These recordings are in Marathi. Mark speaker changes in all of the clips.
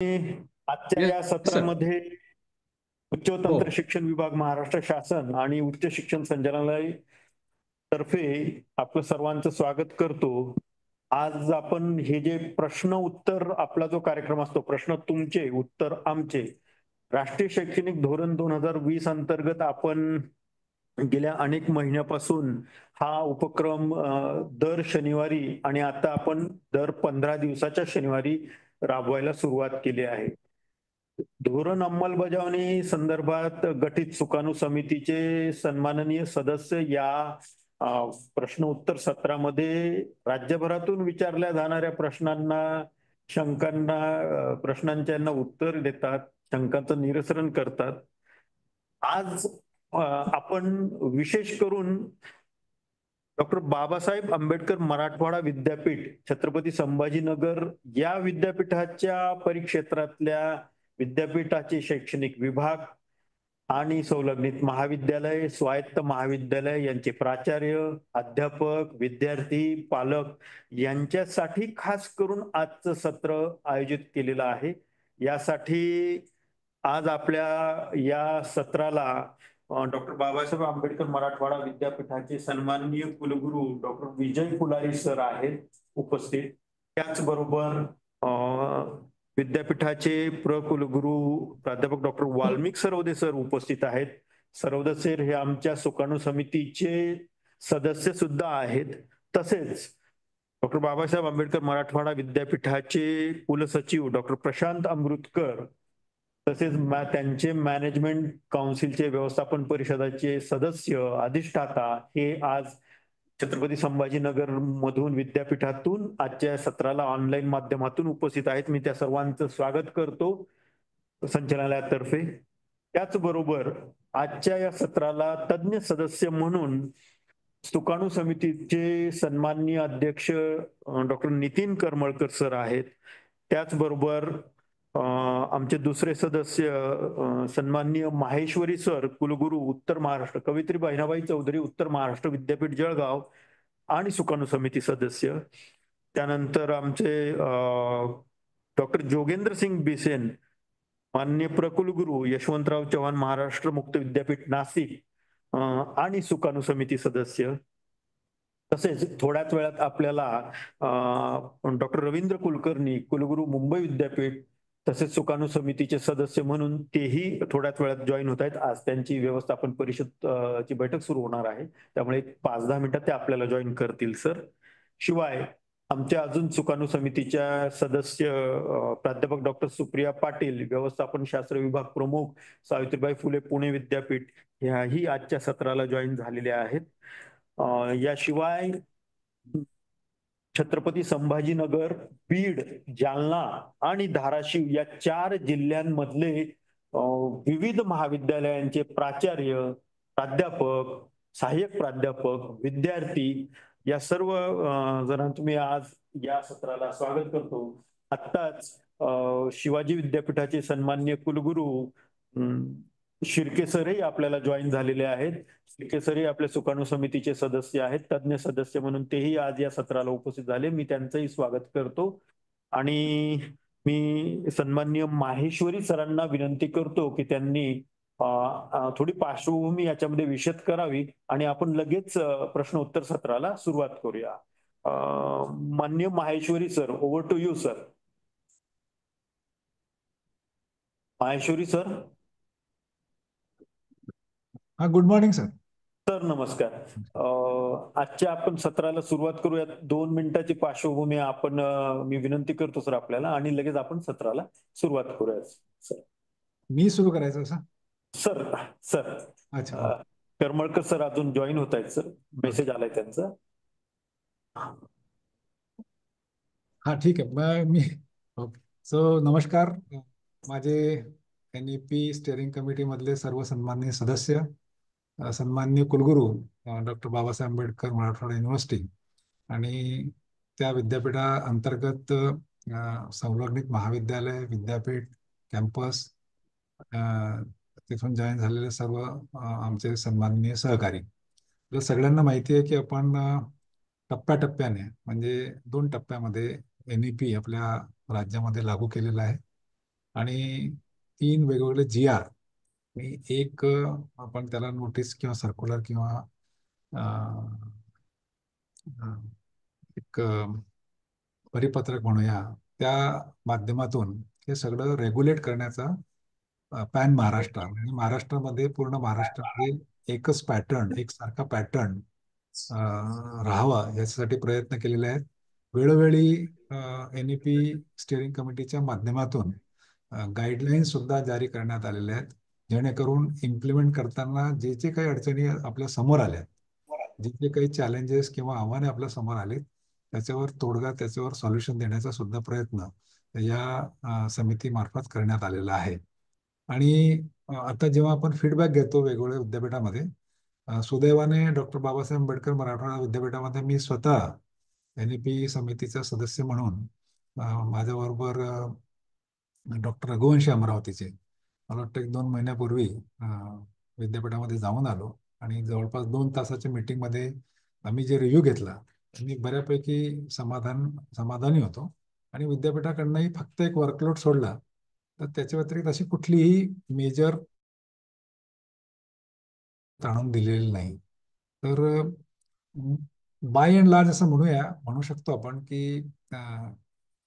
Speaker 1: आजच्या
Speaker 2: येस
Speaker 1: या
Speaker 2: सर.
Speaker 1: सत्रामध्ये उच्च व
Speaker 2: हो.
Speaker 1: तंत्र शिक्षण विभाग, महाराष्ट्र शासन आणि उच्च शिक्षण संचालनालय तर्फे आपलं सर्वांचं स्वागत करतो. आज आपण हे जे प्रश्न उत्तर आपला जो कार्यक्रम असतो, प्रश्न तुमचे उत्तर आमचे, राष्ट्रीय शैक्षणिक धोरण 2020 अंतर्गत आपण गेल्या अनेक महिन्यापासून हा उपक्रम दर शनिवारी आणि आता आपण दर 15 दिवसाच्या शनिवारी राबवायला सुरुवात केली आहे. धोरण अंमलबजावणी संदर्भात गठीत सुकाणू समितीचे सन्माननीय सदस्य या प्रश्न उत्तर सत्रामध्ये राज्यभरातून विचारल्या जाणाऱ्या प्रश्नांना, शंकांना, प्रश्नांच्या उत्तर देतात, शंकांचं निरसन करतात. आज आपण विशेष करून डॉक्टर बाबासाहेब आंबेडकर मराठवाडा विद्यापीठ छत्रपती संभाजीनगर या विद्यापीठाच्या परिक्षेत्रातल्या विद्यापीठाचे शैक्षणिक विभाग आणि संलग्नित महाविद्यालय, स्वायत्त महाविद्यालय यांचे प्राचार्य, अध्यापक, विद्यार्थी, पालक यांच्यासाठी खास करून आजचं सत्र आयोजित केलेलं आहे. यासाठी आज आपल्या या सत्राला डॉक्टर बाबासाहेब आंबेडकर मराठवाडा विद्यापीठाचे सन्माननीय कुलगुरू डॉक्टर विजय फुलारी सर आहेत उपस्थित. त्याचबरोबर विद्यापीठाचे कुलगुरू प्राध्यापक डॉक्टर वाल्मिक सरवदे सर उपस्थित आहेत. सरवदे सर हे आमच्या सुकाणू समितीचे सदस्य सुद्धा आहेत. तसेच डॉक्टर बाबासाहेब आंबेडकर मराठवाडा विद्यापीठाचे कुलसचिव डॉक्टर प्रशांत अमृतकर, तसेच त्यांचे मॅनेजमेंट काउन्सिलचे व्यवस्थापन परिषदाचे सदस्य, अधिष्ठाता हे आज छत्रपती संभाजीनगर मधून विद्यापीठातून आजच्या सत्राला ऑनलाईन माध्यमातून उपस्थित आहेत. मी त्या सर्वांचं स्वागत करतो संचालनालयातर्फे. त्याचबरोबर आजच्या या सत्राला तज्ञ सदस्य म्हणून सुकाणू समितीचे सन्माननीय अध्यक्ष डॉक्टर नितीन करमळकर सर आहेत. त्याचबरोबर आमचे दुसरे सदस्य सन्माननीय माहेश्वरी सर, कुलगुरू उत्तर महाराष्ट्र, कवित्री बहिणाबाई चौधरी उत्तर महाराष्ट्र विद्यापीठ जळगाव आणि सुकाणू समिती सदस्य. त्यानंतर आमचे डॉक्टर जोगेंद्र सिंग बिसेन, माननीय प्रकुलगुरू यशवंतराव चव्हाण महाराष्ट्र मुक्त विद्यापीठ नाशिक आणि सुकाणू समिती सदस्य. तसेच थोड्याच वेळात आपल्याला डॉक्टर रवींद्र कुलकर्णी, कुलगुरू मुंबई विद्यापीठ, तसेच सुकाणू समितीचे सदस्य म्हणून तेही थोड्याच वेळात जॉईन होत आहेत. आज त्यांची व्यवस्थापन परिषद ची बैठक सुरू होणार आहे, त्यामुळे 5-10 मिनिटात ते आपल्याला जॉईन करतील सर. शिवाय आमच्या अजून सुकाणू समितीच्या सदस्य प्राध्यापक डॉक्टर सुप्रिया पाटील, व्यवस्थापन शास्त्र विभाग प्रमुख, सावित्रीबाई फुले पुणे विद्यापीठ, ह्याही आजच्या सत्राला जॉईन झालेल्या आहेत. याशिवाय छत्रपती संभाजीनगर, बीड, जालना आणि धाराशिव या 4 जिल्ह्यांमधले विविध महाविद्यालयांचे प्राचार्य, प्राध्यापक, सहाय्यक प्राध्यापक, विद्यार्थी या सर्व जणांचं मी आज या सत्राला स्वागत करतो. आत्ताच शिवाजी विद्यापीठाचे सन्माननीय कुलगुरू शिर्के सरही आपल्याला जॉईन झालेले आहेत. शिर्के सरही आपल्या सुकाणू समितीचे सदस्य आहेत, तज्ञ सदस्य म्हणून तेही आज या सत्राला उपस्थित झाले. मी त्यांचंही स्वागत करतो. आणि मी सन्माननीय माहेश्वरी सरांना विनंती करतो की त्यांनी थोडी पार्श्वभूमी याच्यामध्ये विशद करावी आणि आपण लगेच प्रश्न उत्तर सत्राला सुरुवात करूया. माननीय Maheshwari sir, over to you sir. Maheshwari sir.
Speaker 3: Good morning sir.
Speaker 1: Sir नमस्कार. आजच्या आपण सत्राला सुरुवात करूयात. 2 मिनिटाची पार्श्वभूमी आपण मी विनंती करतो सर आपल्याला, आणि लगेच आपण सत्राला सुरुवात करूयात सर.
Speaker 3: मी सुरू करायचं सर?
Speaker 1: सर सर
Speaker 3: अच्छा.
Speaker 1: करमळकर सर अजून जॉईन होत आहेत सर, मेसेज आलाय त्यांचा.
Speaker 3: हा ठीक आहे. मी सो नमस्कार. माझे NEP स्टेअरिंग कमिटी मधले सर्व सन्माननीय सदस्य, सन्माननीय कुलगुरू डॉक्टर बाबासाहेब आंबेडकर मराठवाडा युनिव्हर्सिटी आणि त्या विद्यापीठा अंतर्गत संलग्नित महाविद्यालय, विद्यापीठ, कॅम्पस, तिथून जॉईन झालेले सर्व आमचे सन्माननीय सहकारी. तर सगळ्यांना माहिती आहे की आपण टप्प्याटप्प्याने म्हणजे 2 टप्प्यामध्ये NEP आपल्या राज्यामध्ये लागू केलेला आहे. आणि 3 वेगवेगळे GR आणि एक आपण त्याला नोटीस किंवा सर्क्युलर किंवा अ, अ, एक परिपत्रक म्हणूया, त्या माध्यमातून हे सगळं रेग्युलेट करण्याचा पॅन महाराष्ट्र म्हणजे महाराष्ट्रामध्ये, पूर्ण महाराष्ट्रामध्ये एकच पॅटर्न, एकसारखा पॅटर्न राहावा याच्यासाठी प्रयत्न केलेले आहेत. वेळोवेळी NEP स्टिअरिंग कमिटीच्या माध्यमातून गाईडलाईन्स सुद्धा जारी करण्यात आलेल्या आहेत, जेणेकरून इम्प्लिमेंट करताना जे जे काही अडचणी आपल्या समोर आल्या, जे जे काही चॅलेंजेस किंवा आव्हाने आपल्या समोर आले, त्याच्यावर तोडगा, त्याच्यावर सॉल्युशन देण्याचा सुद्धा प्रयत्न या समितीमार्फत करण्यात आलेला आहे. आणि आता जेव्हा आपण फीडबॅक घेतो वेगवेगळ्या विद्यापीठामध्ये, सुदैवाने डॉक्टर बाबासाहेब आंबेडकर मराठवाडा विद्यापीठामध्ये मी स्वतः NEP समितीचा सदस्य म्हणून माझ्याबरोबर डॉक्टर रघुवंशी अमरावतीचे, मला वाटतं 1-2 महिन्यापूर्वी विद्यापीठामध्ये जाऊन आलो आणि जवळपास 2 तासाच्या मीटिंगमध्ये आम्ही जे रिव्ह्यू घेतला, मी बऱ्यापैकी समाधानी होतो. आणि विद्यापीठाकडनंही फक्त एक वर्कलोड सोडला तर त्याच्या व्यतिरिक्त अशी कुठलीही मेजर ताणून दिलेली नाही. तर बाय अँड लार्ज असं म्हणू शकतो आपण की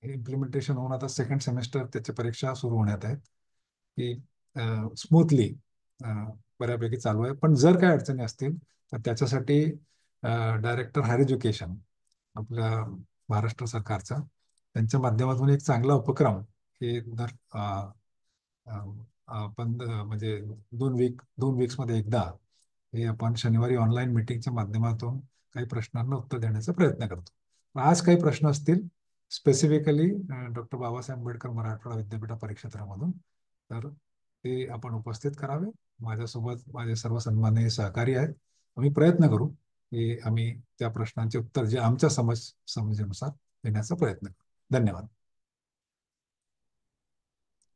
Speaker 3: इम्प्लिमेंटेशन होऊन आता सेकंड सेमेस्टर त्याच्या परीक्षा सुरू होण्यात आहेत, की स्मूथली बऱ्यापैकी चालू आहे. पण जर काही अडचणी असतील तर त्याच्यासाठी डायरेक्टर हायर एज्युकेशन आपल्या महाराष्ट्र सरकारचा, त्यांच्या माध्यमातून एक चांगला उपक्रम हे दर आपण म्हणजे 2 वीक्समध्ये एकदा हे आपण शनिवारी ऑनलाईन मीटिंगच्या माध्यमातून काही प्रश्नांना उत्तर देण्याचा प्रयत्न करतो. आज काही प्रश्न असतील स्पेसिफिकली डॉक्टर बाबासाहेब आंबेडकर मराठवाडा विद्यापीठ परीक्षेत्रामधून, तर ते आपण उपस्थित करावे. माझ्यासोबत माझे सर्व सन्माननीय सहकारी आहेत. आम्ही प्रयत्न करू की आम्ही त्या प्रश्नांचे उत्तर जे आमच्या समजेनुसार देण्याचा प्रयत्न करू. धन्यवाद.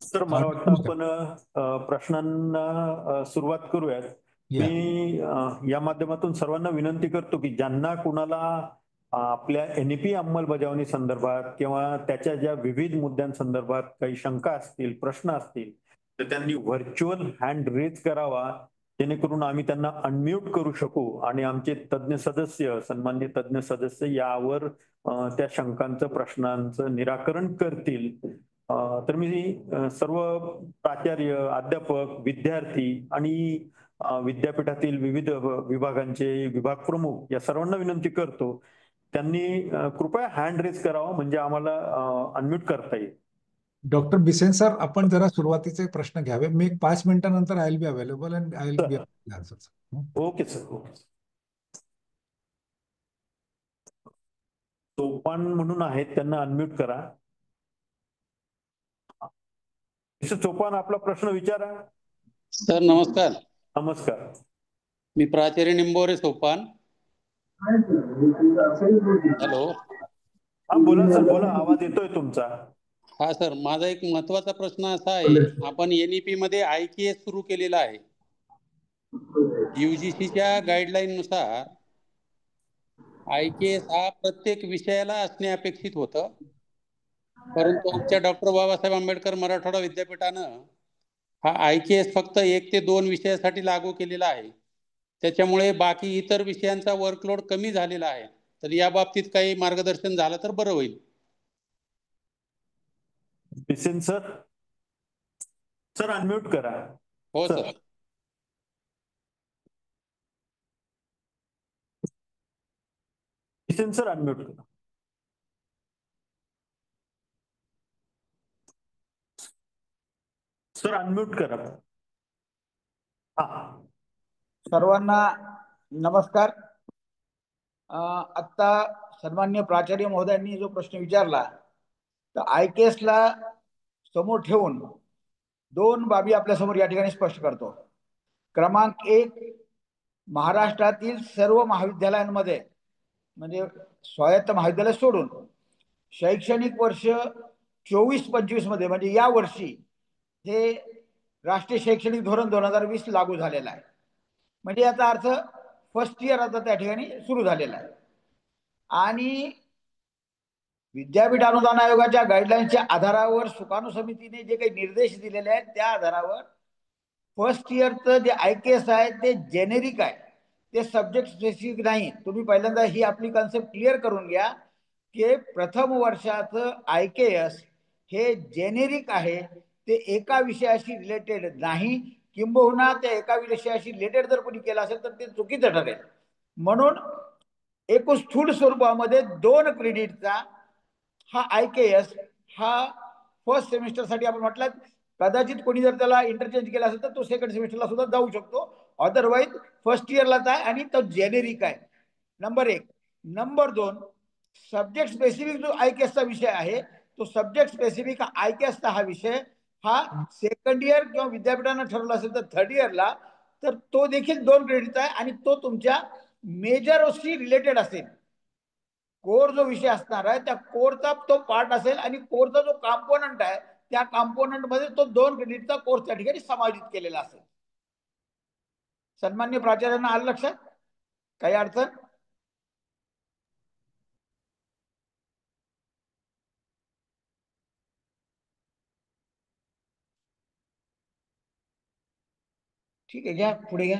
Speaker 1: सर, मला वाटतं आपण प्रश्नांना सुरुवात करूयात.
Speaker 3: या
Speaker 1: मी या माध्यमातून सर्वांना विनंती करतो की ज्यांना कुणाला आपल्या NEP अंमलबजावणी संदर्भात किंवा त्याच्या ज्या विविध मुद्द्यांसंदर्भात काही शंका असतील, प्रश्न असतील, तर त्यांनी व्हर्च्युअल हँड रेज करावा, जेणेकरून आम्ही त्यांना अनम्यूट करू शकू आणि आमचे तज्ज्ञ सदस्य, सन्माननीय तज्ज्ञ सदस्य यावर त्या शंकांचं, प्रश्नांचं निराकरण करतील. तर मी सर्व प्राचार्य, अध्यापक, विद्यार्थी आणि विद्यापीठातील विविध विभागांचे विभाग प्रमुख या सर्वांना विनंती करतो, त्यांनी कृपया हँड रेज करावा, म्हणजे आम्हाला अनम्यूट करता येईल.
Speaker 3: डॉक्टर बिसेन सर, आपण जरा सुरुवातीचे प्रश्न घ्यावे. मी 5 मिनिटानंतर I will be available and I will be answers.
Speaker 1: Okay sir, okay. Sopan म्हणून आहेत, त्यांना अनम्यूट करा. मिस्टर चोपान, आपला प्रश्न विचारा.
Speaker 2: सर नमस्कार.
Speaker 1: नमस्कार.
Speaker 2: मी प्राचार्य निंबोरे सोपान. हॅलो.
Speaker 1: हा बोला सर, बोला, आवाज येतोय तुमचा.
Speaker 2: हा सर, माझा एक महत्वाचा प्रश्न असा आहे, आपण NEP मध्ये IKS सुरू केलेला आहे. UGCच्या गाईडलाईन नुसार IKS हा प्रत्येक विषयाला असणे अपेक्षित होतं, परंतु आमच्या डॉक्टर बाबासाहेब आंबेडकर मराठवाडा विद्यापीठानं हा IKS फक्त 1 ते 2 विषयासाठी लागू केलेला आहे. त्याच्यामुळे बाकी इतर विषयांचा वर्कलोड कमी झालेला आहे. तर या बाबतीत काही मार्गदर्शन झालं तर बरं होईल.
Speaker 1: बिसेन सर, सर अनम्यूट करा.
Speaker 2: हो सर.
Speaker 1: बिसेन सर अनम्यूट करा. सर अनम्यूट करा. हा.
Speaker 4: सर्वांना नमस्कार. आता सन्मान्य प्राचार्य महोदयांनी जो प्रश्न विचारला, तर IKS ला समोर ठेवून 2 बाबी आपल्या समोर या ठिकाणी स्पष्ट करतो. क्रमांक 1, महाराष्ट्रातील सर्व महाविद्यालयांमध्ये, म्हणजे स्वायत्त महाविद्यालय सोडून, शैक्षणिक वर्ष 24-25 मध्ये, म्हणजे या वर्षी हे राष्ट्रीय शैक्षणिक धोरण 2020 लागू झालेलं आहे. म्हणजे याचा अर्थ फर्स्ट इयर आता त्या ठिकाणी सुरू झालेला आहे. आणि विद्यापीठ अनुदान आयोगाच्या गाईडलाईनच्या आधारावर सुकाणू समितीने जे काही निर्देश दिलेले आहेत त्या आधारावर फर्स्ट इयरचं जे IKS आहे ते जेनेरिक आहे, ते सब्जेक्ट स्पेसिफिक नाही. तुम्ही पहिल्यांदा ही आपली कन्सेप्ट क्लिअर करून घ्या की प्रथम वर्षाचं IKS हे जेनेरिक आहे, ते एका विषयाशी रिलेटेड नाही. किंबहुना त्या एका विषयाशी रिलेटेड जर कोणी केलं असेल तर ते चुकीचं ठरेल. म्हणून एकूण स्थूल स्वरूपामध्ये 2 क्रेडिटचा हा IKS हा फर्स्ट सेमिस्टरसाठी आपण म्हटलं, कदाचित कोणी जर त्याला इंटरचेंज केला असेल तर तो सेकंड सेमिस्टरला सुद्धा जाऊ शकतो. अदरवाईज फर्स्ट इयरलाच आहे आणि तो जेनेरिक आहे. नंबर 1. नंबर 2, सब्जेक्ट स्पेसिफिक जो IKSचा विषय आहे तो सब्जेक्ट स्पेसिफिक IKSचा हा विषय हा सेकंड इयर किंवा विद्यापीठानं ठरवला असेल तर थर्ड इयरला, तर तो देखील 2 क्रेडिटचा आहे आणि तो तुमच्या मेजरशी रिलेटेड असेल. कोर जो विषय असणार आहे त्या कोरचा तो पार्ट असेल आणि कोरचा जो कॉम्पोनंट आहे त्या कॉम्पोनंट मध्ये तो 2 क्रेडिटचा कोर्स त्या ठिकाणी समावित केलेला असेल. सन्मान्य प्राचार्यांना आलं लक्षात? काही अडचण? ठीक आहे, घ्या पुढे घ्या.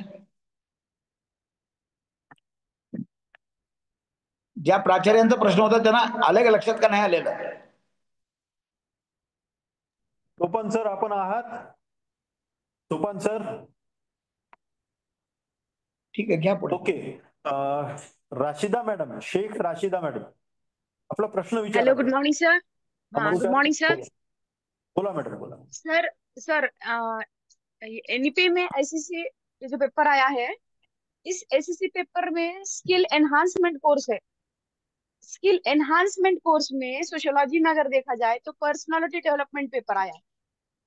Speaker 4: ज्या प्राचार्यांचा प्रश्न होता त्यांना आलं का लक्षात का नाही आलेलं?
Speaker 1: सोपान सर आपण आहात? सोपान सर?
Speaker 4: ठीक आहे, घ्या पुढे.
Speaker 1: Okay. Rashida madam, Shaikh Rashida madam, आपला प्रश्न विचारा.
Speaker 5: Hello, good morning sir. Good morning sir.
Speaker 1: बोला मॅडम, बोला.
Speaker 5: सर NEP में SSC जो पेपर आया है, इस SSC पेपर में स्किल एनहांसमेंट कोर्स है. स्किल एनहांसमेंट कोर्स में सोशियोलॉजी में अगर देखा जाए तो पर्सनालिटी डेवलपमेंट पेपर आया है.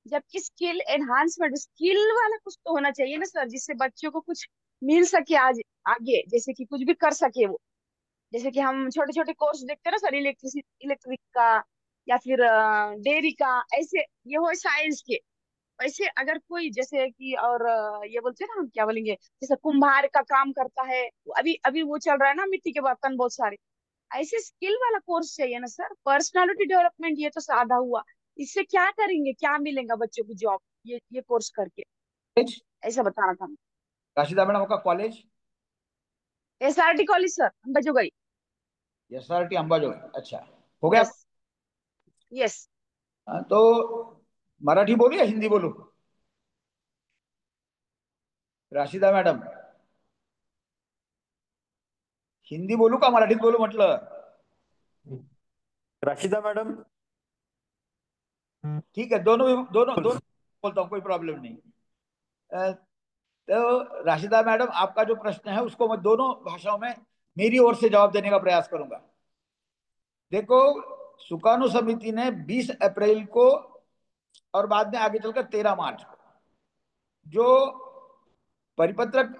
Speaker 5: जबकि स्किल एनहांसमेंट, स्किल वाला कुछ तो होना चाहिए ना सर, जिससे बच्चों को कुछ मिल सके आज आगे, जैसे कि कुछ भी कर सके वो. जैसे कि हम छोटे छोटे कोर्स देखते हैं ना सर, इलेक्ट्रिक का या फिर डेयरी का, ऐसे ये हो साइंस के. वैसे अगर कोई जैसे कि और ये बोलते हैं ना, हम क्या बोलेंगे, जैसे कुम्हार का काम करता है, अभी अभी वो चल रहा है ना, मिट्टी के बर्तन बहुत सारे, ऐसे स्किल वाला कोर्स चाहिए ना सर. पर्सनालिटी डेवलपमेंट ये तो सादा हुआ, इससे क्या करेंगे, क्या मिलेगा बच्चों को जॉब ये कोर्स करके, ऐसा बताना था.
Speaker 4: राशिदा मैडम का college?
Speaker 5: SRT college sir, Ambajogai.
Speaker 4: SRT Ambajogai. अच्छा, हो गया.
Speaker 5: यस.
Speaker 4: तो मराठी बोलू या हिंदी बोलू? राशिदा मॅडम, हिंदी बोलू का मराठीत बोलू म्हटलं?
Speaker 1: राशिदा मैडम,
Speaker 4: ठीक है, दोनों बोलता हूँ, कोई प्रॉब्लम नहीं. तो राशिदा मैडम, आपका जो प्रश्न है उसको मैं दोनों भाषाओं में मेरी ओर से जवाब देने का प्रयास करूंगा. देखो, सुकाणु समिति ने 20 अप्रैल को और बाद में आगे चलकर 13 मार्च को जो परिपत्रक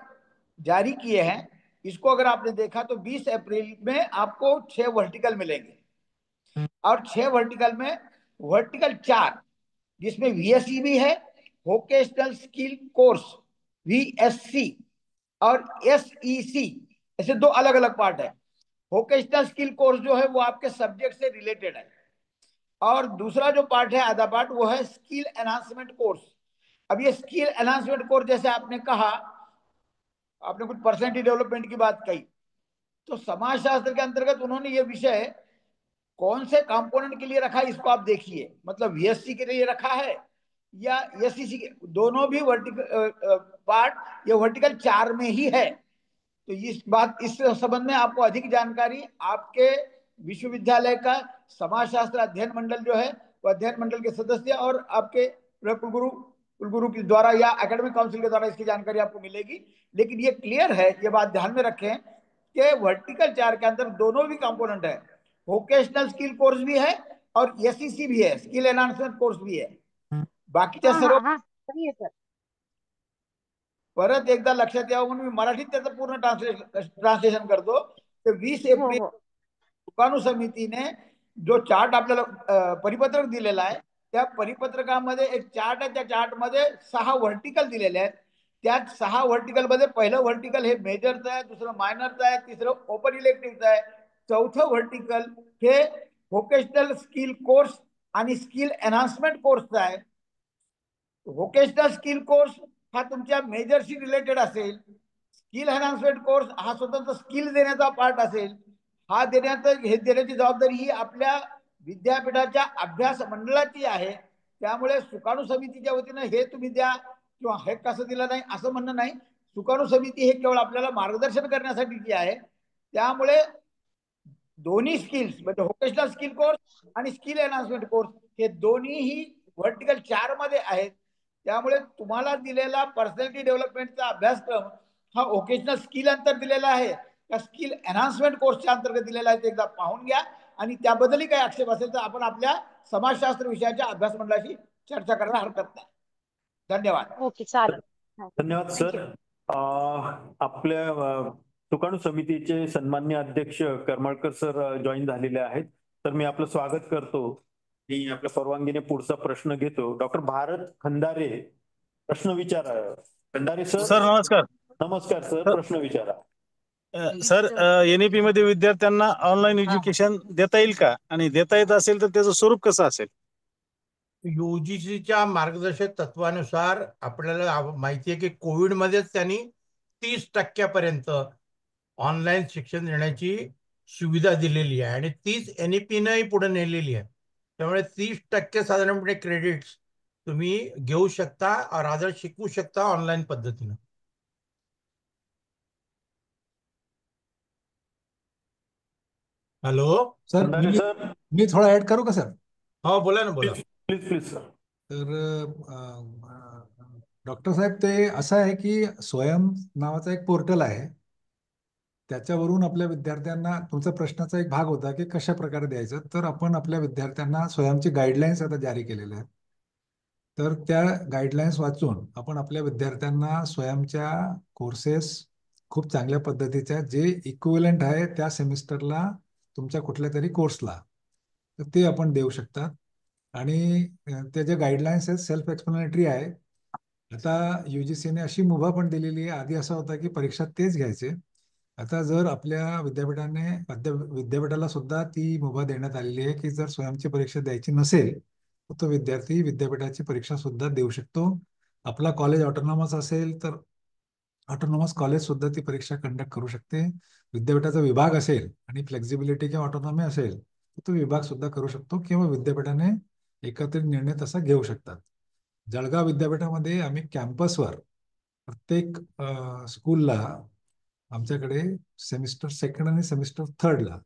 Speaker 4: जारी किए हैं, इसको अगर आपने देखा तो 20 अप्रैल में आपको 6 वर्टिकल मिलेंगे और 6 वर्टिकल में वर्टिकल 4 जिसमें VSC भी है, वोकेशनल स्किल कोर्स VSC और SEC, ऐसे 2 अलग अलग पार्ट है. वोकेशनल स्किल कोर्स जो है वो आपके सब्जेक्ट से रिलेटेड है और दूसरा जो पार्ट है, आधा पार्ट, वो है स्किल एनहांसमेंट कोर्स. अब ये स्किल एनहांसमेंट कोर्स, जैसे आपने कहा, आपने कुछ पर्सनैलिटी डेवलपमेंट की बात कही, तो समाजशास्त्र के अंतर्गत उन्होंने ये विषय कौन से कंपोनेंट के लिए रखा है इसको आप देखिए. मतलब VSC के लिए रखा है या SEC के, दोनों भी वर्टिकल पार्ट ये वर्टिकल 4 में ही है. तो इस संबंध में आपको अधिक जानकारी आपके विश्वविद्यालय का समाजशास्त्र अध्ययन मंडल जो है, वो अध्ययन मंडल के सदस्य और आपके कुलगुरु के द्वारा या एकेडमिक काउंसिल के द्वारा इसकी जानकारी आपको मिलेगी. लेकिन ये क्लियर है, ये बात ध्यान में रखें कि वर्टिकल 4 के अंदर दोनों भी कंपोनेंट है. वोकेशनल स्किल कोर्स भी है और SEC भी है, स्किल एनहांसमेंट कोर्स भी है. बाकीच्या सर्व
Speaker 5: सही है सर.
Speaker 4: परत एकदा लक्षात यावं म्हणून मी मराठीत त्याचं पूर्ण ट्रान्सलेशन करतो. तर 20 एप्रिल सुकाणू समितीने जो चार्ट आपल्याला परिपत्रक दिलेला आहे, त्या परिपत्रकामध्ये एक चार्ट आहे, त्या चार्टमध्ये 6 व्हर्टिकल दिलेले आहेत. त्यात 6 व्हर्टिकल मध्ये पहिलं व्हर्टिकल हे मेजरचं आहे, दुसरं मायनरचं आहे, तिसरं ओपन इलेक्टिव्हचं आहे, चौथं व्हर्टिकल हे व्होकेशनल स्किल कोर्स आणि स्किल एनहान्समेंट कोर्सचा आहे. व्होकेशनल स्किल कोर्स हा तुमच्या मेजरशी रिलेटेड असेल. स्किल एनहान्समेंट कोर्स हा स्वतंत्र स्किल देण्याचा पार्ट असेल. हा हे देण्याची जबाबदारी ही आपल्या विद्यापीठाच्या अभ्यास मंडळाची आहे. त्यामुळे सुकाणू समितीच्या वतीनं हे तुम्ही द्या किंवा हे कसं दिलं नाही असं म्हणणं नाही. सुकाणू समिती हे केवळ आपल्याला मार्गदर्शन करण्यासाठीची आहे. त्यामुळे दोन्ही स्किल्स म्हणजे व्होकेशनल स्किल कोर्स आणि स्किल एनहान्समेंट कोर्स हे दोन्हीही व्हर्टिकल 4 मध्ये आहेत. त्यामुळे तुम्हाला दिलेला पर्सनॅलिटी डेव्हलपमेंटचा अभ्यासक्रम हा व्होकेशनल स्किल अंतर दिलेला आहे का स्किल एनहान्समेंट कोर्सच्या अंतर्गत दिलेला आहे ते एकदा पाहून घ्या. आणि त्याबद्दलही काही आक्षेप असेल तर आपण आपल्या समाजशास्त्र विषयाच्या अभ्यास मंडळाशी चर्चा करायला हरकत नाही. धन्यवाद.
Speaker 5: ओके, चालेल.
Speaker 1: धन्यवाद
Speaker 5: Thank
Speaker 1: सर. आपल्या सुकाणू समितीचे सन्मान्य अध्यक्ष करमळकर सर जॉईन झालेले आहेत. तर मी आपलं स्वागत करतो. मी आपल्या परवानगीने पुढचा प्रश्न घेतो. डॉक्टर भारत खंदारे प्रश्न विचारा. खंदारे सर.
Speaker 6: सर नमस्कार.
Speaker 1: नमस्कार सर, प्रश्न विचारा.
Speaker 6: सर NEP मध्ये विद्यार्थ्यांना ऑनलाईन एज्युकेशन देता येईल का, आणि देता येत असेल तर त्याचं स्वरूप कसं असेल?
Speaker 7: UGCच्या मार्गदर्शक तत्वानुसार आपल्याला माहिती आहे की कोविडमध्येच त्यांनी 30% ऑनलाईन शिक्षण देण्याची सुविधा दिलेली आहे आणि तीच NEPनंही पुढे नेलेली आहे. त्यामुळे 30% साधारणपणे क्रेडिट्स तुम्ही घेऊ शकता और रादर शिकू शकता ऑनलाईन पद्धतीनं. Hello
Speaker 3: sir,
Speaker 1: Khandare sir.
Speaker 3: मी थोडा ऍड करू का सर?
Speaker 7: हो बोला ना, बोला.
Speaker 1: Please please sir.
Speaker 3: तर डॉक्टर साहेब, ते असं आहे की स्वयं नावाचा एक पोर्टल आहे. त्याच्यावरून आपल्या विद्यार्थ्यांना, तुमचा प्रश्नाचा एक भाग होता की कशा प्रकारे द्यायचं, तर आपण आपल्या विद्यार्थ्यांना स्वयंची गाईडलाईन्स आता जारी केलेल्या आहेत. तर त्या गाईडलाईन्स वाचून आपण आपल्या विद्यार्थ्यांना स्वयंच्या कोर्सेस खूप चांगल्या पद्धतीच्या जे इक्विव्हलंट आहे त्या सेमिस्टरला तुमच्या कुठल्या तरी कोर्सला, तर ते आपण देऊ शकतात. आणि त्या ज्या गाईडलाईन्स आहेत सेल्फ एक्सप्लेनेटरी आहे. आता UGCने अशी मुभा पण दिलेली आहे. आधी असा होता की परीक्षा तेच घ्यायचे. आता जर आपल्या विद्यापीठाला सुद्धा ती मुभा देण्यात आलेली आहे की जर स्वयंची परीक्षा द्यायची नसेल तर तो विद्यार्थी विद्यापीठाची परीक्षा सुद्धा देऊ शकतो. आपला कॉलेज ऑटोनॉमस असेल तर ऑटोनॉमस कॉलेज सुद्धा ती परीक्षा कंडक्ट करू शकते. विद्यापीठाचा विभाग असेल आणि फ्लेक्झिबिलिटी किंवा ऑटोनॉमी असेल तर तो विभाग सुद्धा करू शकतो किंवा विद्यापीठाने एकत्रित निर्णय तसा घेऊ शकतात. जळगाव विद्यापीठामध्ये आम्ही कॅम्पसवर प्रत्येक स्कूलला आमच्याकडे सेमिस्टर 2 आणि सेमिस्टर 3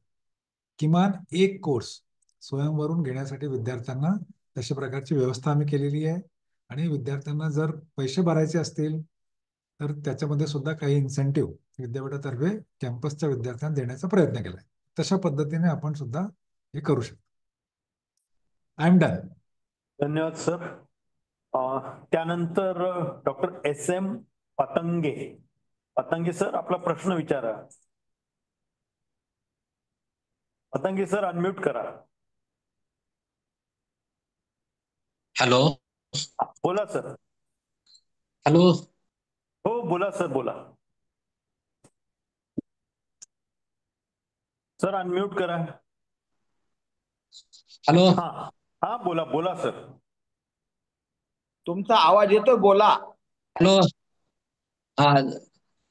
Speaker 3: किमान एक कोर्स स्वयंवरून घेण्यासाठी विद्यार्थ्यांना तशा प्रकारची व्यवस्था आम्ही केलेली आहे. आणि विद्यार्थ्यांना जर पैसे भरायचे असतील तर त्याच्यामध्ये सुद्धा काही इन्सेंटिव्ह विद्यापीठातर्फे कॅम्पसच्या विद्यार्थ्यांना देण्याचा प्रयत्न केला आहे. तशा पद्धतीने आपण सुद्धा हे करू शकतो. I am done.
Speaker 1: धन्यवाद सर. त्यानंतर doctor SM Patange. Patange sir, आपला प्रश्न विचारा. पतंगे सर, अनम्यूट करा.
Speaker 8: हॅलो.
Speaker 1: बोला सर.
Speaker 8: हॅलो.
Speaker 1: हो बोला सर, बोला सर, अनम्यूट करा.
Speaker 8: हॅलो.
Speaker 1: हा हा, बोला बोला सर.
Speaker 4: तुमचा आवाज येतोय, बोला.
Speaker 8: हॅलो.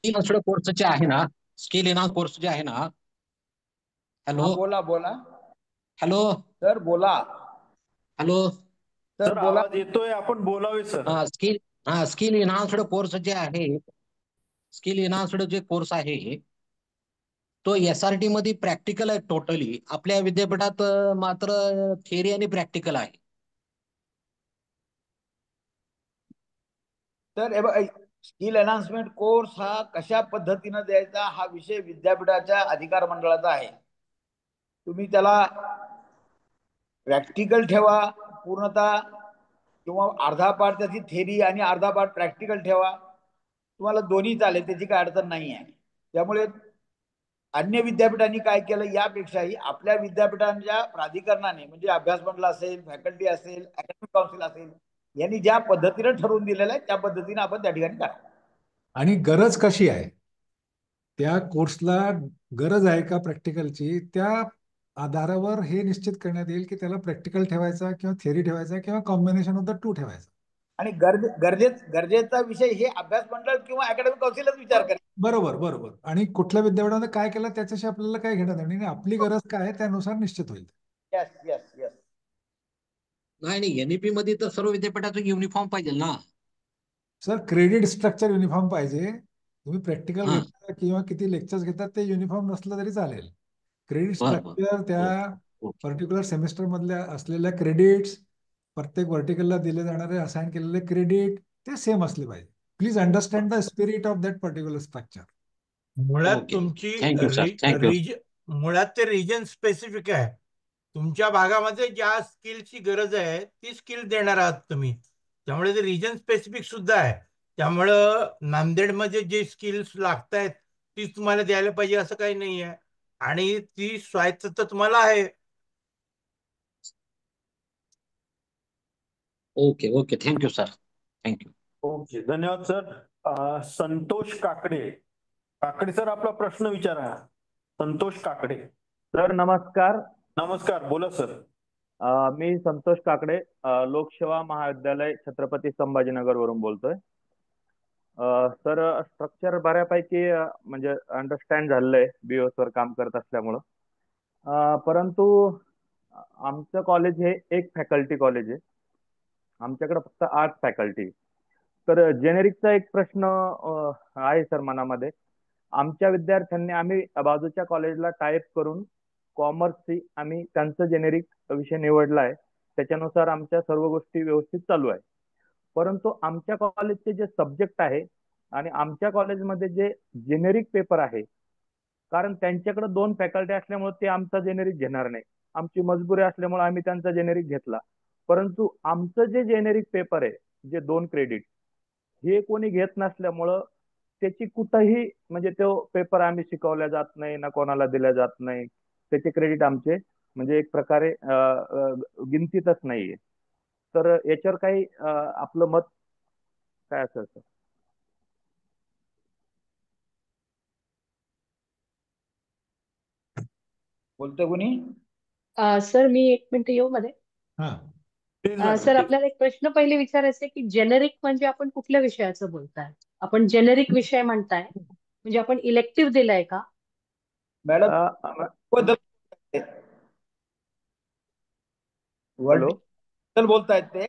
Speaker 8: स्किल कोर्स जे आहे ना, स्किल एनहान्स कोर्स जे आहे ना. हॅलो.
Speaker 4: बोला बोला.
Speaker 8: हॅलो
Speaker 4: सर बोला.
Speaker 8: हॅलो
Speaker 4: सर बोला.
Speaker 1: आवाज येतोय, आपण बोलावे सर.
Speaker 8: स्किल एनहान्स्ड कोर्स जे आहे, स्किल एनहान्स्ड जे कोर्स आहे तो SRT मध्ये प्रॅक्टिकल आहे टोटली. आपल्या विद्यापीठात मात्र थिअरी आणि प्रॅक्टिकल आहे.
Speaker 4: तर स्किल एनहान्समेंट कोर्स हा कशा पद्धतीने द्यायचा हा विषय विद्यापीठाच्या अधिकार मंडळाचा आहे. तुम्ही त्याला प्रॅक्टिकल ठेवा पूर्णतः किंवा अर्धा पार्ट त्याची थेरी आणि अर्धा पार्ट प्रॅक्टिकल ठेवा. तुम्हाला दोन्ही चालेल, त्याची काय अडचण नाही आहे. त्यामुळे अन्य विद्यापीठांनी काय केलं यापेक्षाही आपल्या विद्यापीठांच्या प्राधिकरणाने म्हणजे अभ्यास मंडळ असेल, फॅकल्टी असेल, अकॅडमिक काउन्सिल असेल, यांनी ज्या पद्धतीने ठरवून दिलेलं आहे त्या पद्धतीने आपण त्या ठिकाणी करा.
Speaker 3: आणि गरज कशी आहे, त्या कोर्सला गरज आहे का प्रॅक्टिकलची, त्या आधारावर हे निश्चित करण्यात येईल की त्याला प्रॅक्टिकल ठेवायचा किंवा थेअरी ठेवायचा किंवा कॉम्बिनेशन ऑफ द टू ठेवायचा.
Speaker 4: आणि गरजेचा विषय हे अभ्यास मंडळ किंवा अकॅडमिक काउन्सिलच विचार करेल.
Speaker 3: बरोबर बरोबर. आणि कुठल्या विद्यापीठामध्ये काय केलं त्याच्याशी आपल्याला काय घेण्यात येणार नाही. आपली गरज काय आहे त्यानुसार निश्चित होईल.
Speaker 4: Yes yes yes.
Speaker 8: नाही नाही, एनईपी मध्ये तर सर्व विद्यापीठाचं युनिफॉर्म पाहिजे ना.
Speaker 3: सर क्रेडिट स्ट्रक्चर युनिफॉर्म पाहिजे. तुम्ही प्रॅक्टिकल
Speaker 8: हा.
Speaker 3: घेता किंवा किती लेक्चर्स घेतात ते युनिफॉर्म नसलं तरी चालेल. क्रेडिट
Speaker 8: बर बर.
Speaker 3: स्ट्रक्चर त्या
Speaker 8: ओके.
Speaker 3: पर्टिक्युलर सेमेस्टर मधल्या असलेल्या क्रेडिट्स, प्रत्येक व्हर्टिकलला दिले जाणारे असाइन केलेले क्रेडिट ते सेम असले पाहिजे. Please understand the spirit of that particular structure.
Speaker 7: मुळात
Speaker 8: ओके.
Speaker 7: तुमची
Speaker 8: थँक्यू सर. थँक्यू.
Speaker 7: मुळात ते रिजन स्पेसिफिक आहे. तुमच्या भागामध्ये ज्या स्किलची गरज आहे ती स्किल देणार आहात तुम्ही. त्यामुळे ते रिजन स्पेसिफिक सुद्धा आहे. त्यामुळं नांदेडमध्ये जे स्किल्स लागत आहेत तीच तुम्हाला द्यायला पाहिजे असं काही नाही आहे. आणि ती स्वायत्तता तुम्हाला आहे.
Speaker 8: Okay okay. Thank you sir. Thank you.
Speaker 1: Okay, धन्यवाद सर. संतोष काकडे. काकडे सर, आपला प्रश्न विचारा. संतोष काकडे.
Speaker 9: सर नमस्कार.
Speaker 1: नमस्कार, बोला सर.
Speaker 9: मी संतोष काकडे, लोकसेवा महाविद्यालय छत्रपती संभाजीनगर वरून बोलतोय. सर स्ट्रक्चर बऱ्यापैकी म्हणजे अंडरस्टँड झालंय BOS वर काम करत असल्यामुळं. परंतु आमचं कॉलेज हे एक फॅकल्टी कॉलेज आहे. आमच्याकडे फक्त 8 फॅकल्टी. तर जेनेरिकचा एक प्रश्न आहे सर मनामध्ये. आमच्या विद्यार्थ्यांनी आम्ही बाजूच्या कॉलेजला टाईप करून कॉमर्सची आम्ही त्यांचं जेनेरिक विषय निवडला आहे. त्याच्यानुसार आमच्या सर्व गोष्टी व्यवस्थित चालू आहे. परंतु आमच्या कॉलेजचे जे सब्जेक्ट आहे आणि आमच्या कॉलेजमध्ये जे जेनेरिक पेपर आहे, कारण त्यांच्याकडे 2 फॅकल्टी असल्यामुळे ते आमचा जेनेरिक घेणार नाही. आमची मजबुरी असल्यामुळे आम्ही त्यांचा जेनेरिक घेतला. परंतु आमचं जे जेनेरिक पेपर आहे, जे 2 क्रेडिट, हे कोणी घेत नसल्यामुळं त्याची कुठंही म्हणजे तो पेपर आम्ही शिकवल्या जात नाही ना कोणाला दिल्या जात नाही. त्याचे क्रेडिट आमचे म्हणजे एक प्रकारे गिनतीतच नाहीये. तर याच्यावर काही आपलं मत काय असेल सर?
Speaker 4: बोलतोय कोणी?
Speaker 10: सर मी 1 मिनिट येऊ मध्ये. सर आपल्याला एक प्रश्न पहिले विचारायचा आहे की जेनेरिक म्हणजे आपण कुठल्या विषयाचं बोलताय? आपण जेनेरिक विषय म्हणताय म्हणजे आपण इलेक्टिव्ह दिलाय का?
Speaker 4: मॅडम वर्टिकल बोलतायत ते?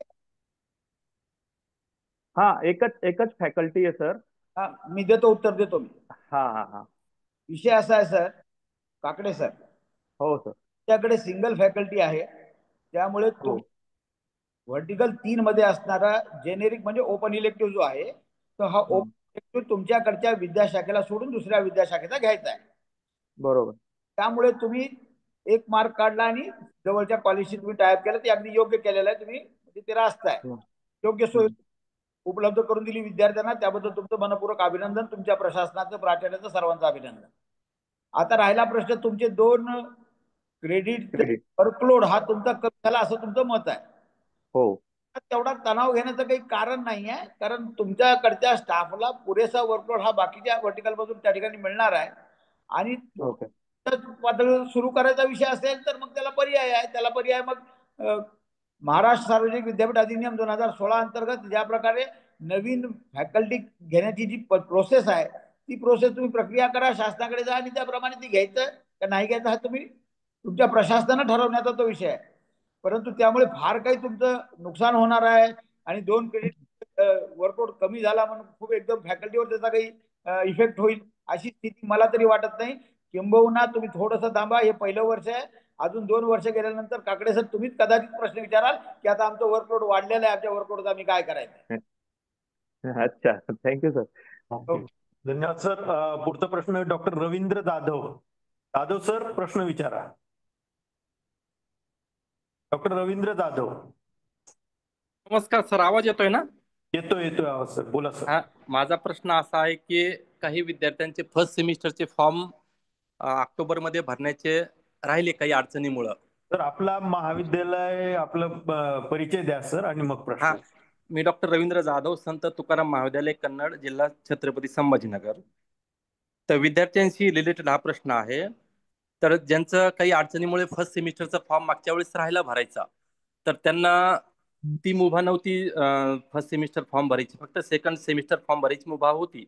Speaker 9: हा, एकच फॅकल्टी आहे सर.
Speaker 4: हा, मी देतो, उत्तर देतो मी.
Speaker 9: हा.
Speaker 4: विषय असा आहे सर काकडे सर.
Speaker 9: हो सर.
Speaker 4: त्याकडे सिंगल फॅकल्टी आहे. त्यामुळे व्हर्टिकल 3 मध्ये असणारा जेनेरिक म्हणजे ओपन इलेक्टिव्ह जो आहे तो हा ओपन इलेक्टिव्ह तुमच्याकडच्या विद्याशाखेला सोडून दुसऱ्या विद्याशाखेचा घ्यायचा आहे.
Speaker 9: बरोबर.
Speaker 4: त्यामुळे तुम्ही 1 मार्क काढला आणि जवळच्या कॉलेजशी तुम्ही टायप केलं, ते अगदी योग्य केलेलं आहे. तुम्ही तिथे राहताय, योग्य सोय उपलब्ध करून दिली विद्यार्थ्यांना, त्याबद्दल तुमचं मनपूर्वक अभिनंदन. तुमच्या प्रशासनाचं, प्राचार्याचं, सर्वांचं अभिनंदन. आता राहिला प्रश्न, तुमचे 2 क्रेडिट वर्कलोड हा तुमचा कमी झाला असं तुमचं मत आहे.
Speaker 9: हो.
Speaker 4: तेवढा तणाव घेण्याचं काही कारण नाही आहे, कारण तुमच्याकडच्या स्टाफला पुरेसा वर्कलोड हा बाकीच्या व्हर्टिकल मधून त्या ठिकाणी मिळणार आहे. आणि पातळीवर सुरू करायचा विषय असेल तर मग त्याला पर्याय आहे. त्याला पर्याय मग महाराष्ट्र सार्वजनिक विद्यापीठ अधिनियम 2016 अंतर्गत ज्या प्रकारे नवीन फॅकल्टी घेण्याची जी प्रोसेस आहे, ती प्रोसेस तुम्ही प्रक्रिया करा, शासनाकडे जा आणि त्याप्रमाणे ती घ्यायचं का नाही घ्यायचं हा तुम्ही तुमच्या प्रशासनानं ठरवण्याचा तो विषय आहे. परंतु त्यामुळे फार काही तुमचं नुकसान होणार आहे आणि 2 क्रेडिट वर्कलोड कमी झाला म्हणून खूप एकदम फॅकल्टीवर त्याचा काही इफेक्ट होईल अशी स्थिती मला तरी वाटत नाही. किंबहुना तुम्ही थोडंसं थांबा, हे पहिलं वर्ष आहे. अजून 2 वर्ष गेल्यानंतर काकडे सर तुम्हीच कदाचित प्रश्न विचाराल की आता आमचं वर्कलोड वाढलेलं आहे, आमच्या वर्कलोडचा आम्ही काय करायचं.
Speaker 9: अच्छा, थँक्यू सर.
Speaker 1: धन्यवाद सर. पुढचा प्रश्न डॉक्टर रवींद्र जाधव. जाधव सर, प्रश्न विचारा. डॉक्टर रवींद्र जाधव.
Speaker 11: नमस्कार सर, आवाज येतोय ना?
Speaker 1: येतोय आवाज सर, बोला सर.
Speaker 11: माझा प्रश्न असा आहे की काही विद्यार्थ्यांचे फर्स्ट सेमिस्टरचे फॉर्म ऑक्टोबर मध्ये भरण्याचे राहिले काही अडचणीमुळे.
Speaker 1: सर आपला महाविद्यालय, आपलं परिचय द्या सर आणि मग प्रश्न.
Speaker 11: मी डॉक्टर रवींद्र जाधव, संत तुकाराम महाविद्यालय, कन्नड, जिल्हा छत्रपती संभाजीनगर. तर विद्यार्थ्यांशी रिलेटेड हा प्रश्न आहे तर ज्यांचं काही अडचणीमुळे फर्स्ट सेमिस्टरचा फॉर्म मागच्या वेळेस राहिला भरायचा, तर त्यांना ती मुभा नव्हती फर्स्ट सेमिस्टर फॉर्म भरायची, फक्त सेकंड सेमिस्टर फॉर्म भरायची मुभा होती.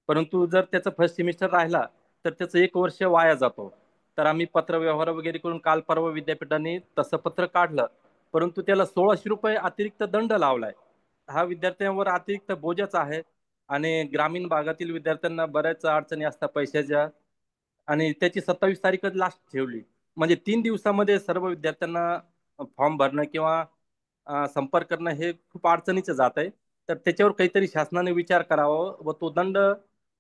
Speaker 11: परंतु जर त्याचं फर्स्ट सेमिस्टर राहिला तर त्याचं 1 वर्ष वाया जातो. तर आम्ही पत्रव्यवहार वगैरे करून काल परवा विद्यापीठाने तसं पत्र काढलं, परंतु त्याला 1600 रुपये अतिरिक्त दंड लावलाय. हा विद्यार्थ्यांवर अतिरिक्त बोजाच आहे आणि ग्रामीण भागातील विद्यार्थ्यांना बऱ्याच अडचणी असतात पैशाच्या, आणि त्याची 27 तारीखच लास्ट ठेवली. म्हणजे 3 दिवसामध्ये सर्व विद्यार्थ्यांना फॉर्म भरणं किंवा संपर्क करणं हे खूप अडचणीचं जात आहे. तर त्याच्यावर काहीतरी शासनाने विचार करावा व तो दंड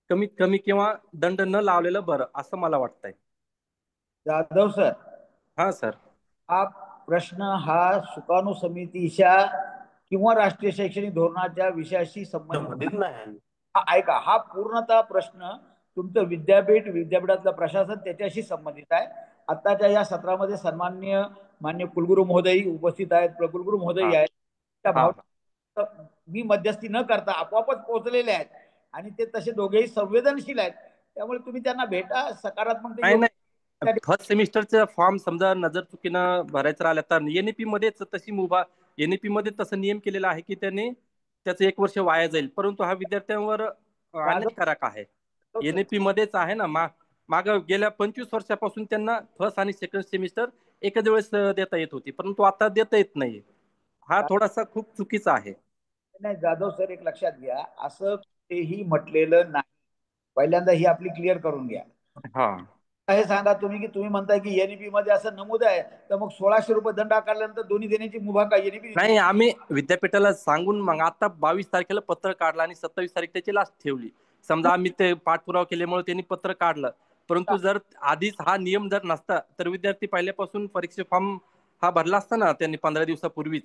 Speaker 11: कमीत कमी किंवा दंड न लावलेलं बरं असं मला वाटतंय.
Speaker 4: जाधव सर,
Speaker 11: हा सर,
Speaker 4: हा प्रश्न हा सुकाणू समितीच्या किंवा राष्ट्रीय शैक्षणिक धोरणाच्या विषयाशी संबंधित
Speaker 1: नाही.
Speaker 4: ऐका, हा पूर्णतः प्रश्न तुमचं विद्यापीठातलं प्रशासन त्याच्याशी संबंधित आहे. आताच्या या सत्रामध्ये सन्माननीय मान्य कुलगुरू महोदय उपस्थित आहेत, कुलगुरू महोदय आहेत. त्या भावना मी मध्यस्थी न करता आपोआपच पोहोचलेले आहेत आणि ते तसे दोघेही संवेदनशील आहेत. त्यामुळे तुम्ही त्यांना भेटा, सकारात्मक
Speaker 11: फर्स्ट सेमिस्टरचा फॉर्म समजा नजर चुकीनं भरायचं राहिलं तर एनईपी मध्येच तशी मुभा, एनईपी मध्ये तसं नियम केलेला आहे की त्याने त्याचं 1 वर्ष वाया जाईल, परंतु हा विद्यार्थ्यांवर अन्यायकारक आहे. एनईपी मध्येच आहे ना, माग गेल्या 25 वर्षापासून त्यांना फर्स्ट आणि सेकंड सेमिस्टर एकच वेळेस देता येत होती, परंतु आता देता येत नाही. हा थोडासा खूप चुकीचा आहे.
Speaker 4: नाही जाधव सर, एक लक्षात घ्या, असं तेही म्हटलेलं नाही. पहिल्यांदा ही आपली क्लिअर करून घ्या. हे सांगा तुम्ही की तुम्ही म्हणताय की एनईपी मध्ये असं नमूद आहे, तर मग 1600 रुपये दंड आकारल्यानंतर दोन्ही देण्याची मुभा काय एनईपी?
Speaker 11: नाही, आम्ही विद्यापीठाला सांगून मग आता 22 तारखेला पत्र काढलं आणि 27 तारीख त्याची लास्ट ठेवली. समजा आम्ही ते पाठपुरावा केल्यामुळे त्यांनी पत्र काढलं, परंतु जर आधीच हा नियम जर नसता तर विद्यार्थी पहिल्यापासून परीक्षे फॉर्म हा भरला असता ना त्यांनी 15 दिवसापूर्वीच.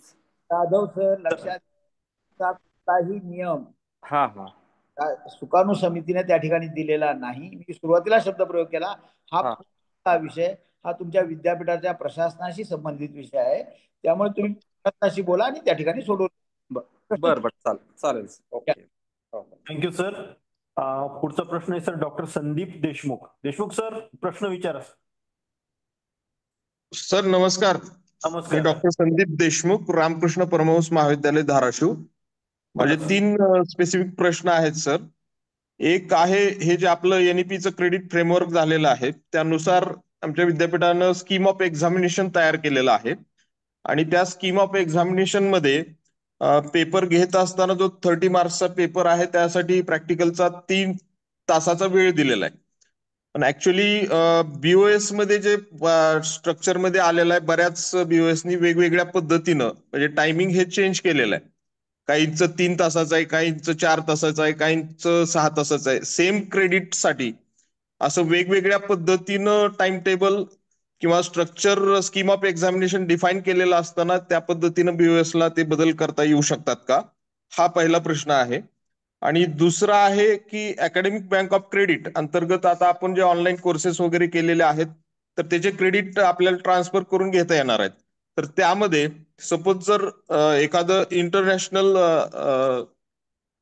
Speaker 4: जाधव सर, लक्षात काही नियम सुकाणू समितीने त्या ठिकाणी दिलेला नाही. मी सुरुवातीला शब्दप्रयोग केला, हा विषय हा तुमच्या विद्यापीठाच्या प्रशासनाशी संबंधित विषय आहे. त्यामुळे तुम्ही प्रशासनाशी बोला आणि त्या ठिकाणी सोडून.
Speaker 11: बरं चालेल. Okay,
Speaker 1: thank you sir. पुढचा प्रश्न आहे sir doctor Sandeep Deshmukh sir, प्रश्न विचारा.
Speaker 12: सर नमस्कार. मी डॉक्टर संदीप देशमुख, रामकृष्ण परमहंस महाविद्यालय धाराशिव. माझे 3 स्पेसिफिक प्रश्न आहेत सर. एक आहे, हे जे आपलं एनईपीचं क्रेडिट फ्रेमवर्क झालेलं आहे त्यानुसार आमच्या विद्यापीठानं स्कीम ऑफ एक्झामिनेशन तयार केलेलं आहे आणि त्या स्कीम ऑफ एक्झामिनेशन मध्ये पेपर घेत असताना जो 30 मार्क्सचा पेपर आहे त्यासाठी प्रॅक्टिकलचा 3 तासाचा वेळ दिलेला आहे. पण ऍक्च्युली बीओएस मध्ये जे स्ट्रक्चर मध्ये आलेलं आहे, बऱ्याच बीओएसनी वेगवेगळ्या पद्धतीनं म्हणजे टायमिंग हे चेंज केलेलं आहे. काहींचं 3 तासाचं आहे, काहींचं 4 तासाचं आहे, काहींचं 6 तासाचं आहे. सेम क्रेडिटसाठी असं वेगवेगळ्या पद्धतीनं टाइम टेबल किंवा structure scheme of examination define केलेलं असताना त्या पद्धतीनं बीओएसला ते बदल करता येऊ शकतात का? हा पहिला प्रश्न आहे. आणि दुसरा आहे की अकॅडमिक बँक ऑफ क्रेडिट अंतर्गत आता आपण जे ऑनलाईन कोर्सेस वगैरे केलेले आहेत तर त्याचे क्रेडिट आपल्याला ट्रान्सफर करून घेता येणार आहेत. तर त्यामध्ये सपोज जर एखादं इंटरनॅशनल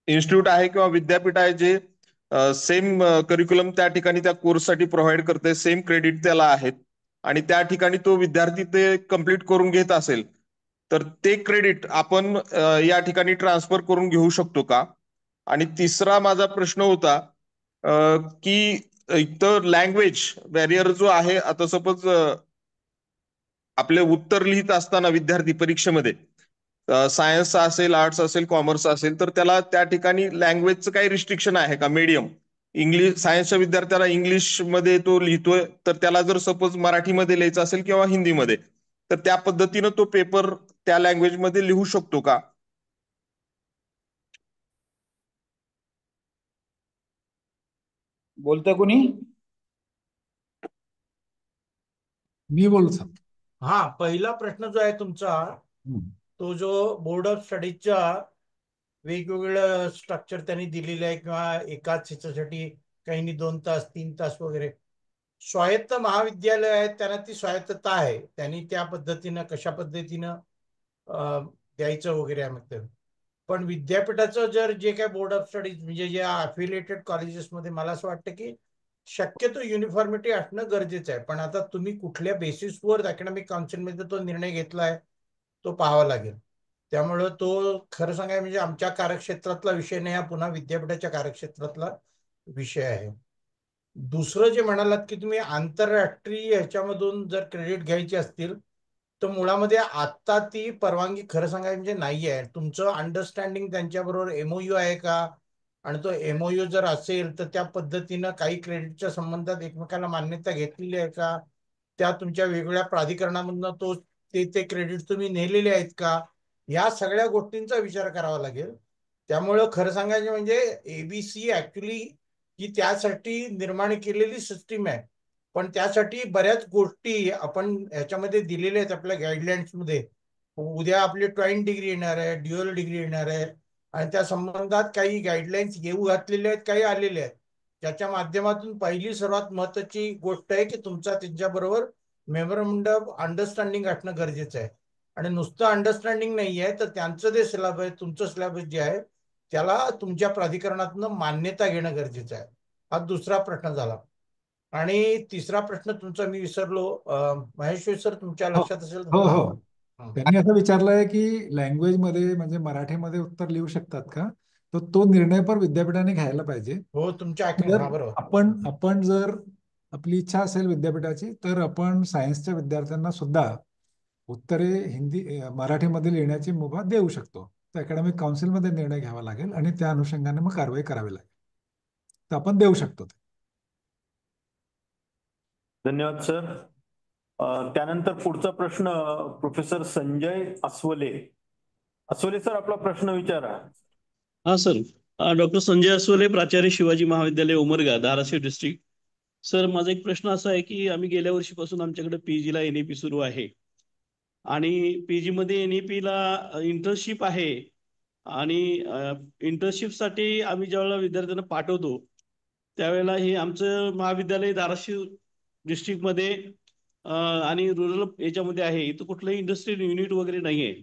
Speaker 12: इन्स्टिट्यूट आहे किंवा विद्यापीठ आहे जे सेम करिक्युलम त्या ठिकाणी त्या कोर्ससाठी प्रोव्हाइड करते, सेम क्रेडिट त्याला आहेत आणि त्या ठिकाणी तो विद्यार्थी ते कम्प्लीट करून घेत असेल तर ते क्रेडिट आपण या ठिकाणी ट्रान्सफर करून घेऊ शकतो का? आणि तिसरा माझा प्रश्न होता की इतर लँग्वेज बॅरियर जो आहे, आता सपोज आपले उत्तर लिहित असताना विद्यार्थी परीक्षेमध्ये सायन्स असेल, आर्ट्स असेल, कॉमर्स असेल तर त्याला त्या ठिकाणी लँग्वेजचं काही रिस्ट्रिक्शन आहे का? मीडियम इंग्लिश, सायन्सच्या विद्यार्थ्याला इंग्लिश मध्ये तो लिहितोय तर त्याला जर सपोज मराठीमध्ये लिहायचं असेल किंवा हिंदीमध्ये तर त्या पद्धतीनं तो पेपर त्या लँग्वेजमध्ये लिहू शकतो का?
Speaker 4: बोलतोय कुणी?
Speaker 3: मी बोलतो.
Speaker 7: हा, पहिला प्रश्न जो आहे तुमचा, तो जो बोर्ड ऑफ स्टडीजच्या वेगवेगळं स्ट्रक्चर त्यांनी दिलेलं आहे किंवा एकाच ह्याच्यासाठी काहींनी 2 तास 3 तास वगैरे, स्वायत्त महाविद्यालय आहेत त्यांना ती स्वायत्तता आहे, त्यांनी त्या पद्धतीनं कशा पद्धतीनं द्यायचं वगैरे आहे. पण विद्यापीठाचं जर जे काय बोर्ड ऑफ स्टडीज म्हणजे जे अफिलिएटेड कॉलेजेसमध्ये मला असं वाटतं की शक्यतो युनिफॉर्मिटी असणं गरजेचं आहे. पण आता तुम्ही कुठल्या बेसिसवर अकॅडमिक काउन्सिलमध्ये तो निर्णय घेतलाय तो पाहावा लागेल. त्यामुळं तो खरं सांगाय म्हणजे आमच्या कार्यक्षेत्रातला विषय नाही, हा पुन्हा विद्यापीठाच्या कार्यक्षेत्रातला विषय आहे. दुसरं जे म्हणालात की तुम्ही आंतरराष्ट्रीय ह्याच्यामधून जर क्रेडिट घ्यायची असतील तर मुळामध्ये आता ती परवानगी खरं सांगायचं म्हणजे नाही आहे. तुमचं अंडरस्टँडिंग त्यांच्याबरोबर एमओयू आहे का, आणि तो एमओयू जर असेल तर त्या पद्धतीनं काही क्रेडिटच्या संबंधात एकमेकाला मान्यता घेतलेली आहे का, त्या तुमच्या वेगवेगळ्या प्राधिकरणामधनं ते क्रेडिट तुम्ही नेलेले आहेत का, या सगळ्या गोष्टींचा विचार करावा लागेल. त्यामुळं खरं सांगायचं म्हणजे एबीसी ऍक्च्युली ही त्यासाठी निर्माण केलेली सिस्टीम आहे. पण त्यासाठी बऱ्याच गोष्टी आपण ह्याच्यामध्ये दिलेल्या आहेत आपल्या गाईडलाईन्समध्ये. उद्या आपली ट्वाईन डिग्री येणार आहे, ड्युअल डिग्री येणार आहे, आणि त्या संबंधात काही गाईडलाईन्स येऊ घातलेले आहेत, काही आलेले आहेत, ज्याच्या माध्यमातून पहिली सर्वात महत्वाची गोष्ट आहे की तुमचा त्यांच्याबरोबर मेमोरंडम अंडरस्टँडिंग असणं गरजेचं आहे. आणि नुसतं अंडरस्टँडिंग नाही आहे तर त्यांचं जे सिलेबस, तुमचं सिलेबस जे आहे त्याला तुमच्या प्राधिकरणातून मान्यता घेणं गरजेचं आहे. हा दुसरा प्रश्न झाला. आणि तिसरा प्रश्न तुमचा मी विसरलो. महेश सर तुमच्या लक्षात असेल तर
Speaker 3: हो
Speaker 7: सांगा.
Speaker 3: हो, त्यांनी असं विचारलंय की लँग्वेज मध्ये म्हणजे मराठीमध्ये उत्तर लिहू शकतात का, तर तो निर्णय पण विद्यापीठाने घ्यायला पाहिजे.
Speaker 7: हो तुमच्या
Speaker 3: जर
Speaker 7: बरोबर.
Speaker 3: आपण जर आपली इच्छा असेल विद्यापीठाची तर आपण सायन्सच्या विद्यार्थ्यांना सुद्धा उत्तरे मराठीमध्ये लिहिण्याची मुभा देऊ शकतो. तर अकॅडमिक काउन्सिलमध्ये निर्णय घ्यावा लागेल आणि त्या अनुषंगाने मग कारवाई करावी लागेल. तर आपण देऊ शकतो ते.
Speaker 1: धन्यवाद सर. त्यानंतर पुढचा प्रश्न प्रोफेसर संजय अस्वले. अस्वले सर, आपला प्रश्न विचारा.
Speaker 13: हा सर, डॉक्टर संजय अस्वले, प्राचार्य शिवाजी महाविद्यालय उमरगा, धाराशिव डिस्ट्रिक्ट. सर, माझा एक प्रश्न असा आहे की आम्ही गेल्या वर्षीपासून आमच्याकडे पीजी ला एनईपी सुरू आहे आणि पीजी मध्ये एनईपी ला इंटर्नशिप आहे, आणि इंटर्नशिपसाठी आम्ही ज्यावेळेला विद्यार्थ्यांना पाठवतो त्यावेळेला हे आमचं महाविद्यालय धाराशिव डिस्ट्रिक्टमध्ये आणि रुरल याच्यामध्ये आहे, इथं कुठलंही इंडस्ट्रियल युनिट वगैरे नाही आहे.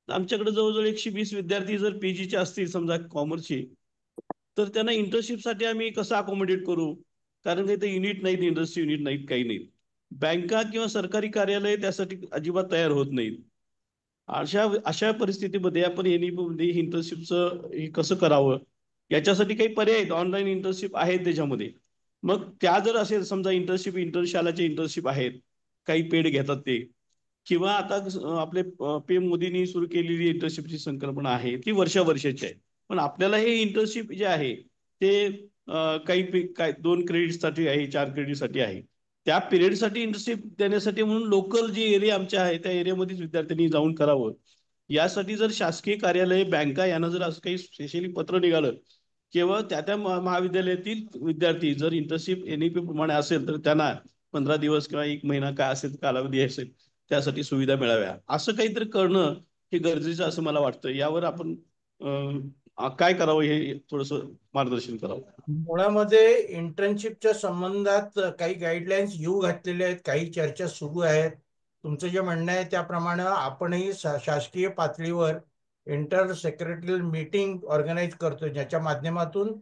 Speaker 13: आमच्याकडे जवळजवळ 120 विद्यार्थी जर पीजीचे असतील समजा कॉमर्सचे, तर त्यांना इंटर्नशिपसाठी आम्ही कसं अकोमोडेट करू, कारण काही ते युनिट नाहीत, इंडस्ट्री युनिट नाहीत, काही नाहीत. बँका किंवा सरकारी कार्यालय त्यासाठी अजिबात तयार होत नाहीत. अशा परिस्थितीमध्ये आपण एनईपी इंटर्नशिपचं हे कसं करावं, याच्यासाठी काही पर्याय आहेत, ऑनलाईन इंटर्नशिप आहेत त्याच्यामध्ये. मग त्या जर असेल समजा इंटर्नशालाचे इंटर्नशिप आहेत, काही पेड घेतात ते, किंवा आता आपले पीएम मोदींनी सुरू केलेली इंटर्नशिपची संकल्पना आहे ती वर्षाची आहे, पण आपल्याला हे इंटर्नशिप जे आहे ते काही 2 क्रेडिटसाठी आहे, 4 क्रेडिटसाठी आहे. त्या पिरियडसाठी इंटर्नशिप देण्यासाठी म्हणून लोकल जे एरिया आमच्या आहे त्या एरियामध्येच विद्यार्थ्यांनी जाऊन करावं. यासाठी जर शासकीय कार्यालय, बँका यांना जर असं काही स्पेशली पत्र निघालं किंवा त्या महाविद्यालयातील विद्यार्थी जर इंटर्नशिप एनईपी प्रमाणे असेल तर त्यांना 15 दिवस किंवा 1 महिना काय असेल कालावधी असेल त्यासाठी सुविधा मिळाव्या, असं काहीतरी करणं हे गरजेचं असं मला वाटतं. यावर आपण काय करावं हे थोडंसं मार्गदर्शन करावं.
Speaker 7: मुळामध्ये इंटर्नशिपच्या संबंधात काही गाईडलाईन्स येऊ घातलेल्या आहेत, काही चर्चा सुरू आहेत. तुमचं जे म्हणणं आहे त्याप्रमाणे आपणही शासकीय पातळीवर इंटर सेक्रेटरियल मीटिंग ऑर्गनाईज करतो, ज्याच्या माध्यमातून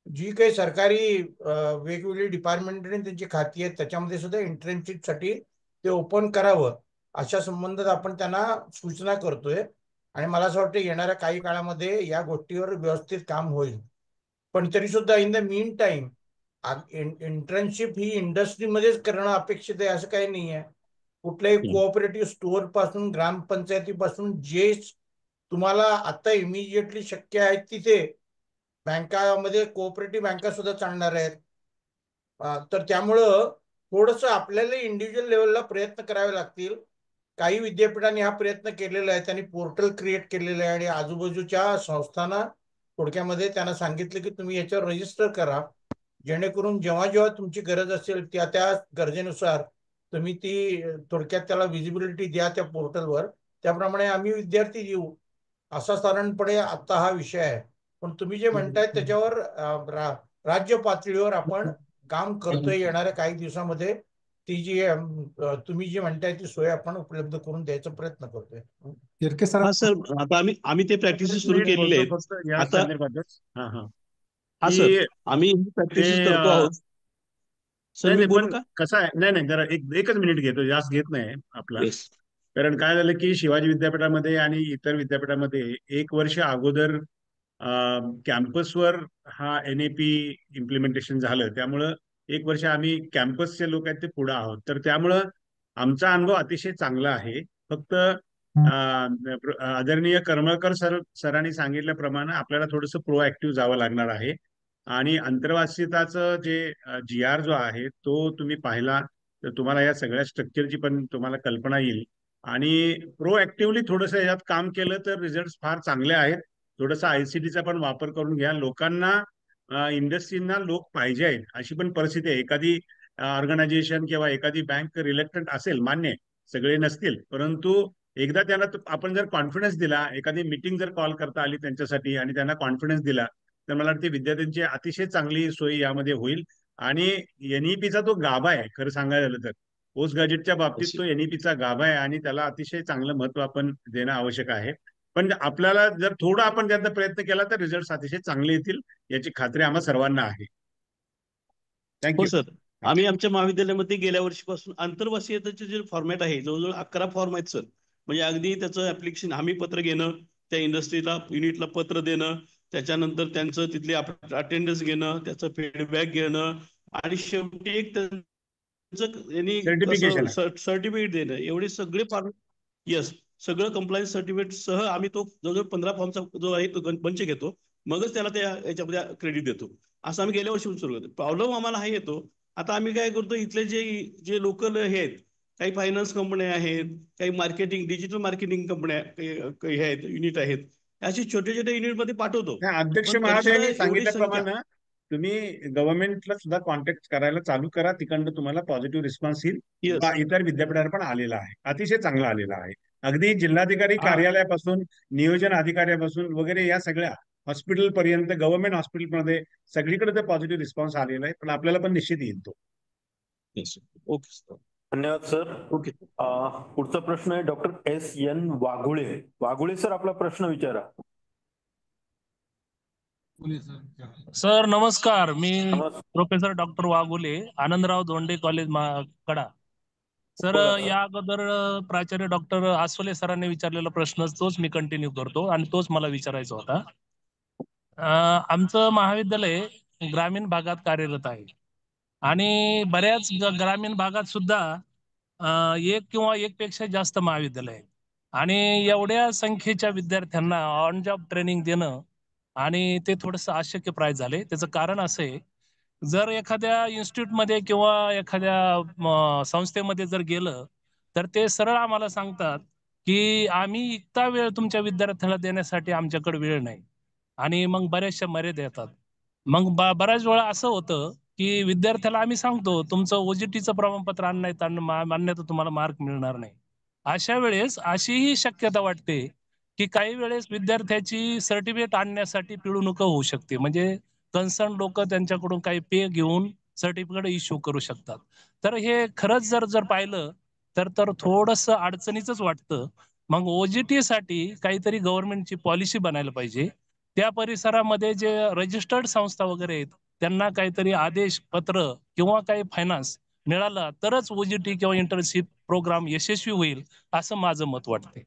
Speaker 7: जी काही सरकारी वेगवेगळी डिपार्टमेंटने त्यांची खाती आहेत त्याच्यामध्ये सुद्धा इंटर्नशिपसाठी ते ओपन करावं अशा संबंधात आपण त्यांना सूचना करतोय. आणि मला असं वाटतं येणाऱ्या काही काळामध्ये या गोष्टीवर व्यवस्थित काम होईल. पण तरी सुद्धा in the mean time internship ही इंडस्ट्रीमध्येच करणं अपेक्षित आहे असं काही नाही आहे. कुठल्याही कोऑपरेटिव्ह स्टोअर पासून ग्रामपंचायतीपासून जे तुम्हाला आता इमिजिएटली शक्य आहे तिथे बँकामध्ये कोऑपरेटिव्ह बँका सुद्धा चालणार आहेत. तर त्यामुळं थोडंसं आपल्याला इंडिव्हिज्युअल लेवलला प्रयत्न करावे लागतील. काही विद्यापीठांनी हा प्रयत्न केलेला आहे, त्यांनी पोर्टल क्रिएट केलेलं आहे आणि आजूबाजूच्या संस्थांना थोडक्यामध्ये त्यांना सांगितलं की तुम्ही याच्यावर रजिस्टर करा, जेणेकरून जेव्हा जेव्हा तुमची गरज असेल त्या गरजेनुसार तुम्ही ती थोडक्यात त्याला विजिबिलिटी द्या त्या पोर्टलवर, त्याप्रमाणे आम्ही विद्यार्थी देऊ असा साधारणपणे आता हा विषय आहे. पण तुम्ही जे म्हणताय त्याच्यावर राज्य पातळीवर आपण काम करतोय. येणाऱ्या काही दिवसामध्ये ती जी तुम्ही जी म्हणताय ती सोय आपण उपलब्ध करून द्यायचा प्रयत्न करतोय.
Speaker 13: हा सर, आता आम्ही ते प्रॅक्टिस सुरू केलेले आहेत. आता आम्ही प्रॅक्टिस करतो आहोत. सर
Speaker 14: नाही
Speaker 13: मी
Speaker 14: नाही,
Speaker 13: बोलू
Speaker 14: पण
Speaker 13: का?
Speaker 14: कसं आहे, नाही नाही, जरा एकच मिनिट घेतो, जास्त घेत नाही आपला.
Speaker 13: येस.
Speaker 14: कारण काय झालं की शिवाजी विद्यापीठामध्ये आणि इतर विद्यापीठामध्ये 1 वर्ष अगोदर कॅम्पसवर हा NAP इम्प्लिमेंटेशन झालं, त्यामुळं 1 वर्ष आम्ही कॅम्पसचे लोक आहेत ते पुढे आहोत, तर त्यामुळं आमचा अनुभव अतिशय चांगला आहे. फक्त आदरणीय करमळकर सरांनी सांगितल्याप्रमाणे आपल्याला थोडंसं प्रोएक्टिव्ह जावं लागणार आहे. आणि अंतर्वासिताचं जे GR जो आहे तो तुम्ही पाहिला तर तुम्हाला या सगळ्या स्ट्रक्चरची पण तुम्हाला कल्पना येईल. आणि प्रोएक्टिव्हली थोडंसं यात काम केलं तर रिझल्ट फार चांगले आहेत. थोडंसं ICTचा पण वापर करून घ्या. लोकांना, इंडस्ट्रीजना लोक पाहिजे आहेत अशी पण परिस्थिती आहे. एखादी ऑर्गनायझेशन किंवा एखादी बँक रिलेक्टंट असेल, मान्य आहे, सगळे नसतील, परंतु एकदा त्यांना आपण जर कॉन्फिडन्स दिला, एखादी मीटिंग जर कॉल करता आली त्यांच्यासाठी आणि त्यांना कॉन्फिडन्स दिला, तर मला वाटते विद्यार्थ्यांची अतिशय चांगली सोय यामध्ये होईल. आणि NEPचा तो गाभा आहे, खरं सांगायला झालं तर पोस्ट ग्रॅज्युएटच्या बाबतीत तो NEPचा गाभा आहे आणि त्याला अतिशय चांगलं महत्व आपण देणं आवश्यक आहे. पण आपल्याला जर थोडा आपण त्याचा प्रयत्न केला तर रिझल्ट अतिशय चांगले येतील याची खात्री आम्हा सर्वांना आहे.
Speaker 13: हो
Speaker 14: थँक्यू.
Speaker 13: सर, आम्ही आमच्या महाविद्यालयामध्ये गेल्या वर्षीपासून आंतरवासियतेचे जे फॉर्मॅट आहे जवळजवळ 11 फॉर्म आहेत सर. म्हणजे अगदी त्याचं ऍप्लिकेशन हमी पत्र घेणं, त्या इंडस्ट्रीला युनिटला पत्र देणं, त्याच्यानंतर त्यांचं तिथले अटेंडन्स घेणं, त्याचं फीडबॅक घेणं आणि शेवटी एक
Speaker 14: सर्टिफिकेशन
Speaker 13: सर्टिफिकेट देणं, एवढे सगळे फॉर्म. येस, सगळं कंप्लायन्स सर्टिफिकेट सह आम्ही तो जवळजवळ 15 फॉर्मचा जो आहे तो बंच घेतो, मगच त्याला त्या याच्यामध्ये क्रेडिट देतो. असं आम्ही गेल्या वर्षी सुरू करतो. प्रॉब्लेम आम्हाला हा येतो, आता आम्ही काय करतो, इथले जे लोकल हे आहेत, काही फायनान्स कंपन्या आहेत, काही मार्केटिंग डिजिटल मार्केटिंग कंपन्या हे आहेत, युनिट आहेत, अशी छोट्या छोट्या युनिट मध्ये पाठवतो.
Speaker 14: अध्यक्ष
Speaker 13: पण तरी सुद्धा
Speaker 14: महोदयांनी
Speaker 13: एवढी संख्या.
Speaker 14: सांगितल्याप्रमाणे तुम्ही गव्हर्नमेंटला सुद्धा कॉन्टॅक्ट करायला चालू करा, तिकडनं तुम्हाला पॉझिटिव्ह रिस्पॉन्स येईल. इतर विद्यापीठावर पण आलेला आहे, अतिशय चांगला आलेला आहे. अगदी जिल्हाधिकारी कार्यालयापासून, नियोजन अधिकाऱ्यापासून वगैरे या सगळ्या हॉस्पिटल पर्यंत, गव्हर्नमेंट हॉस्पिटलमध्ये सगळीकडे ते पॉझिटिव्ह रिस्पॉन्स आलेला आहे. पण आपल्याला पण निश्चित येईल तो.
Speaker 13: Okay sir.
Speaker 1: धन्यवाद सर.
Speaker 13: ओके.
Speaker 1: पुढचा प्रश्न आहे डॉक्टर SN वाघुळे. वाघुळे सर, आपला प्रश्न विचारा.
Speaker 15: सर नमस्कार, मी प्रोफेसर डॉक्टर वाघुले, आनंदराव धोंडे कॉलेज कडा. सर या अगोदर प्राचार्य डॉक्टर आसवले सरांनी विचारलेला प्रश्न तोच मी कंटिन्यू करतो आणि तोच मला विचारायचा होता. आमचं महाविद्यालय ग्रामीण भागात कार्यरत आहे आणि बऱ्याच ग्रामीण भागात सुद्धा एक किंवा एक पेक्षा जास्त महाविद्यालय आहे आणि एवढ्या संख्येच्या विद्यार्थ्यांना ऑन जॉब ट्रेनिंग देणं आणि ते थोडंसं अशक्यप्राय झाले. त्याचं कारण असं आहे, जर एखाद्या इन्स्टिट्यूटमध्ये किंवा एखाद्या संस्थेमध्ये जर गेलं तर ते सरळ आम्हाला सांगतात की आम्ही इतका वेळ तुमच्या विद्यार्थ्याला देण्यासाठी आमच्याकडे वेळ नाही आणि मग बऱ्याचशा मर्यादा येतात. मग बऱ्याच वेळा असं होतं की विद्यार्थ्याला आम्ही सांगतो तुमचं OJTचं प्रमाणपत्र आणण्यात तुम्हाला मार्क मिळणार नाही. अशा वेळेस अशीही शक्यता वाटते की काही वेळेस विद्यार्थ्याची सर्टिफिकेट आणण्यासाठी पिळवणूक होऊ शकते, म्हणजे कन्सर्न लोक त्यांच्याकडून काही पे घेऊन सर्टिफिकेट इश्यू करू शकतात. तर हे खरंच जर पाहिलं तर थोडंसं अडचणीचंच वाटतं. मग OJT साठी काहीतरी गव्हर्नमेंटची पॉलिसी बनायला पाहिजे. त्या परिसरामध्ये जे रजिस्टर्ड संस्था वगैरे आहेत त्यांना काहीतरी आदेश पत्र किंवा काही फायनान्स मिळाला तरच OJT किंवा इंटर्नशिप प्रोग्राम यशस्वी होईल, असं माझं मत वाटतंय.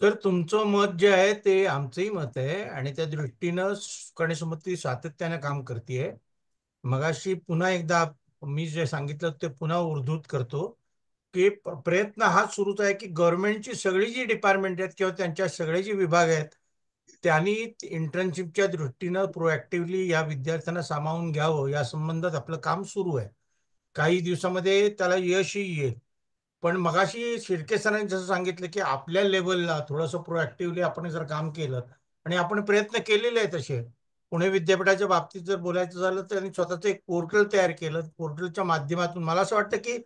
Speaker 7: तर तुमचं मत जे आहे ते आमचंही मत आहे आणि त्या दृष्टीनं गणेशमूर्ती सातत्याने काम करते. मगाशी पुन्हा एकदा मी जे सांगितलं ते पुन्हा उद्धृत करतो की प्रयत्न हा सुरूच आहे की गव्हर्नमेंटची सगळी जी डिपार्टमेंट आहेत किंवा त्यांच्या सगळे जे विभाग आहेत त्यांनी इंटर्नशिपच्या दृष्टीनं प्रोएक्टिव्हली या विद्यार्थ्यांना सामावून घ्यावं या संबंधात आपलं काम सुरू आहे. काही दिवसामध्ये त्याला यशही येईल. पण मगाशी शिर्के सरांनी जसं सांगितलं की आपल्या लेवलला थोडंसं प्रोएक्टिव्हली आपण जर काम केलं आणि आपण प्रयत्न केलेले आहेत तसे. पुणे विद्यापीठाच्या बाबतीत जर बोलायचं झालं तर त्यांनी स्वतःचं एक पोर्टल तयार केलं. पोर्टलच्या माध्यमातून मला असं वाटतं की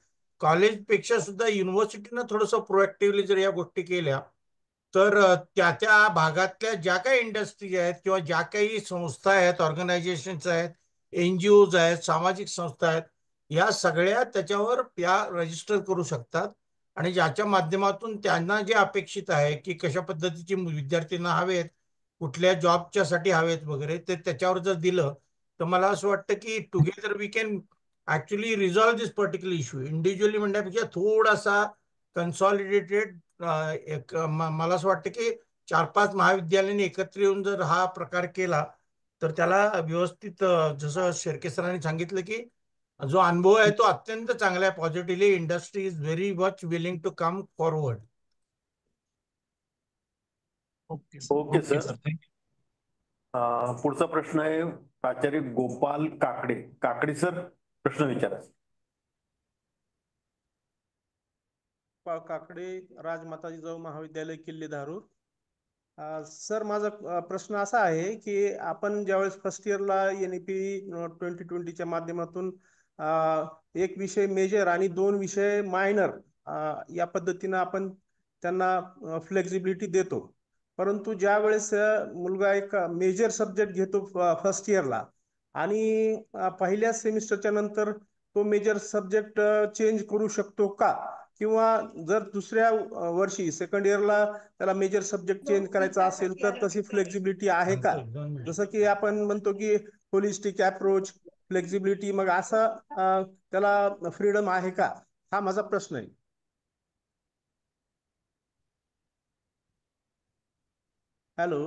Speaker 7: कॉलेजपेक्षा सुद्धा युनिव्हर्सिटीनं थोडंसं प्रोएक्टिव्हली जर या गोष्टी केल्या तर त्या भागातल्या ज्या काही इंडस्ट्रीज आहेत किंवा ज्या काही संस्था आहेत, ऑर्गनायझेशन्स आहेत, NGOज आहेत, सामाजिक संस्था आहेत, या सगळ्या त्याच्यावर या रजिस्टर करू शकतात आणि ज्याच्या माध्यमातून त्यांना जे अपेक्षित आहे की कशा पद्धतीचे विद्यार्थ्यांना हवेत, कुठल्या जॉबच्या साठी हवेत वगैरे, ते त्याच्यावर जर दिलं तर मला असं वाटतं की together we can actually resolve this particular issue. Individually म्हणण्यापेक्षा थोडासा कन्सॉलिडेटेड मला असं वाटतं की 4-5 महाविद्यालयांनी एकत्र येऊन जर हा प्रकार केला तर त्याला व्यवस्थित जसं शेरके सरांनी सांगितलं की जो अनुभव आहे तो अत्यंत चांगला आहे. Positively industry is very much willing to come forward.
Speaker 1: Okay sir. पुढचा प्रश्न आहे प्राचार्य गोपाल काकडे सर, प्रश्न विचारा.
Speaker 16: काकडे, राजमाता जिजाऊ महाविद्यालय किल्ले धारूर. सर, माझा प्रश्न असा आहे की आपण ज्यावेळेस फर्स्ट इयरला NEP 2020च्या माध्यमातून एक विषय मेजर आणि 2 विषय मायनर या पद्धतीनं आपण त्यांना फ्लेक्झिबिलिटी देतो, परंतु ज्या वेळेस मुलगा एक मेजर सब्जेक्ट घेतो फर्स्ट इयरला आणि पहिल्या सेमिस्टरच्या नंतर तो मेजर सब्जेक्ट चेंज करू शकतो का, किंवा जर दुसऱ्या वर्षी सेकंड इयरला त्याला मेजर सब्जेक्ट चेंज करायचा असेल तर तशी फ्लेक्झिबिलिटी आहे का? जसं की आपण म्हणतो की होलिस्टिक अप्रोच, फ्लेक्झिबिलिटी, मग असं त्याला फ्रीडम आहे का? हा माझा प्रश्न आहे. हॅलो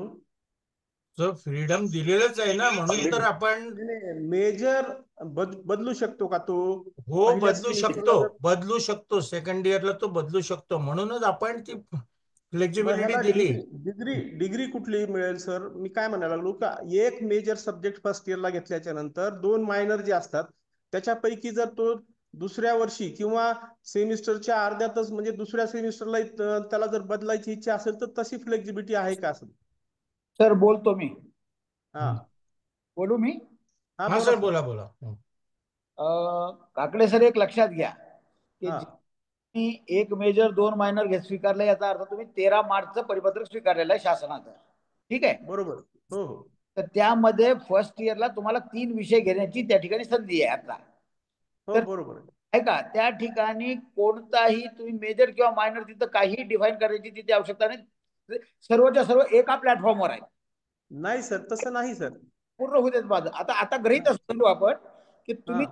Speaker 7: सर, फ्रीडम दिलेलंच आहे ना, म्हणून तर आपण
Speaker 16: मेजर बदलू शकतो का तो?
Speaker 7: हो, बदलू शकतो. सेकंड इयरला तो बदलू शकतो, म्हणूनच आपण ती फ्लेक्झिबिलिटी दिली.
Speaker 16: डिग्री कुठली मिळेल सर? मी काय म्हणायला लागलो का एक मेजर सब्जेक्ट फर्स्ट इयरला घेतल्याच्या नंतर 2 मायनर जे असतात त्याच्यापैकी जर तो दुसऱ्या वर्षी किंवा सेमिस्टरच्या अर्ध्यातच म्हणजे दुसऱ्या सेमिस्टरला त्याला जर बदलायची इच्छा असेल तर तशी फ्लेक्झिबिलिटी आहे का?
Speaker 4: सर बोलतो मी.
Speaker 16: हा,
Speaker 4: बोलू मी?
Speaker 7: हा सर, बोला.
Speaker 4: काकडे सर, एक लक्षात घ्या की एक मेजर 2 मायनर स्वीकारले, याचा अर्थ तुम्ही 13 मार्चचं परिपत्रक स्वीकारलेलं आहे शासनाचं. ठीक आहे,
Speaker 16: बरोबर. हो.
Speaker 4: तर त्यामध्ये फर्स्ट इयरला तुम्हाला 3 विषय घेण्याची त्या ठिकाणी संधी आहे आता.
Speaker 16: हो, बरोबर
Speaker 4: आहे का? त्या ठिकाणी कोणताही तुम्ही मेजर किंवा मायनर तिथं काही डिफाईन करायची तिथे आवश्यकता नाही. सर्वच्या सर्व एका प्लॅटफॉर्मवर आहे.
Speaker 16: नाही सर, तसं नाही सर.
Speaker 4: पूर्ण होऊ देत माझं. आता गृहीत असतो आपण की तुम्ही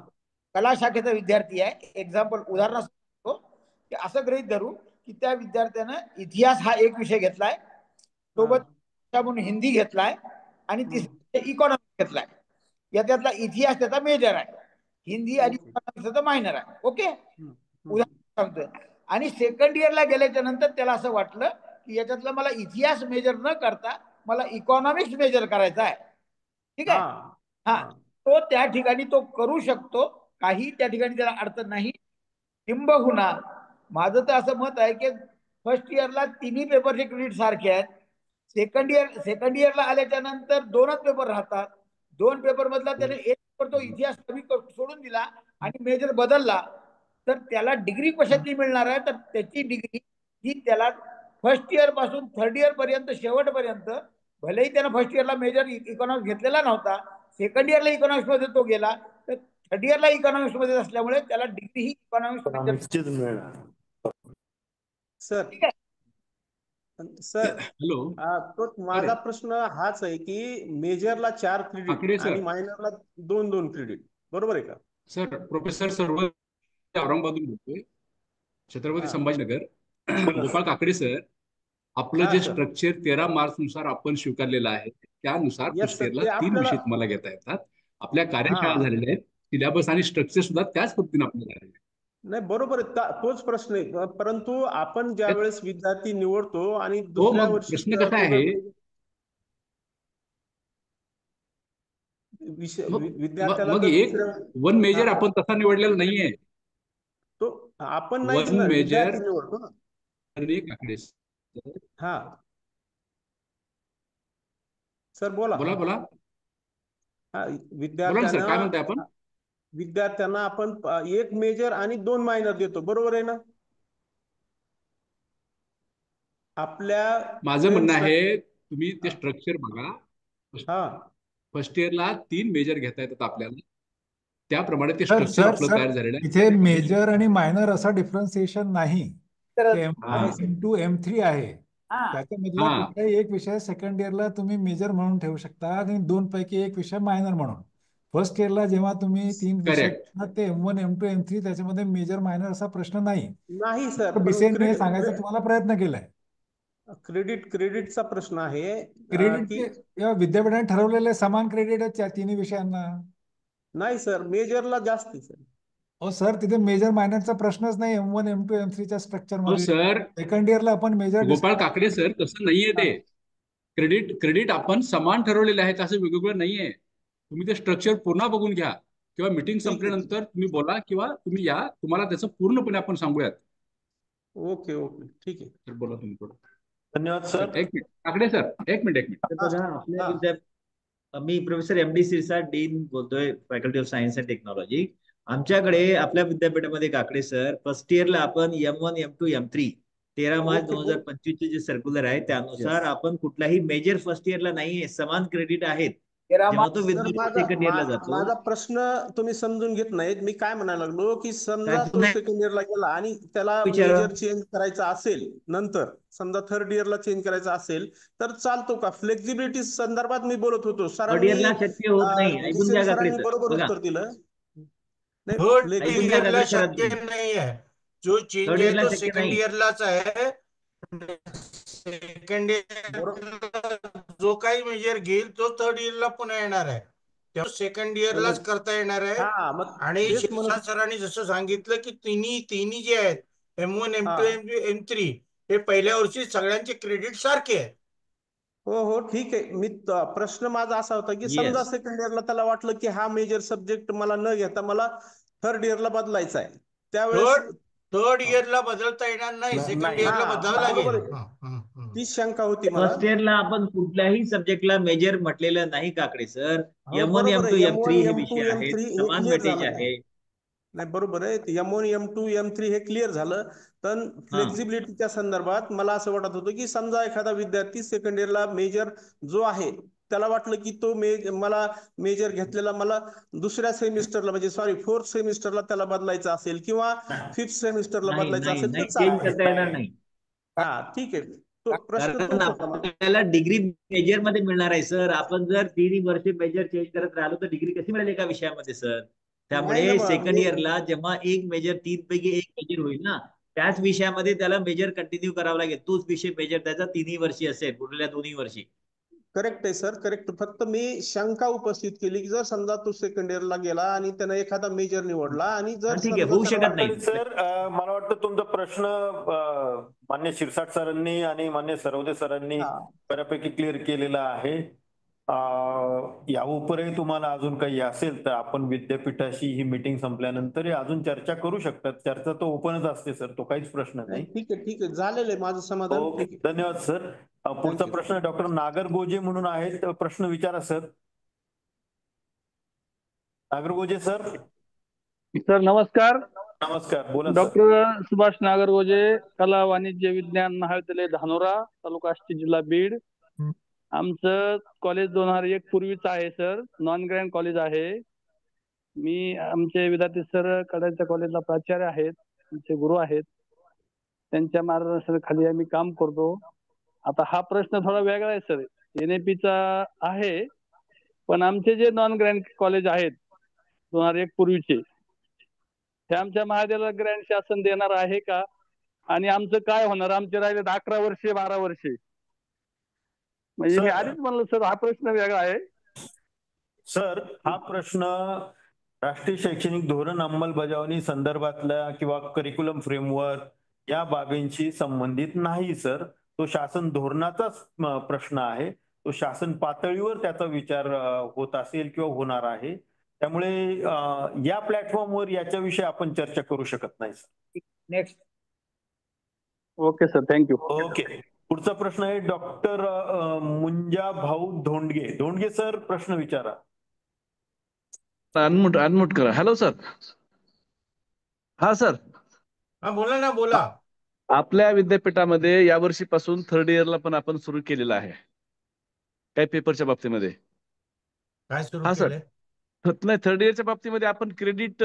Speaker 4: कला शाखेचा विद्यार्थी आहे, एक्झाम्पल उदाहरणार्थ की असं गृहीत धरू की त्या विद्यार्थ्यानं इतिहास हा एक विषय घेतलाय, सोबत म्हणून हिंदी घेतलाय आणि तिसरा इकॉनॉमिक्स घेतलाय. याच्यातला इतिहास त्याचा मेजर आहे, हिंदी आणि इकॉनॉमिक्स त्याचा मायनर आहे. ओके, उदाहरण सांगतोय. आणि सेकंड इयरला गेल्याच्या नंतर त्याला असं वाटलं की याच्यातला मला इतिहास मेजर न करता मला इकॉनॉमिक्स मेजर करायचा आहे. ठीक आहे, हा, तो त्या ठिकाणी तो करू शकतो, काही त्या ठिकाणी त्याला अडचण नाही. किंबहुना माझं तर असं मत आहे की फर्स्ट इयरला 3 पेपरचे क्रेडिट सारखे आहेत. सेकंड इयरला आल्याच्या नंतर 2च पेपर राहतात. 2 पेपर मधला त्याने एक पेपर तो इतिहास कमी सोडून दिला आणि मेजर बदलला तर त्याला डिग्री कशाची मिळणार आहे? तर त्याची डिग्री ही त्याला फर्स्ट इयर पासून थर्ड इयर पर्यंत, शेवटपर्यंत, भलेही त्यानं फर्स्ट इयरला मेजर इकॉनॉमिक्स घेतलेला नव्हता, सेकंड इयरला इकॉनॉमिक्स मध्ये तो गेला, तर थर्ड इयरला इकॉनॉमिक्स मध्ये असल्यामुळे त्याला डिग्री ही इकॉनॉमिक्स मिळणार.
Speaker 16: सर, हॅलो, तो माझा प्रश्न हाच आहे की मेजरला 4 क्रेडिट आणि मायनरला 2 क्रेडिट, बरोबर आहे का?
Speaker 17: सर, प्रोफेसर सर्व औरंगाबादून बोलतोय, छत्रपती संभाजीनगर. गोपाळ काकडे सर, आपलं जे स्ट्रक्चर 13 मार्च नुसार आपण स्वीकारलेलं आहे त्यानुसार फर्स्ट इयरला 3 विषय तुम्हाला घेता येतात. आपल्या कार्यशाळा झालेल्या आहेत, सिलेबस आणि स्ट्रक्चर सुद्धा त्याच पद्धतीने आपल्याला झालेलं आहे.
Speaker 16: नाही, बरोबर आहे, तोच प्रश्न आहे. परंतु आपण ज्या वेळेस विद्यार्थी निवडतो आणि दुसऱ्या वर्षी
Speaker 17: प्रश्न कसा आहे,
Speaker 16: विद्यार्थ्याला
Speaker 17: मग एक 1 मेजर आपण तसा निवडलेला नाहीये.
Speaker 16: तो आपण
Speaker 17: 1 मेजर
Speaker 16: निवडतो ना. हा सर, बोला. हा, विद्यार्थ्यांना आपण 1 मेजर आणि 2 मायनर देतो, बरोबर आहे ना? आपल्या
Speaker 17: माझं म्हणणं आहे, तुम्ही ते स्ट्रक्चर बघा. फर्स्ट इयरला 3 मेजर घेता येतात आपल्याला, त्याप्रमाणे ते स्ट्रक्चर आपलं तयार झालेलं आहे.
Speaker 3: इथे मेजर आणि मायनर असा डिफरन्सिएशन नाही. M1 M2 M3 आहे. त्याच्यामधला कुठलाही एक विषय सेकंड इयरला तुम्ही मेजर म्हणून ठेवू शकता आणि 2 पैकी एक विषय मायनर म्हणून. फर्स्ट इयरला जेव्हा तुम्ही 3 विषय
Speaker 17: करेक्ट.
Speaker 3: घेतला ते M1 M2 M3 त्याच्यामध्ये मेजर मायनर असा प्रश्न नाही.
Speaker 16: नाही सर, पण
Speaker 3: BCA ने सांगायचा तुम्हाला प्रयत्न केलाय.
Speaker 16: क्रेडिटचा प्रश्न आहे
Speaker 3: क्रेडिट
Speaker 16: की
Speaker 3: विद्यापीठाने ठरवलेले समान क्रेडिट आहेत त्या तिन्ही विषयांना.
Speaker 16: नाही सर, मेजरला जास्त आहे सर.
Speaker 3: हो सर, तिथे मेजर मायनरचा प्रश्नच नाही M1 M2 M3च्या स्ट्रक्चर
Speaker 17: हो
Speaker 3: मध्ये.
Speaker 17: सर,
Speaker 3: सेकंड इयरला आपण मेजर
Speaker 17: गोपाळ काकडे सर, तसं नाहीये ते. क्रेडिट आपण समान ठरवलेले आहेत, असं वेगवेगळं नाहीये. तुम्ही ते स्ट्रक्चर पुन्हा बघून घ्या किंवा मीटिंग संपल्यानंतर तुम्ही बोला किंवा तुम्ही या, तुम्हाला त्याचं पूर्णपणे आपण सांगूयात.
Speaker 16: ओके ओके, ठीक आहे.
Speaker 17: तर बोला तुम्ही थोडं.
Speaker 1: धन्यवाद सर.
Speaker 17: एक मिनिट काकडे सर, एक मिनिट.
Speaker 18: बघा, आपल्या मी प्रोफेसर MD सिरसा, डीन बोलतोय, faculty of science and technology. आमच्याकडे आपल्या विद्यापीठामध्ये काकडे सर फर्स्ट इयरला आपण M1 M2 M3 13 मार्च 2025 चे जे सर्क्युलर आहे त्यानुसार आपण कुठलाही मेजर फर्स्ट इयरला नाहीये, समान क्रेडिट आहेत. जेव्हा तो विद्यार्थी सेकंड इयरला जातो.
Speaker 16: माझा प्रश्न तुम्ही समजून घेत नाहीत. मी काय म्हणायला लागलो की समजा तो सेकंड इयरला गेला आणि त्याला मेजर चेंज करायचा असेल, नंतर समजा थर्ड इयरला चेंज करायचा असेल तर चालतो का? फ्लेक्झिबिलिटी संदर्भात मी बोलत होतो.
Speaker 18: थर्ड इयरला शक्य होत नाही. ऐकून घ्या काकडे सर.
Speaker 16: बरोबर उत्तर दिलं.
Speaker 7: थर्ड इयरला शक्य नाही आहे. जो चेंज आहे तो सेकंड इयरलाच आहे. सेकंड इयर जो काही मेजर घेईल तो थर्ड इयरला पुन्हा येणार आहे. तेव्हा सेकंड इयरलाच करता येणार आहे. आणि शिरसाट सरांनी जसं सांगितलं की तिन्ही जे आहेत M1 M2 M3 हे पहिल्या वर्षी सगळ्यांचे क्रेडिट सारखे आहेत.
Speaker 16: हो ठीक आहे. प्रश्न माझा असा होता की समजा सेकंड इयरला त्याला वाटलं की हा मेजर सब्जेक्ट मला न घेता मला थर्ड इयरला बदलायचा आहे, त्यावेळेस
Speaker 7: थर्ड इयरला बदलता येणार नाही, सेकंड इयरला बदलावं लागेल.
Speaker 16: ती शंका होती मला.
Speaker 18: फर्स्ट इयरला आपण कुठल्याही सब्जेक्टला मेजर म्हटलेलं नाही Kakade sir. M1 M2 M3 हे विषय आहेत, समान वेटेज आहे.
Speaker 16: नाही बरोबर आहे. M1 M2 M3 हे क्लिअर झालं. पण फ्लेक्झिबिलिटीच्या संदर्भात मला असं वाटत होतं की समजा एखादा विद्यार्थी सेकंड इयरला मेजर जो आहे त्याला वाटलं की तो मला मेजर घेतलेला मला दुसऱ्या सेमिस्टरला म्हणजे फोर्थ सेमिस्टरला त्याला बदलायचा असेल किंवा फिफ्थ सेमिस्टरला बदलायचा असेल तर
Speaker 18: चेंज करता येणार नाही.
Speaker 16: ठीक आहे. तो प्रश्न
Speaker 18: आपल्याला डिग्री मेजर मध्ये मिळणार आहे सर. आपण जर 3 वर्ष मेजर चेंज करत राहिलो तर डिग्री कशी मिळेल एका विषयामध्ये सर? त्यामुळे सेकंड इयरला जेव्हा एक मेजर 3 पैकी एक मेजर होईल ना, त्याच विषयामध्ये त्याला मेजर कंटिन्यू करावा लागेल. तोच विषय मेजर त्याचा 3 वर्षी असेल, पुढल्या 2 वर्षी.
Speaker 16: करेक्ट आहे सर, करेक्ट. फक्त मी शंका उपस्थित केली की जर समजा तो सेकंड इयरला गेला आणि त्याने एखादा मेजर निवडला आणि जर
Speaker 18: ठीक आहे, होऊ शकत नाही
Speaker 1: सर. मला वाटतं तुमचा प्रश्न मान्य शिरसाट सरांनी आणि मान्य सरवदे सरांनी बऱ्यापैकी क्लिअर केलेला आहे. या उपरही तुम्हाला अजून काही असेल तर आपण विद्यापीठाशी ही मीटिंग संपल्यानंतर अजून चर्चा करू शकतात. चर्चा तो ओपनच असते सर, तो काहीच प्रश्न नाही.
Speaker 16: ठीक आहे, झालेलं आहे माझं समाधान.
Speaker 1: धन्यवाद सर. पुढचा प्रश्न डॉक्टर नागर गोजे म्हणून आहेत. प्रश्न विचारा सर. नागर गोजे सर.
Speaker 19: सर नमस्कार.
Speaker 1: नमस्कार, बोला.
Speaker 19: डॉक्टर सुभाष नागरगोजे, कला वाणिज्य विज्ञान महाविद्यालय धानोरा, तालुका आष्टी, जिल्हा बीड. आमचं कॉलेज 2001 पूर्वीच आहे सर, नॉन ग्रँड कॉलेज आहे. मी आमचे विद्यार्थी सर कडाच्या कॉलेजला प्राचार्य आहेत, आमचे गुरु आहेत. त्यांच्या मार्गदर्शनाखाली आम्ही काम करतो. आता हा प्रश्न थोडा वेगळा आहे सर, NAPचा आहे. पण आमचे जे नॉन ग्रँड कॉलेज आहेत 2001 पूर्वीचे, हे आमच्या महाविद्यालयाला ग्रँड शासन देणार आहे का? आणि आमचं काय होणार? आमचे राहिले 11 वर्षे 12 वर्षे. म्हणजे मी आधीच म्हणलं सर, हा प्रश्न वेगळा आहे
Speaker 1: सर. हा प्रश्न राष्ट्रीय शैक्षणिक धोरण अंमलबजावणी संदर्भातल्या किंवा करिक्युलम फ्रेमवर्क या बाबींशी संबंधित नाही सर. तो शासन धोरणाचाच प्रश्न आहे. तो शासन पातळीवर त्याचा विचार होत असेल किंवा होणार आहे. त्यामुळे या प्लॅटफॉर्मवर याच्याविषयी आपण चर्चा करू शकत नाही sir.
Speaker 4: Next.
Speaker 19: Okay sir, thank you.
Speaker 1: Okay. पुढचा प्रश्न आहे डॉक्टर मुंजा भाऊ धोंडगे. धोंडगे सर, प्रश्न विचारा.
Speaker 19: अनम्यूट करा. Hello sir. हा सर.
Speaker 7: बोला ना, बोला.
Speaker 19: आपल्या विद्यापीठामध्ये या वर्षीपासून थर्ड इयरला पण आपण सुरू केलेलं आहे काही पेपरच्या बाबतीमध्ये.
Speaker 7: काय सुरू
Speaker 19: केलंय? नाही, थर्ड इयरच्या बाबतीमध्ये आपण क्रेडिट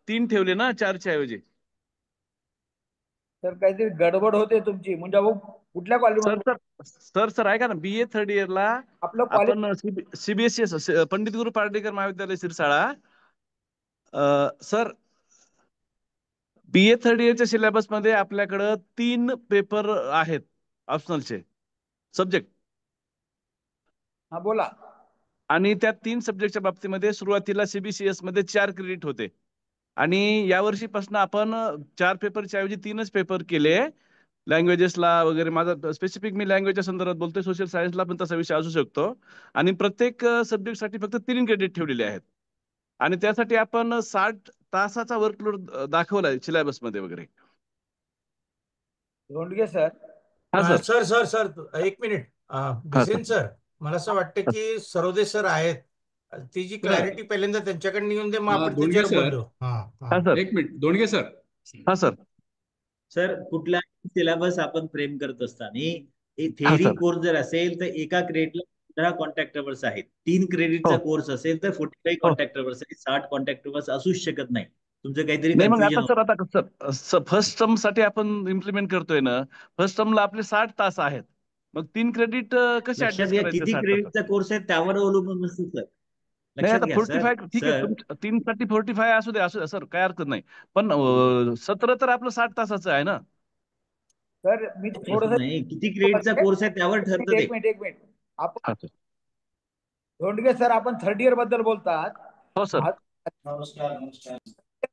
Speaker 19: 3 ठेवले ना 4च्या ऐवजी.
Speaker 4: सर काहीतरी गडबड होते तुमची. म्हणजे भाऊ कुठल्या
Speaker 13: सर
Speaker 4: कॉलेजमध्ये
Speaker 13: सर सर ऐका ना, BA थर्ड इयरला
Speaker 4: आपलं कॉलेज?
Speaker 13: आपण CBSE पंडित गुरु पारडीकर महाविद्यालय सिरसाळा. सर BA थर्ड इयरच्या सिलेबस मध्ये आपल्याकडं 3 पेपर आहेत ऑप्शनलचे सब्जेक्ट.
Speaker 4: हा बोला.
Speaker 13: आणि त्या 3 सब्जेक्टच्या बाबतीमध्ये सुरुवातीला CBCS मध्ये 4 क्रेडिट होते आणि यावर्षीपासून आपण 4 पेपरच्या ऐवजी 3च पेपर केले. लँग्वेजेसला वगैरे माझा स्पेसिफिक मी लँग्वेजच्या संदर्भात बोलतोय, सोशल सायन्सला पण तसा विषय असू शकतो. आणि प्रत्येक सब्जेक्टसाठी फक्त 3 क्रेडिट ठेवलेले आहेत आणि त्यासाठी आपण 60 तासाचा वर्कलोड दाखवलाय सिलेबस मध्ये वगैरे.
Speaker 4: धोंडगे सर.
Speaker 13: हा
Speaker 7: सर सर सर एक मिनिट. भिसेन सर, मला असं वाटतं की सरोदे सर आहेत, ती जी क्लॅरिटी पहिल्यांदा त्यांच्याकडे येऊन दे, मग आपण
Speaker 17: दोंडगे
Speaker 7: त्याच्यावर
Speaker 17: सर.
Speaker 7: बोललो.
Speaker 17: एक मिनिट दोंडगे सर.
Speaker 13: हा सर.
Speaker 18: सर कुठलाही सिलेबस आपण फ्रेम करत असताना थेअरी कोर्स जर असेल तर एका क्रेडिटला 15 कॉन्टॅक्ट अवर्स आहेत. 3 क्रेडिटचा कोर्स असेल तर 45 कॉन्टॅक्ट अवर्स आहेत. 60 कॉन्टॅक्ट अवर्स असूच शकत नाही. तुमचं काहीतरी
Speaker 13: नाही, मग
Speaker 18: कन्फ्युजन
Speaker 13: आता सर आता फर्स्ट टर्म साठी आपण इम्प्लिमेंट करतोय ना, फर्स्ट टर्मला आपले 60 तास आहेत. मग 3 क्रेडिट कसे
Speaker 18: लक्षात
Speaker 13: ऍडजस्ट
Speaker 18: घ्या
Speaker 13: करायचे
Speaker 18: किती
Speaker 13: 60 तासात?
Speaker 18: क्रेडिटचा कोर्स आहे त्यावर अवलंबून नसतं सर.
Speaker 13: नाही
Speaker 18: लक्षात
Speaker 13: आता
Speaker 18: घ्या
Speaker 13: 45 ठीक आहे,
Speaker 18: सर
Speaker 13: 3 साठी 45 असू द्या सर, काय हरकत नाही. पण सत्र तर आपलं 60 तासाचं आहे ना.
Speaker 4: सर मी थोडस
Speaker 18: नाही, किती क्रेडिटचा कोर्स आहे त्यावर ठरतं ते.
Speaker 4: एक मिनिट आपण धोंडगे सर, आपण थर्ड इयर बद्दल बोलतात.
Speaker 13: हो सर.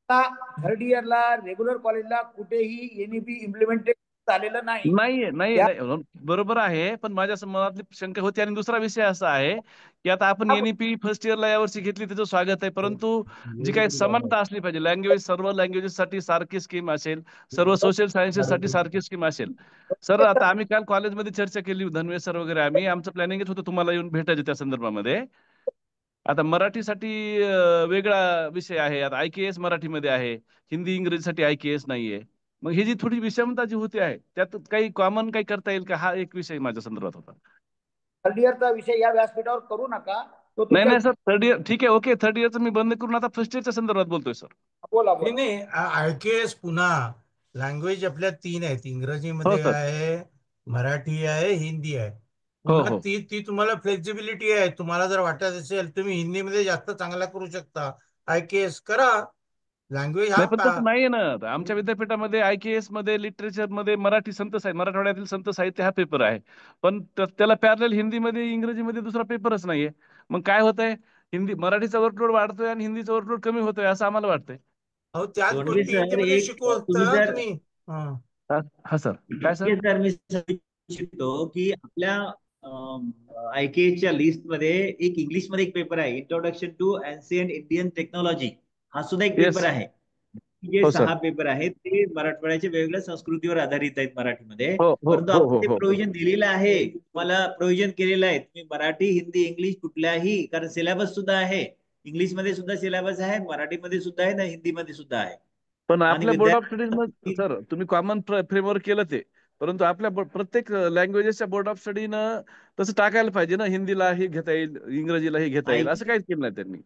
Speaker 4: थर्ड इयरला रेग्युलर कॉलेजला कुठेही NEP इम्प्लिमेंटेड झालेलं नाही.
Speaker 13: नाही बरोबर आहे, पण माझ्या मनातली शंका होती. आणि दुसरा विषय असा आहे की आता आपण NEP फर्स्ट इयरला यावर्षी घेतली, त्याचं स्वागत आहे, परंतु जी काही समानता असली पाहिजे, लँग्वेज सर्व लँग्वेजेससाठी सारखी स्कीम असेल, सर्व सोशल सायन्सेससाठी सारखी स्कीम असेल. सर आता आम्ही काल कॉलेजमध्ये चर्चा केली, धनवे सर वगैरे, आमचं प्लॅनिंगच होतं तुम्हाला येऊन भेटायचं त्या संदर्भामध्ये. आता मराठीसाठी वेगळा विषय आहे, आता IKS मराठीमध्ये आहे, हिंदी इंग्रजीसाठी IKS नाहीये. मग ही जी थोडी विषमता जी होती आहे, त्यात काही कॉमन काही करता येईल का, हा एक विषय माझ्या संदर्भात होता.
Speaker 4: थर्ड इयरचा विषय या व्यासपीठावर करू नका. तो
Speaker 13: नाही सर, थर्ड इयर ठीक आहे, ओके, थर्ड इयरचं मी बंद करून आता फर्स्ट इयरच्या संदर्भात बोलतोय सर.
Speaker 4: बोला.
Speaker 7: नाही IKS पुन्हा लँग्वेज आपल्या 3 आहेत, इंग्रजीमध्ये आहे, मराठी आहे, हिंदी आहे. पुन्हा ती तुम्हाला फ्लेक्झिबिलिटी आहे. तुम्हाला जर वाटत असेल तुम्ही हिंदीमध्ये जास्त चांगला करू शकता, IKS करा. लँग्वेज
Speaker 13: नाही, पण तसं नाहीये ना. आमच्या विद्यापीठामध्ये IKS मध्ये लिटरेचर मध्ये मराठी संत साहित्य, मराठवाड्यातील संत साहित्य हा पेपर आहे, पण त्याला पॅरलल हिंदीमध्ये इंग्रजीमध्ये दुसरा पेपरच नाहीये. मग काय होतंय, मराठीचा वर्कलोड वाढतोय आणि हिंदीचा वर्कलोड कमी होतोय असं आम्हाला वाटतंय.
Speaker 7: त्याच गोष्टी हिंदीमध्ये शिकवतात तुम्ही.
Speaker 13: हा सर, काय सर?
Speaker 18: मी शिकतो की आपल्या IKSच्या लिस्ट मध्ये एक इंग्लिशमध्ये एक पेपर आहे, introduction to ancient Indian technology. हा सुद्धा एक पेपर आहे. जे 6 पेपर आहेत ते मराठवाड्याच्या वेगवेगळ्या संस्कृतीवर आधारित आहेत मराठीमध्ये. परंतु आपण ते प्रोव्हिजन दिलेलं आहे, तुम्हाला प्रोव्हिजन केलेलं आहे. तुम्ही मराठी, हिंदी, इंग्लिश कुठल्याही, कारण सिलेबस सुद्धा आहे, इंग्लिशमध्ये सुद्धा सिलेबस आहे, मराठीमध्ये सुद्धा आहे, हिंदीमध्ये सुद्धा आहे.
Speaker 13: पण आपल्या बोर्ड ऑफ स्टडीज मध्ये सर तुम्ही कॉमन फ्रेमवर्क केलं ते, परंतु आपल्या प्रत्येक लँग्वेजेसच्या बोर्ड ऑफ स्टडीनं तसं टाकायला पाहिजे ना, हिंदीला हे घेता येईल, इंग्रजीला हे घेता येईल, असं काहीच केलं नाही त्यांनी.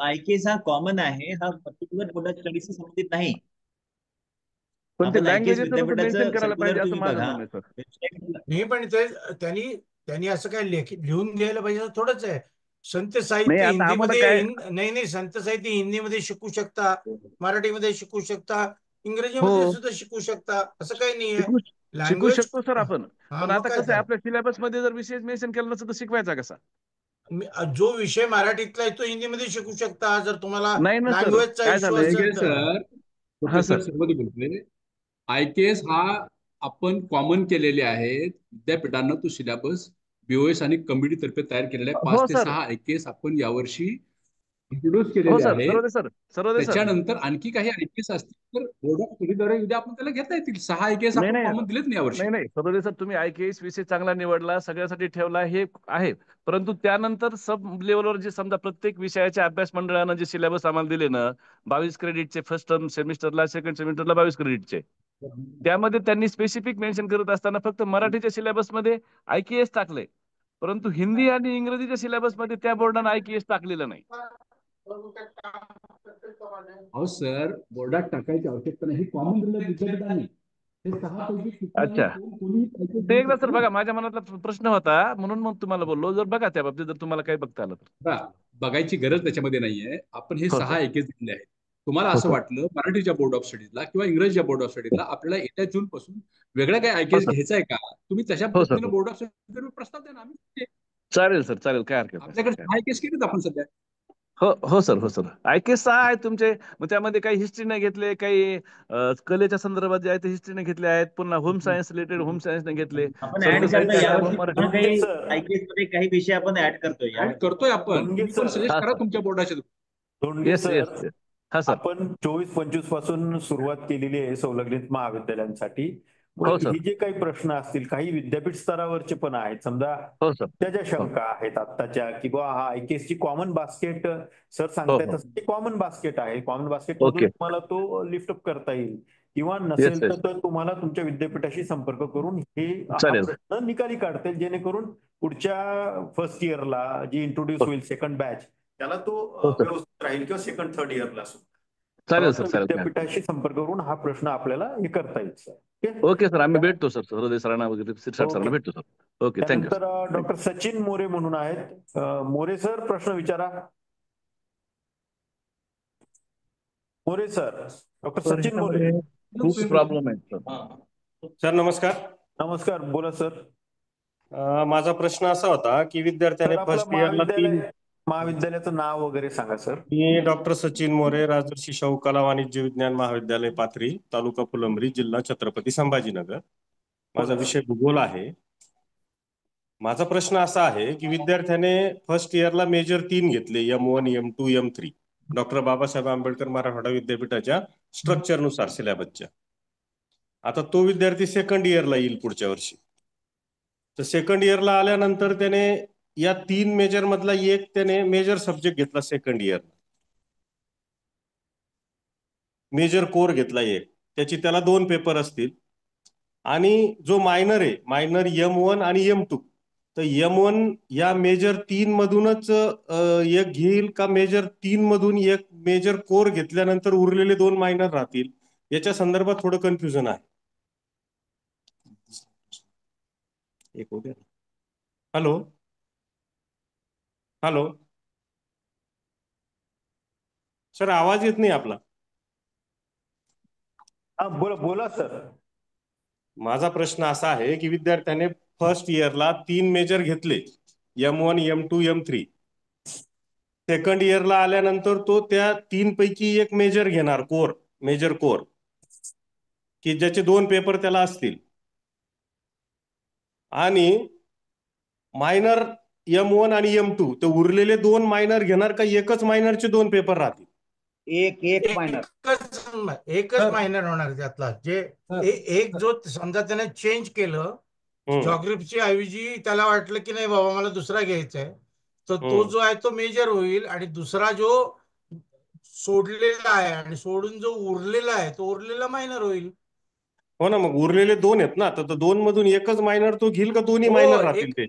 Speaker 18: IKS हा कॉमन आहे, हा पर्टिक्युलर बोर्ड ऑफ स्टडीशी संबंधित नाही.
Speaker 13: पण ते लँग्वेजेस मेन्शन करायला पाहिजे असं माझं म्हणणं आहे सर.
Speaker 7: नाही, पण त्यांनी असं काय लिहून द्यायला पाहिजे थोडंच आहे. संत साहित्य हिंदीमध्ये, नाही संत साहित्य हिंदीमध्ये शिकू शकता, मराठीमध्ये शिकू शकता, इंग्रजीमध्ये सुद्धा शिकू शकता, असं काही नाही आहे.
Speaker 13: शिकू शकतो सर आपण, पण आता कसं आहे, आपल्या सिलेबस मध्ये जर विषय मेन्शन केला नसतं तर शिकवायचा कसा?
Speaker 7: जो विषय मराठीतला आहे तो हिंदीमध्ये शिकू शकता, जर तुम्हाला
Speaker 13: नाही ना सर,
Speaker 7: लँग्वेजचा इश्यू असेल
Speaker 17: सर. सोबत बोलतोय, IKS हा आपण कॉमन केलेले आहेत, विद्यापीठानं तो सिलेबस BOS आणि कमिटी तर्फे तयार केलेला आहे. 5 ते 6 IKS आपण यावर्षी इंट्रोड्यूस केलेले आहे. त्याच्यानंतर आणखी काही IKS असतील तर बोर्ड ऑफ स्टडीद्वारे उद्या आपण त्याला घेता येतील. 6 IKS आपण कॉमन दिलेत नाही यावर्षी.
Speaker 13: नाही सरोदे सर, तुम्ही IKS विषय चांगला निवडला, सगळ्यासाठी ठेवला, हे आहे, परंतु त्यानंतर सब लेवलवर जे समजा प्रत्येक विषयाच्या अभ्यास मंडळानं जे सिलेबस आम्हाला दिले ना, 22 क्रेडिटचे फर्स्ट टर्म सेमिस्टरला, सेकंड सेमिस्टरला 22 क्रेडिटचे, त्यामध्ये त्यांनी स्पेसिफिक मेन्शन करत असताना फक्त मराठीच्या सिलेबसमध्ये IKS टाकले, परंतु हिंदी आणि इंग्रजीच्या सिलेबसमध्ये त्या बोर्डानं IKS टाकलेलं नाही.
Speaker 17: अहो सर, बोर्डात टाकायची आवश्यकता नाही, कॉमन दिलं विद्यापीठाने.
Speaker 20: अच्छा ते एकदा सर बघा, माझ्या मनातला प्रश्न होता म्हणून मग तुम्हाला बोललो. जर बघा त्या बाबतीत जर तुम्हाला काही बघता आलं तर.
Speaker 17: बघायची गरज त्याच्यामध्ये नाहीये. आपण हे
Speaker 20: हो
Speaker 17: 6
Speaker 20: सर.
Speaker 17: AKs दिले आहेत. तुम्हाला
Speaker 20: हो
Speaker 17: असं
Speaker 20: सर.
Speaker 17: वाटलं मराठीच्या बोर्ड ऑफ स्टडीजला किंवा इंग्रजीच्या बोर्ड ऑफ स्टडीजला आपल्याला येत्या जून पासून वेगळ्या काही
Speaker 20: हो
Speaker 17: आयकेएस
Speaker 20: सर.
Speaker 17: घ्यायचा आहे का, तुम्ही तशा
Speaker 20: हो सर.
Speaker 17: पद्धतीने बोर्ड ऑफ स्टडीज प्रस्ताव द्या ना. आम्ही
Speaker 20: चालेल सर, चालेल, काय हरकत नाही.
Speaker 17: आपल्याकडे 6 आयकेएस केलेत आपण सध्या.
Speaker 20: हो हो सर, हो सर. आयकेएस 6 आहेत तुमचे. मग त्यामध्ये काही हिस्ट्री नाही घेतले, काही कलेच्या संदर्भात जे आहे ते हिस्ट्रीने घेतले आहेत, पुन्हा होम सायन्स रिलेटेड होम सायन्सने घेतले.
Speaker 18: आपण ऍड
Speaker 20: social
Speaker 18: करतो
Speaker 20: science
Speaker 18: यावर्षी
Speaker 20: मराठी.
Speaker 18: पुन्हा काही आयकेएस मध्ये काही विषय आपण ऍड करतोय.
Speaker 17: ऍड करतोय आपण.
Speaker 1: धोंडगे
Speaker 17: तुम्ही पण
Speaker 1: सर.
Speaker 17: सजेस्ट
Speaker 20: हा
Speaker 17: करा
Speaker 20: सर.
Speaker 17: तुमच्या बोर्डाच्या.
Speaker 1: Dhondge
Speaker 20: yes yes
Speaker 1: sir,
Speaker 20: yes. हा सर.
Speaker 1: आपण 24-25 पासून सुरुवात केलेली आहे संलग्नित महाविद्यालयांसाठी. मग
Speaker 20: हो सर.
Speaker 1: ही जे काही प्रश्न असतील, काही विद्यापीठ स्तरावरचे पण आहेत. समजा
Speaker 20: हो सर.
Speaker 1: त्या ज्या
Speaker 20: हो
Speaker 1: शंका आहेत आत्ताच्या की बुवा हा आयकेएस ची कॉमन बास्केट सर
Speaker 20: हो
Speaker 1: सांगतायत
Speaker 20: हो.
Speaker 1: तसं ते कॉमन बास्केट आहे. Common basket
Speaker 20: okay.
Speaker 1: मधून तुम्हाला तो लिफ्ट अप करता येईल किंवा
Speaker 20: येस
Speaker 1: नसेल
Speaker 20: येस.
Speaker 1: तर तुम्हाला तुमच्या विद्यापीठाशी संपर्क करून हा
Speaker 20: चालेल.
Speaker 1: प्रश्न निकाली काढता येईल, जेणेकरून पुढच्या फर्स्ट इयरला जी इंट्रोड्यूस
Speaker 20: हो
Speaker 1: होईल सेकंड बॅच त्याला तो
Speaker 20: हो सर.
Speaker 1: व्यवस्थित राहील किंवा सेकंड थर्ड इयरला सुद्धा.
Speaker 20: चालेल
Speaker 1: तर
Speaker 20: सर, चालेल. काय हरकत
Speaker 1: विद्यापीठाशी संपर्क करून हा प्रश्न आपल्याला हे करता येईल सर.
Speaker 20: नाही. ओके सर, आम्ही भेटतो सर. हृदय सरांना वगैरे शिरसाट सरांना भेटतो सर. Okay, thank you sir.
Speaker 1: त्यानंतर डॉक्टर सचिन मोरे म्हणून आहेत. मोरे सर प्रश्न विचारा. More sir, doctor Sachin More.
Speaker 20: खूप प्रॉब्लेम आहे सर.
Speaker 21: सर नमस्कार.
Speaker 1: नमस्कार, बोला सर.
Speaker 21: माझा प्रश्न असा होता की विद्यार्थ्याने
Speaker 1: सर, आपलं
Speaker 21: फर्स्ट इयरला
Speaker 1: महाविद्यालयाचं नाव वगैरे सांगा सर.
Speaker 21: मी डॉक्टर सचिन मोरे, राजर्षी शाहू कला वाणिज्य विज्ञान महाविद्यालय पाथरी, तालुका फुलंब्री, जिल्हा छत्रपती संभाजीनगर. माझा विषय भूगोल आहे. माझा प्रश्न असा आहे की विद्यार्थ्याने फर्स्ट इयरला मेजर 3 घेतले, M1, M2, M3, doctor Babasaheb Ambedkar Marathwada विद्यापीठाच्या स्ट्रक्चरनुसार सिलेबसच्या. आता तो विद्यार्थी सेकंड इयरला येईल पुढच्या वर्षी. तर सेकंड इयरला आल्यानंतर त्याने या 3 मेजर मधला एक त्याने मेजर सब्जेक्ट घेतला सेकंड इयरला. मेजर कोर घेतला एक, त्याची त्याला 2 पेपर असतील. आणि जो मायनर आहे, मायनर M1 आणि M2, तर M1 या मेजर 3 मधूनच एक घेईल का मेजर 3 मधून एक मेजर कोर घेतल्यानंतर उरलेले 2 मायनर राहतील? याच्या संदर्भात थोडं कन्फ्युजन आहे. एक हो गया. हॅलो हॅलो सर, आवाज येत नाही आपला.
Speaker 1: हा बोला बोला सर.
Speaker 21: माझा प्रश्न असा आहे की विद्यार्थ्याने फर्स्ट इयरला 3 मेजर घेतले, M1, M2, M3. सेकंड इयरला आल्यानंतर तो त्या 3 पैकी एक मेजर घेणार, कोर, मेजर कोर, की ज्याचे 2 पेपर त्याला असतील. आणि मायनर M1 आणि M2, तर उरलेले 2 मायनर घेणार का एकच मायनरचे 2 पेपर राहतील?
Speaker 4: एक मायनर,
Speaker 7: एकच मायनर होणार त्यातला. जे एक जो समजा त्याने चेंज केलं, जॉग्राफीची ऐवजी त्याला वाटलं की नाही बाबा मला दुसरा घ्यायचा आहे, तर तो जो आहे तो मेजर होईल. आणि दुसरा जो सोडलेला आहे आणि सोडून जो उरलेला आहे तो उरलेला मायनर होईल.
Speaker 21: हो ना, मग उरलेले 2 आहेत ना, तर 2 मधून एकच मायनर तो घेईल का दोन्ही मायनर राहतील ते?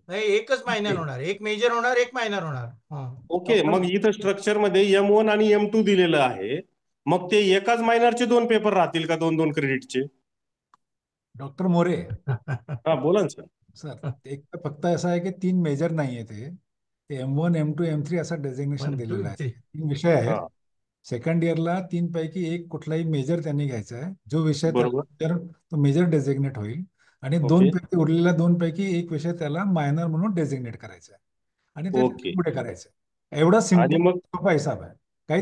Speaker 7: नाही, एकच मायनर होणार, एक मेजर होणार, एक मायनर होणार.
Speaker 21: ओके, मग इथं स्ट्रक्चर मध्ये M1 आणि M2 दिलेलं आहे. मग ते एकाच मायनरचे 2 पेपर राहतील का 2-2 क्रेडिटचे?
Speaker 3: डॉक्टर मोरे.
Speaker 21: हा बोला ना सर.
Speaker 3: सर, एक तर फक्त असं आहे की 3 मेजर नाहीये ते M1, M2, M3 असं डेझिग्नेशन दिलेलं आहे. 3 विषय आहेत. सेकंड इयरला 3 पैकी एक कुठलाही मेजर त्यांनी घ्यायचा आहे. जो विषय तो मेजर डेझिग्नेट होईल. आणि 2 पैकी उरलेल्या 2 पैकी एक विषय त्याला मायनर म्हणून डेझिग्नेट करायचा आहे. आणि ते पुढे करायचं. एवढा सिंपल सोपा हिसाब आहे. काही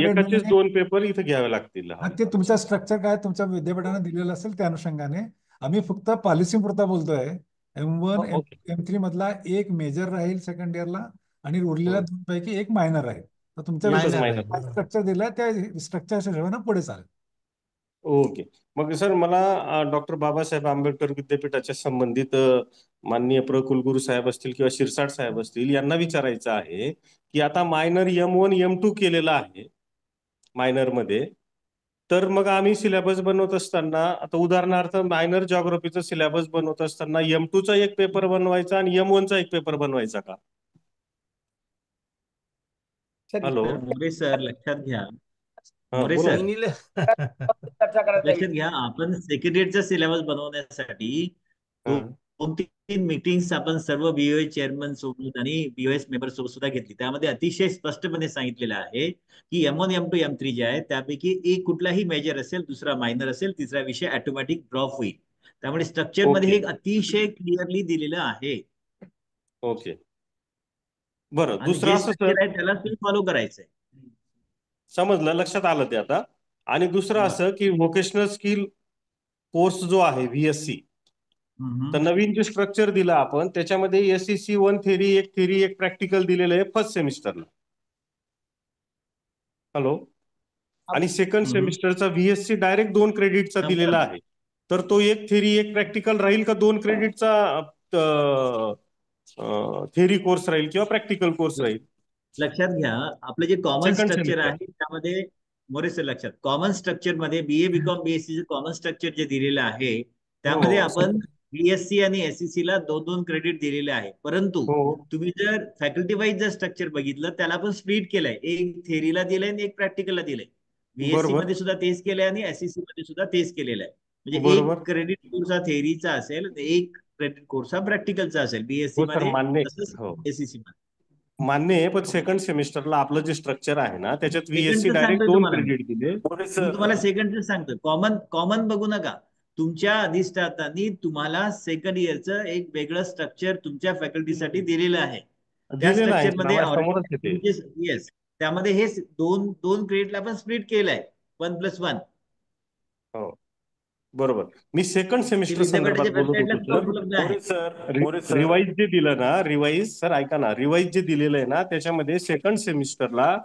Speaker 21: एकाचेच 2 पेपर इथे घ्यावे लागतील.
Speaker 3: ते तुमचं स्ट्रक्चर काय तुमच्या विद्यापीठाने दिलेलं असेल त्या अनुषंगाने आम्ही फक्त पॉलिसी पुरता बोलतोय. M1, M3 मधला एक मेजर राहील सेकंड इयरला आणि उरलेल्या 2 पैकी एक मायनर राहील. तर तुमच्या स्ट्रक्चर दिलं त्या स्ट्रक्चरच्या हिशोबाने पुढे चालेल.
Speaker 21: ओके. मग सर, मला डॉक्टर बाबासाहेब आंबेडकर विद्यापीठाच्या संबंधित माननीय कुलगुरू साहेब असतील किंवा शिरसाट साहेब असतील यांना विचारायचं आहे की आता मायनर M1, M2 केलेला आहे मायनर मध्ये, तर मग आम्ही सिलेबस बनवत असताना, आता उदाहरणार्थ मायनर जॉग्राफीचा सिलेबस बनवत असताना M2चा एक पेपर बनवायचा आणि M1चा एक पेपर बनवायचा का? हॅलो
Speaker 18: मोरे सर, लक्षात घ्या मोरे
Speaker 21: बोला.
Speaker 18: सर लक्षात घ्या, आपण सेक्रेटरीचा सिलेबस बनवण्यासाठी दोन तीन मीटिंग्स आपण सर्व बीओए चेअरमन सोबत आणि बीओएस मेंबर सोबत सुद्धा घेतली. त्यामध्ये अतिशय स्पष्टपणे सांगितलेलं आहे की M1 M2 M3 जे आहे त्यापैकी एक कुठलाही मेजर असेल, दुसरा मायनर असेल, तिसरा विषय ऑटोमॅटिक ड्रॉप होईल. त्यामुळे स्ट्रक्चर मध्ये हे अतिशय क्लिअरली दिलेलं आहे.
Speaker 21: ओके, बरं.
Speaker 18: आणि
Speaker 21: दुसरं
Speaker 18: जे
Speaker 21: असं
Speaker 18: स्ट्रक्चर आहे त्याला फॉलो करायचंय.
Speaker 21: समजलं, लक्षात आलं ते आता. आणि दुसरं असं की व्होकेशनल स्किल कोर्स जो आहे VSC, तर नवीन जे स्ट्रक्चर दिलं आपण त्याच्यामध्ये SEC 1 थेरी, एक प्रॅक्टिकल दिलेलं आहे फर्स्ट सेमिस्टरला. हॅलो. आणि सेकंड सेमिस्टरचा VSC डायरेक्ट 2 क्रेडिटचा दिलेला आहे. तर तो एक थेरी एक प्रॅक्टिकल राहील का 2 क्रेडिटचा थेरी कोर्स राहील किंवा प्रॅक्टिकल कोर्स राहील?
Speaker 18: लक्षात घ्या, आपलं जे कॉमन स्ट्रक्चर आहे त्यामध्ये मोरे सर लक्षात, कॉमन स्ट्रक्चर मध्ये BA BCom BSc चे कॉमन स्ट्रक्चर जे दिलेलं आहे त्यामध्ये आपण BSc आणि SEC ला 2-2 क्रेडिट दिलेले आहे. परंतु तुम्ही जर फॅकल्टी वाईज जर स्ट्रक्चर बघितलं त्याला आपण स्प्लिट केलंय, एक थेरीला दिलंय आणि एक प्रॅक्टिकलला दिलंय. BSc मध्ये सुद्धा तेच केलंय आणि SEC मध्ये सुद्धा तेच केलेलं आहे. म्हणजे एक क्रेडिट कोर्स हा थेरीचा असेल, एक क्रेडिट कोर्स हा प्रॅक्टिकलचा असेल. BSc मध्ये तसंच SEC मध्ये
Speaker 21: मान्य आहे. पण सेकंड सेमिस्टरला आपलं जे स्ट्रक्चर आहे ना त्याच्यात VSC डायरेक्ट 2 क्रेडिट दिले.
Speaker 18: तुम्हाला सेकंड सांगतो, कॉमन बघू नका. तुमच्या अधिष्ठातांनी तुम्हाला सेकंड इयरचं एक वेगळं स्ट्रक्चर तुमच्या फॅकल्टीसाठी दिलेलं आहे. त्या स्ट्रक्चर मध्ये येस, त्यामध्ये हे दोन क्रेडिटला आपण स्प्लिट केलंय 1+1.
Speaker 21: हो, बरोबर. मी सेकंड सेमिस्टर संदर्भात बोलत होतो. रिवाइज जे दिलं ना, रिवाइज सर ऐका ना, रिवाइज जे दिलेलं आहे ना त्याच्यामध्ये सेकंड सेमिस्टरला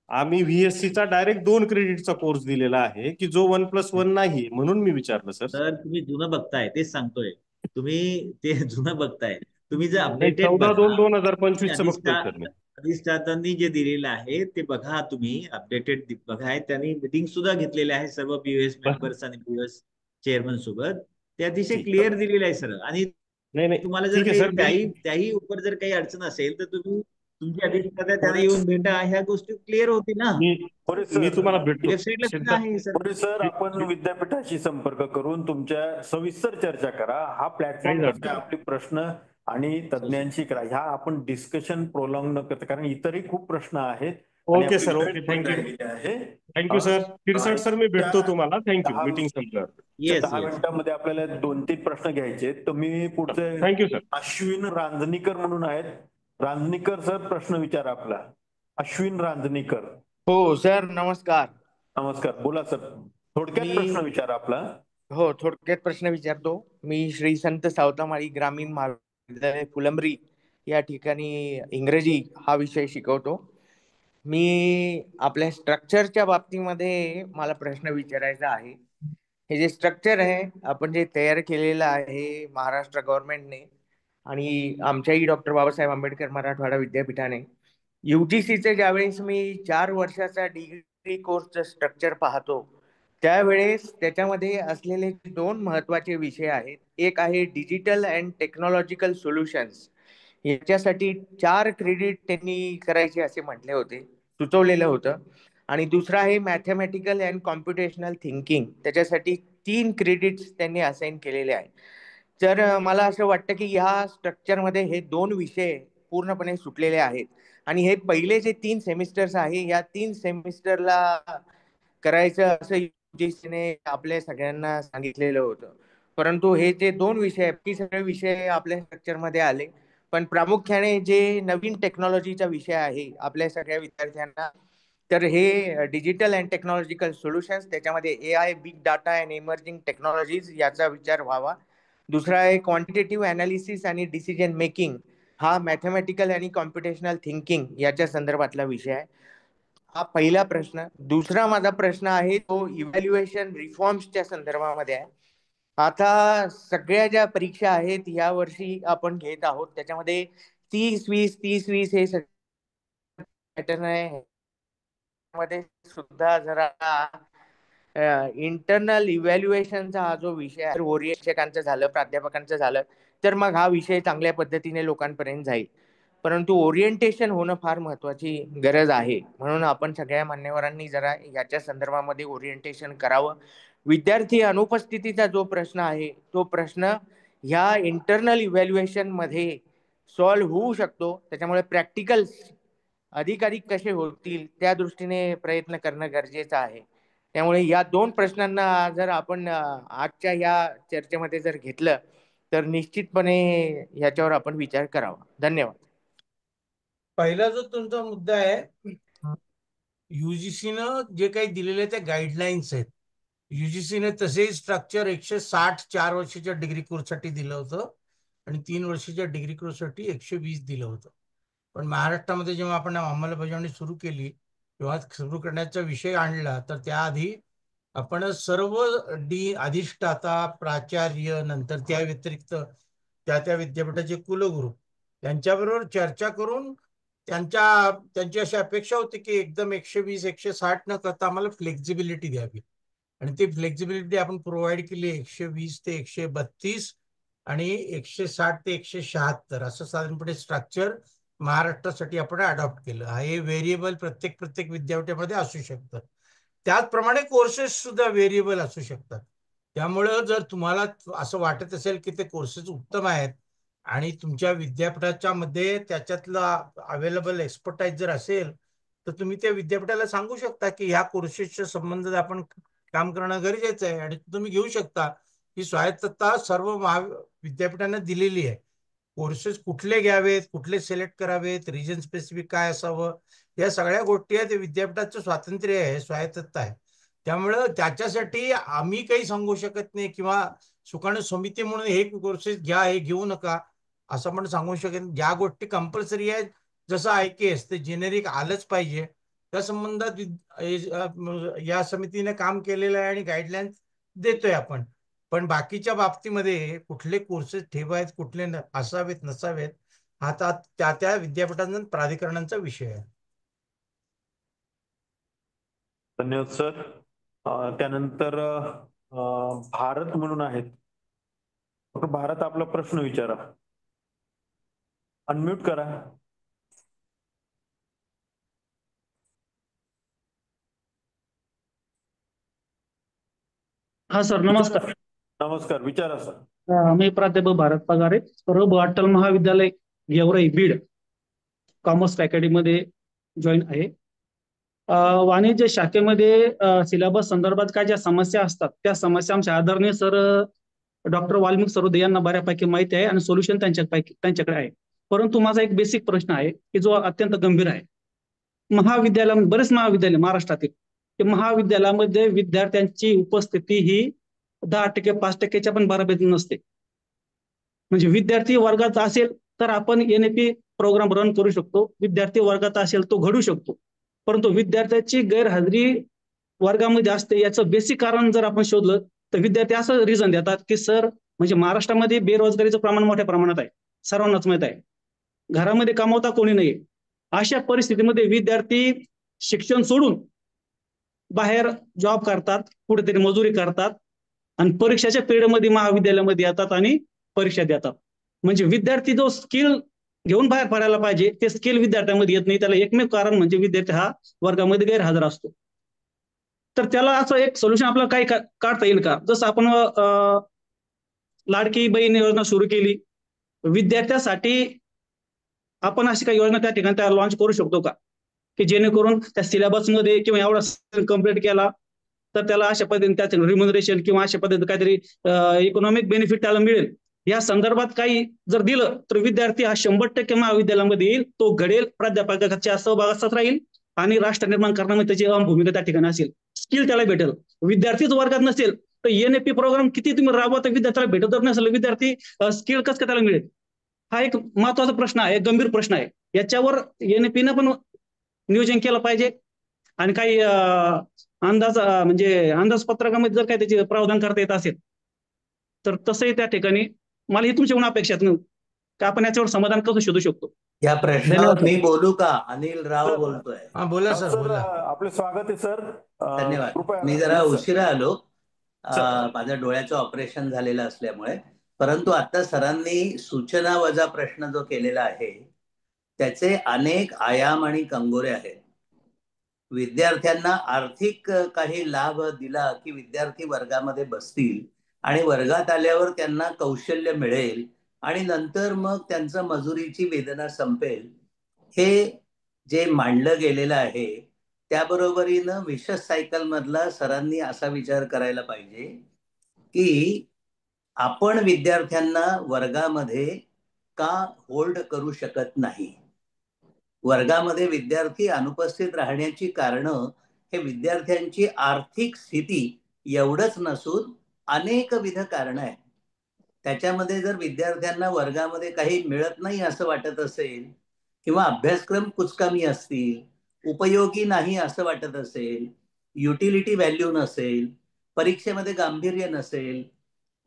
Speaker 21: आम्ही VSC चा डायरेक्ट 2 क्रेडिटचा कोर्स दिलेला आहे की जो 1+1 नाही, म्हणून मी विचारलं सर.
Speaker 18: सर तुम्ही जुनं बघताय, तेच सांगतोय. तुम्ही ते जुनं बघताय. तुम्ही जर अपडेटेड
Speaker 21: 14/2/2025 बघतोय सर मी.
Speaker 18: अधिष्ठातांनी जे दिलेलं आहे ते बघा, तुम्ही अपडेटेड बघा. त्यांनी मिटिंग सुद्धा घेतलेल्या आहे सर्व BOS मेंबर्स आणि BOS चेअरमन सोबत. ते अतिशय क्लिअर दिलेलं आहे सर. आणि तुम्हाला जर त्याही उपर जर काही अडचण असेल तर तुम्ही तुमच्या अधिष्ठाता त्यांना येऊन भेटा, ह्या गोष्टी क्लिअर होतील ना.
Speaker 21: मी तुम्हाला भेटतो
Speaker 18: वेबसाईटला
Speaker 1: सर. आपण विद्यापीठाशी संपर्क करून तुमच्या सविस्तर चर्चा करा. हा प्लॅटफॉर्म आपले प्रश्न आणि तज्ञांशी करा. ह्या आपण डिस्कशन प्रोलॉंग न करता, कारण इतरही खूप प्रश्न आहेत.
Speaker 21: Okay sir, okay, thank you sir. Shirsat sir मी भेटतो तुम्हाला. थँक्यू. मीटिंग संपल्यावर
Speaker 1: 10 मिनिटांमध्ये आपल्याला 2-3 प्रश्न घ्यायचे. तर मी पुढचे
Speaker 21: थँक्यू सर.
Speaker 1: अश्विन रांजणीकर म्हणून आहेत. रांजणीकर सर, प्रश्न विचारा आपला. अश्विन रांजणीकर.
Speaker 2: हो सर, नमस्कार.
Speaker 1: नमस्कार, बोला सर. थोडक्यात प्रश्न विचारा आपला.
Speaker 2: हो, थोडक्यात प्रश्न विचारतो. मी श्री संत सावतामाळी ग्रामीण महाविद्यालय फुलंब्री या ठिकाणी इंग्रजी हा विषय शिकवतो. मी आपल्या स्ट्रक्चरच्या बाबतीमध्ये मला प्रश्न विचारायचा आहे. हे जे स्ट्रक्चर आहे आपण जे तयार केलेलं आहे महाराष्ट्र गव्हर्नमेंटने आणि आमच्याही डॉक्टर बाबासाहेब आंबेडकर मराठवाडा विद्यापीठाने, UGCचं ज्यावेळेस मी 4 वर्षाचा डिग्री कोर्सचं स्ट्रक्चर पाहतो त्यावेळेस त्याच्यामध्ये असलेले 2 महत्वाचे विषय आहेत. एक आहे डिजिटल अँड टेक्नॉलॉजिकल सोल्युशन्स. याच्यासाठी 4 क्रेडिट त्यांनी करायचे असे म्हटले होते, सुचवलेलं होतं. आणि दुसरा आहे मॅथमॅटिकल अँड कॉम्प्युटेशनल थिंकिंग. त्याच्यासाठी 3 क्रेडिट्स त्यांनी असाइन केलेले आहे. तर मला असं वाटतं की ह्या स्ट्रक्चरमध्ये हे 2 विषय पूर्णपणे सुटलेले आहेत. आणि हे पहिले जे 3 सेमिस्टर्स आहे या 3 सेमिस्टरला करायचं असं UGCने आपल्या सगळ्यांना सांगितलेलं होतं. परंतु हे जे 2 विषय आहेत, सगळे विषय आपल्या स्ट्रक्चरमध्ये आले. पण प्रामुख्याने जे नवीन टेक्नॉलॉजीचा विषय आहे आपल्या सगळ्या विद्यार्थ्यांना, तर हे डिजिटल अँड टेक्नॉलॉजिकल सोल्युशन्स, त्याच्यामध्ये AI, big data and emerging technologies याचा विचार व्हावा. दुसरा आहे क्वांटिटेटिव्ह अनालिसिस आणि डिसिजन मेकिंग, हा मॅथमॅटिकल आणि कॉम्प्युटेशनल थिंकिंग याच्या संदर्भातला विषय आहे. हा पहिला प्रश्न. दुसरा माझा प्रश्न आहे तो इव्हॅल्युएशन रिफॉर्म्सच्या संदर्भामध्ये आहे. आता सगळ्या ज्या परीक्षा आहेत या वर्षी आपण घेत आहोत त्याच्यामध्ये 30-20 हे पॅटर्न आहे. मध्ये सुद्धा जरा इंटरनल इव्हॅल्युएशनचा हा जो विषय आहे, शिक्षकांचं झालं, प्राध्यापकांचं झालं, तर मग हा विषय चांगल्या पद्धतीने लोकांपर्यंत जाईल. परंतु ओरिएंटेशन होणं फार महत्वाची गरज आहे. म्हणून आपण सगळ्या मान्यवरांनी जरा याच्या संदर्भामध्ये ओरिएंटेशन करावं. विद्यार्थी अनुपस्थितीचा जो प्रश्न आहे तो प्रश्न ह्या इंटरनल इव्हॅल्युएशन मध्ये सॉल्व्ह होऊ शकतो. त्याच्यामुळे प्रॅक्टिकल्स अधिकाधिक कसे होतील त्या दृष्टीने प्रयत्न करणं गरजेचं आहे. त्यामुळे या 2 प्रश्नांना जर आपण आजच्या या चर्चेमध्ये जर घेतलं तर निश्चितपणे याच्यावर आपण विचार करावा. धन्यवाद.
Speaker 7: पहिला जो तुमचा मुद्दा आहे, युजीसीनं जे काही दिलेले ते गाईडलाईन्स आहेत. युजीसीने तसेही स्ट्रक्चर 160 4 वर्षाच्या डिग्री कोर्ससाठी दिलं होतं आणि 3 वर्षाच्या डिग्री कोर्ससाठी 120 दिलं होतं. पण महाराष्ट्रामध्ये जेव्हा आपण अंमलबजावणी सुरू केली तेव्हा सुरू करण्याचा विषय आणला तर त्याआधी आपण सर्व अधिष्ठाता, प्राचार्य, नंतर त्या व्यतिरिक्त त्या विद्यापीठाचे कुलगुरू त्यांच्याबरोबर चर्चा करून त्यांची अशी अपेक्षा होती की एकदम 120 160 न करता आम्हाला फ्लेक्झिबिलिटी द्यावी. आणि ती फ्लेक्झिबिलिटी आपण प्रोव्हाइड केली 120 ते 132 आणि 160 ते 176 असं साधारणपणे स्ट्रक्चर महाराष्ट्रासाठी आपण अडॉप्ट केलं. हे व्हेरिएबल प्रत्येक विद्यापीठामध्ये असू शकतं. त्याचप्रमाणे कोर्सेस सुद्धा व्हेरिएबल असू शकतात. त्यामुळं जर तुम्हाला असं वाटत असेल की ते कोर्सेस उत्तम आहेत आणि तुमच्या विद्यापीठाच्या मध्ये त्याच्यातला अवेलेबल एक्सपर्टाईज जर असेल तर तुम्ही त्या विद्यापीठाला सांगू शकता की ह्या कोर्सेसच्या संबंधात आपण काम करणं गरजेचं आहे आणि तुम्ही घेऊ शकता. ही स्वायत्तता सर्व विद्यापीठांना दिलेली आहे. कोर्सेस कुठले घ्यावेत, कुठले सिलेक्ट करावेत, रिजन स्पेसिफिक काय असावं, या सगळ्या गोष्टी आहेत. ते विद्यापीठाचं स्वातंत्र्य आहे, स्वायत्तता आहे. त्यामुळं त्याच्यासाठी आम्ही काही सांगू शकत नाही किंवा सुकाणू समिती म्हणून हे कोर्सेस घ्या, हे घेऊ नका असं पण सांगू शकत नाही. ज्या गोष्टी कंपल्सरी आहेत, जसं IKS ते जेनेरिक आलंच पाहिजे, त्या संबंधात या समितीने काम केलेलं आहे आणि गाईडलाईन्स देतोय आपण. पण बाकीच्या बाबतीमध्ये कुठले कोर्सेस ठेवायत, कुठले असावेत नसावेत, हा त्या विद्यापीठांचा प्राधिकरणांचा विषय आहे.
Speaker 1: धन्यवाद सर. त्यानंतर भारत म्हणून आहेत. भारत आपला प्रश्न विचारा. अनम्यूट करा.
Speaker 5: हा सर, नमस्कार.
Speaker 1: नमस्कार, विचारा सर.
Speaker 5: मी प्राध्यापक भारत पगारे, परब अटल महाविद्यालय गेवराई बीड कॉमर्स फॅकल्टीमध्ये जॉईन आहे. वाणिज्य शाखेमध्ये सिलेबस संदर्भात काय ज्या समस्या असतात त्या समस्या आमच्या आदरणीय सर डॉक्टर वाल्मिक सरोदे यांना बऱ्यापैकी माहिती आहे आणि सोल्युशन त्यांच्याकडे आहे. परंतु माझा एक बेसिक प्रश्न आहे की जो अत्यंत गंभीर आहे. महाविद्यालय, बरेच महाविद्यालय महाराष्ट्रातील महाविद्यालयामध्ये विद्यार्थ्यांची उपस्थिती ही 10% 5%च्या पण बऱ्यापैकी नसते. म्हणजे विद्यार्थी वर्गात असेल तर आपण NAP प्रोग्राम रन करू शकतो, विद्यार्थी वर्गात असेल तो घडू शकतो. परंतु विद्यार्थ्याची गैरहजेरी वर्गामध्ये असते. याचं बेसिक कारण जर आपण शोधलं तर विद्यार्थी असं रिझन देतात की सर, म्हणजे महाराष्ट्रामध्ये बेरोजगारीचं प्रमाण मोठ्या प्रमाणात आहे, सर्वांनाच माहित आहे, घरामध्ये कमावता कोणी नाही. अशा परिस्थितीमध्ये विद्यार्थी शिक्षण सोडून बाहेर जॉब करतात, कुठेतरी मजुरी करतात आणि परीक्षाच्या पिरियडमध्ये महाविद्यालयामध्ये येतात आणि परीक्षा देतात. म्हणजे विद्यार्थी जो स्किल घेऊन बाहेर पडायला पाहिजे ते स्किल विद्यार्थ्यांमध्ये येत नाही. त्याला एकमेव कारण म्हणजे विद्यार्थी हा वर्गामध्ये गैरहजर असतो. तर त्याला असं एक सोल्युशन आपल्याला काही काढता येईल का? जसं आपण लाडकी बहीण योजना सुरू केली, विद्यार्थ्यासाठी आपण अशी काही योजना त्या ठिकाणी त्या लॉन्च करू शकतो का की जेणेकरून त्या सिलेबसमध्ये किंवा एवढा कम्प्लीट केला तर त्याला अशा पद्धतीने त्याचं रिम्युनरेशन किंवा अशा पद्धतीने काहीतरी इकॉनॉमिक बेनिफिट त्याला मिळेल. या संदर्भात काही जर दिलं तर विद्यार्थी हा 100% महाविद्यालयामध्ये येईल, तो घडेल, प्राध्यापकाच्या सहभागात राहील आणि राष्ट्र निर्माण करण्यामध्ये त्याची अहम भूमिका त्या ठिकाणी असेल. स्किल त्याला भेटेल. विद्यार्थीच वर्गात नसेल तर NAP प्रोग्राम किती तुम्ही राबवता, विद्यार्थ्याला भेटत जर नसेल विद्यार्थी स्किल कसं काय त्याला मिळेल? हा एक महत्वाचा प्रश्न आहे, गंभीर प्रश्न आहे. याच्यावर NAP पण नियोजन केलं पाहिजे आणि काही अंदाजपत्रकामध्ये जर काही त्याचे प्रावधान करता येत असेल तर तसंही त्या ठिकाणी मला ही तुमच्याकडून अपेक्षा की आपण याच्यावर समाधान कसं शोधू शकतो.
Speaker 22: या प्रश्नावर मी बोलू का? अनिल राव बोलतोय.
Speaker 7: बोला सर, बोला.
Speaker 1: आपले स्वागत आहे सर.
Speaker 22: धन्यवाद. मी जरा उशिरा आलो, माझ्या डोळ्याचं ऑपरेशन झालेलं असल्यामुळे. परंतु आता सरांनी सूचना वजा प्रश्न जो केलेला आहे त्याचे अनेक आयाम आणि कंगोरे आहेत. विद्यार्थ्यांना आर्थिक काही लाभ दिला की विद्यार्थी वर्गामध्ये बसतील आणि वर्गात आल्यावर त्यांना कौशल्य मिळेल आणि नंतर मग त्यांचं मजुरीची वेदना संपेल, हे जे मांडलं गेलेलं आहे त्याबरोबरीनं विशेष सायकल मधला सरांनी असा विचार करायला पाहिजे की आपण विद्यार्थ्यांना वर्गामध्ये का होल्ड करू शकत नाही. वर्गामध्ये विद्यार्थी अनुपस्थित राहण्याची कारणं हे विद्यार्थ्यांची आर्थिक स्थिती एवढंच नसून अनेकविध कारणं आहेत. त्याच्यामध्ये जर विद्यार्थ्यांना वर्गामध्ये काही मिळत नाही असं वाटत असेल किंवा अभ्यासक्रम कुचकामी असतील, उपयोगी नाही असं वाटत असेल, युटिलिटी व्हॅल्यू नसेल, परीक्षेमध्ये गांभीर्य नसेल,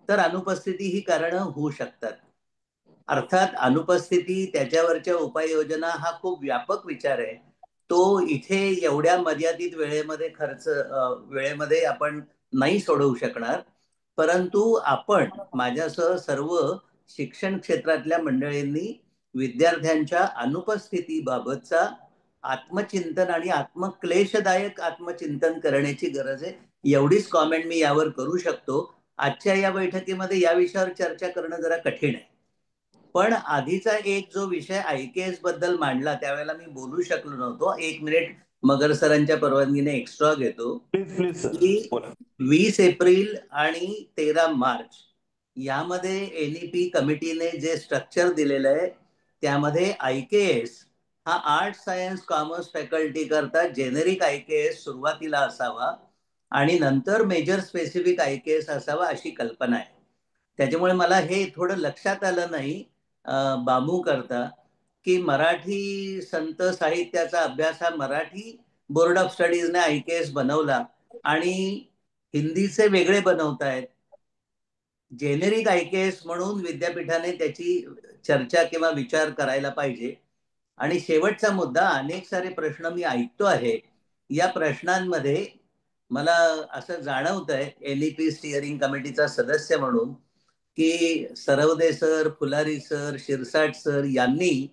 Speaker 22: तर अनुपस्थिती ही कारणं होऊ शकतात. अर्थात अनुपस्थिती त्याच्यावरच्या उपाययोजना हा खूप व्यापक विचार आहे. तो इथे एवढ्या मर्यादित वेळेमध्ये आपण नाही सोडवू शकणार. परंतु आपण माझ्यासह सर्व शिक्षण क्षेत्रातल्या मंडळींनी विद्यार्थ्यांच्या अनुपस्थितीबाबतचा आत्मचिंतन आणि आत्मक्लेशदायक आत्मचिंतन करण्याची गरज आहे. एवढीच कॉमेंट मी यावर करू शकतो. आजच्या या बैठकीमध्ये या विषयावर चर्चा करणं जरा कठीण आहे. पण आधीचा एक जो विषय IKS बद्दल मांडला त्यावेळेला मी बोलू शकलो नव्हतो. 1 मिनिट मगर सरांच्या परवानगीने एक्स्ट्रा घेतो.
Speaker 1: प्लीज
Speaker 22: की 20 एप्रिल आणि 13 मार्च यामध्ये NEP कमिटीने जे स्ट्रक्चर दिलेलं आहे त्यामध्ये IKS हा आर्ट्स सायन्स कॉमर्स फॅकल्टी करता जेनेरिक IKS सुरुवातीला असावा आणि नंतर मेजर स्पेसिफिक IKS असावा अशी कल्पना आहे. त्याच्यामुळे मला हे थोडं लक्षात आलं नाही बामू करता की मराठी संत साहित्याचा अभ्यास हा मराठी बोर्ड ऑफ स्टडीजने IKS बनवला आणि हिंदीचे वेगळे बनवतायत. जेनेरिक IKS म्हणून विद्यापीठाने त्याची चर्चा किंवा विचार करायला पाहिजे. आणि शेवटचा मुद्दा, अनेक सारे प्रश्न मी ऐकतो आहे. या प्रश्नांमध्ये मला असं जाणवत आहे NEP स्टिअरिंग कमिटीचा सदस्य म्हणून की Sarwade sir, Phulari sir, Shirsat sir यांनी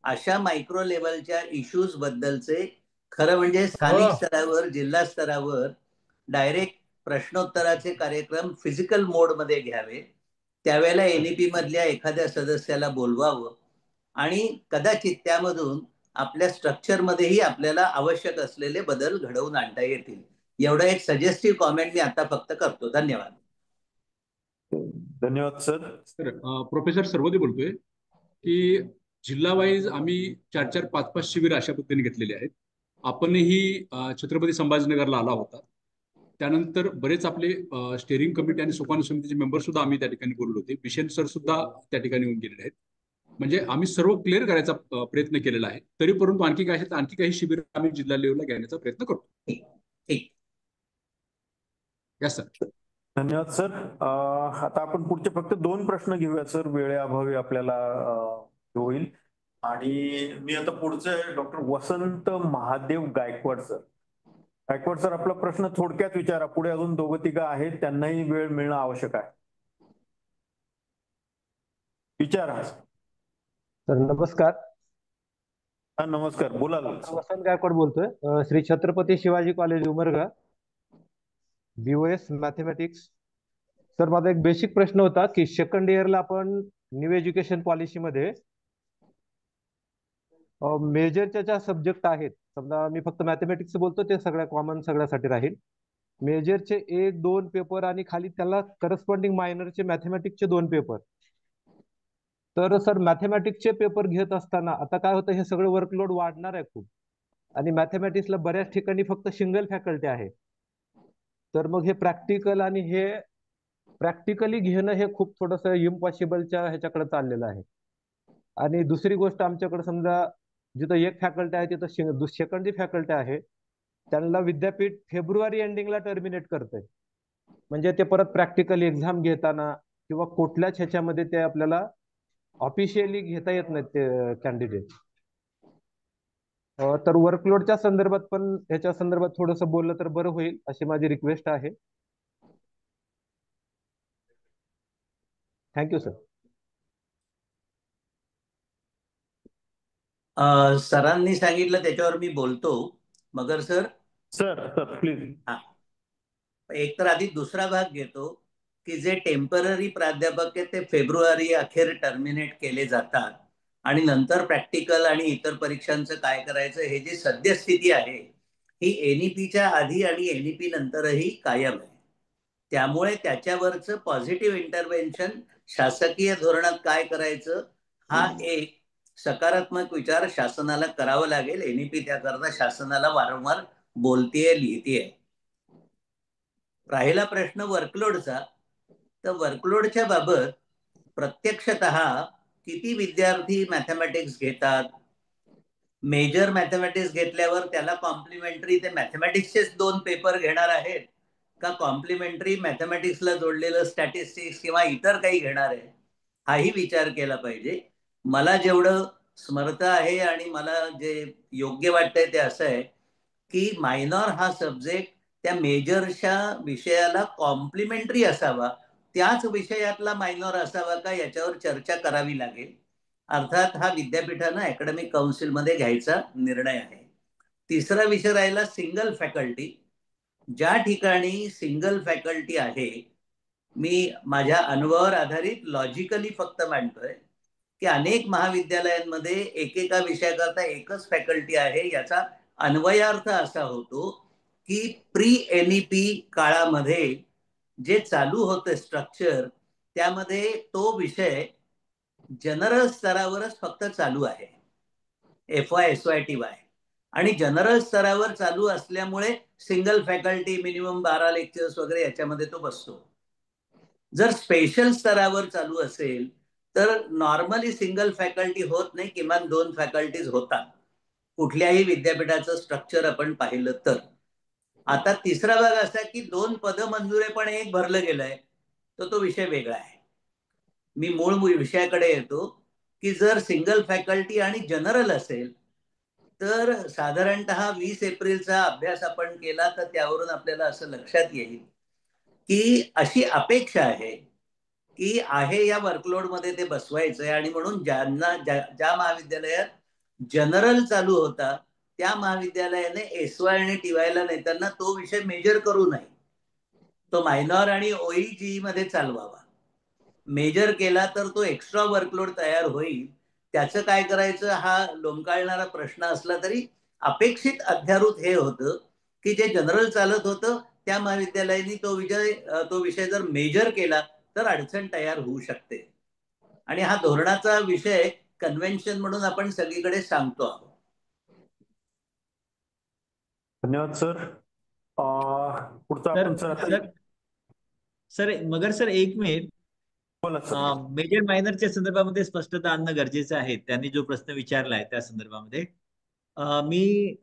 Speaker 22: अशा मायक्रो लेवलच्या इश्यूज बद्दलचे खरं म्हणजे स्थानिक स्तरावर, जिल्हा स्तरावर डायरेक्ट प्रश्नोत्तराचे कार्यक्रम फिजिकल मोडमध्ये घ्यावे. त्यावेळेला NEP मधल्या एखाद्या सदस्याला बोलवावं आणि कदाचित त्यामधून आपल्या स्ट्रक्चरमध्येही आपल्याला आवश्यक असलेले बदल घडवून आणता येतील. एवढं एक सजेस्टिव्ह कॉमेंट मी आता फक्त करतो. धन्यवाद.
Speaker 1: धन्यवाद सर.
Speaker 17: प्रोफेसर सर्वदे बोलतोय की जिल्हा वाईज आम्ही 4-4, 5-5 शिबिर अशा पद्धतीने घेतलेले आहेत. आपणही छत्रपती संभाजीनगरला आला होता. त्यानंतर बरेच आपले स्टेअरिंग कमिटी आणि सुकाणू समितीचे मेंबर सुद्धा आम्ही त्या ठिकाणी बोललो होते. बिशेन सर सुद्धा त्या ठिकाणी येऊन गेलेले आहेत. म्हणजे आम्ही सर्व क्लिअर करायचा प्रयत्न केलेला आहे. तरी परंतु आणखी काही शिबिर आम्ही जिल्हा लेवलला घेण्याचा प्रयत्न करतो. Yes sir.
Speaker 1: धन्यवाद सर. आता आपण पुढचे फक्त 2 प्रश्न घेऊया सर, वेळेअभावी आपल्याला होईल. आणि मी आता पुढचे डॉक्टर वसंत महादेव गायकवाड सर. गायकवाड सर, आपला प्रश्न थोडक्यात विचारा. पुढे अजून 2-3 आहेत, त्यांनाही वेळ मिळणं आवश्यक आहे. विचारा
Speaker 6: सर. नमस्कार.
Speaker 1: हा नमस्कार, बोला.
Speaker 6: वसंत गायकवाड बोलतोय, Shri Chhatrapati Shivaji college Umarga, BOS mathematics. Sir, माझा एक बेसिक प्रश्न होता की सेकंड इयरला आपण न्यू एज्युकेशन पॉलिसीमध्ये मेजरच्या ज्या सब्जेक्ट आहेत, समजा मी फक्त मॅथमॅटिक्स बोलतो, ते सगळ्या कॉमन सगळ्यासाठी राहील. मेजरचे 1-2 पेपर आणि खाली त्याला करस्पॉन्डिंग मायनरचे मॅथमॅटिक्सचे 2 पेपर. तर सर, मॅथमॅटिक्सचे पेपर घेत असताना आता काय होतं, हे सगळं वर्कलोड वाढणार आहे खूप. आणि मॅथमॅटिक्सला बऱ्याच ठिकाणी फक्त सिंगल फॅकल्टी आहे. तर मग हे प्रॅक्टिकल आणि हे प्रॅक्टिकली घेणं हे खूप थोडंसं इम्पॉसिबलच्या ह्याच्याकडे चाललेलं आहे. आणि दुसरी गोष्ट, आमच्याकडे समजा जिथं एक फॅकल्टी आहे तिथं सेकंडरी फॅकल्टी आहे, त्यांना विद्यापीठ फेब्रुवारी एंडिंगला टर्मिनेट करतंय. म्हणजे ते परत प्रॅक्टिकल एक्झाम घेताना किंवा कुठल्याच ह्याच्यामध्ये ते आपल्याला ऑफिशियली घेता येत नाहीत ते कॅन्डिडेट. तर वर्कलोडच्या संदर्भात पण ह्याच्या संदर्भात थोडंसं बोललं तर बरं होईल, अशी माझी रिक्वेस्ट आहे. Thank you sir.
Speaker 22: सरांनी सांगितलं त्याच्यावर मी बोलतो. मगर सर.
Speaker 1: Sir please.
Speaker 22: हा, एक तर आधी दुसरा भाग घेतो की जे टेम्पररी प्राध्यापक आहेत ते फेब्रुवारी अखेर टर्मिनेट केले जातात आणि नंतर प्रॅक्टिकल आणि इतर परीक्षांचं काय करायचं हे जी सद्यस्थिती आहे ही एनईपीच्या आधी आणि एनईपी नंतरही कायम आहे. त्यामुळे त्याच्यावरचं पॉझिटिव्ह इंटरव्हेन्शन शासकीय धोरणात काय करायचं हा एक सकारात्मक विचार शासनाला करावा लागेल. एनईपी त्याकरता शासनाला वारंवार बोलतीये, लिहितीये. राहिला प्रश्न वर्कलोडचा, तर वर्कलोडच्या बाबत प्रत्यक्षतः किती विद्यार्थी मॅथमॅटिक्स घेतात, मेजर मॅथमॅटिक्स घेतल्यावर त्याला कॉम्प्लिमेंटरी ते मॅथमॅटिक्सचेच 2 पेपर घेणार आहेत का कॉम्प्लिमेंटरी मॅथमॅटिक्सला जोडलेलं स्टॅटिस्टिक्स किंवा इतर काही घेणार आहे हाही विचार केला पाहिजे. मला जेवढं स्मरत आहे आणि मला जे योग्य वाटतंय ते असं आहे की मायनॉर हा सब्जेक्ट त्या मेजरच्या विषयाला कॉम्प्लिमेंटरी असावा, त्याच विषयातला मायनॉर असावा का याच्यावर चर्चा करावी लागेल. अर्थात हा विद्यापीठानं अकॅडमिक काउन्सिलमध्ये घ्यायचा निर्णय आहे. तिसरा विषय राहिला सिंगल फॅकल्टी. ज्या ठिकाणी सिंगल फॅकल्टी आहे, मी माझ्या अनुभवावर आधारित लॉजिकली फक्त मांडतोय की अनेक महाविद्यालयांमध्ये एकेका विषयाकरता एकच फॅकल्टी आहे. याचा अन्वयार्थ असा होतो की प्री एनईपी काळामध्ये जे चालू होतं स्ट्रक्चर त्यामध्ये तो विषय जनरल स्तरावरच फक्त चालू आहे, FY SYTY, आणि जनरल स्तरावर चालू असल्यामुळे सिंगल फॅकल्टी मिनिमम 12 लेक्चर्स वगैरे याच्यामध्ये तो बसतो. जर स्पेशल स्तरावर चालू असेल तर नॉर्मली सिंगल फॅकल्टी होत नाही, किमान 2 फॅकल्टीज होतात कुठल्याही विद्यापीठाचं स्ट्रक्चर आपण पाहिलं तर. आता तिसरा भाग असा की 2 पद मंजुरे पण एक भरलं गेलंय, तर तो विषय वेगळा आहे. मी मूळ विषयाकडे येतो की जर सिंगल फॅकल्टी आणि जनरल असेल तर साधारणतः 20 एप्रिलचा अभ्यास आपण केला तर त्यावरून आपल्याला असं लक्षात येईल की अशी अपेक्षा आहे की आहे या वर्कलोडमध्ये ते बसवायचंय आणि म्हणून ज्यांना ज्या महाविद्यालयात जनरल चालू होता त्या महाविद्यालयाने SY आणि TYला नेताना तो विषय मेजर करू नये, तो मायनॉर आणि OEG मध्ये चालवावा. मेजर केला तर तो एक्स्ट्रा वर्कलोड तयार होईल. त्याचं काय करायचं हा लोंबकाळणारा प्रश्न असला तरी अपेक्षित अध्यारूत हे होतं की जे जनरल चालत होतं त्या महाविद्यालयाने तो विषय जर मेजर केला तर अडचण तयार होऊ शकते. आणि हा धोरणाचा विषय कन्व्हेन्शन म्हणून आपण सगळीकडे सांगतो आहोत.
Speaker 1: धन्यवाद सर. पुढचा आपण
Speaker 18: सर मगर सर 1 मिनिट. मेजर मायनरच्या संदर्भामध्ये स्पष्टता आणणं गरजेचं आहे. त्यांनी जो प्रश्न विचारलाय त्या संदर्भामध्ये मी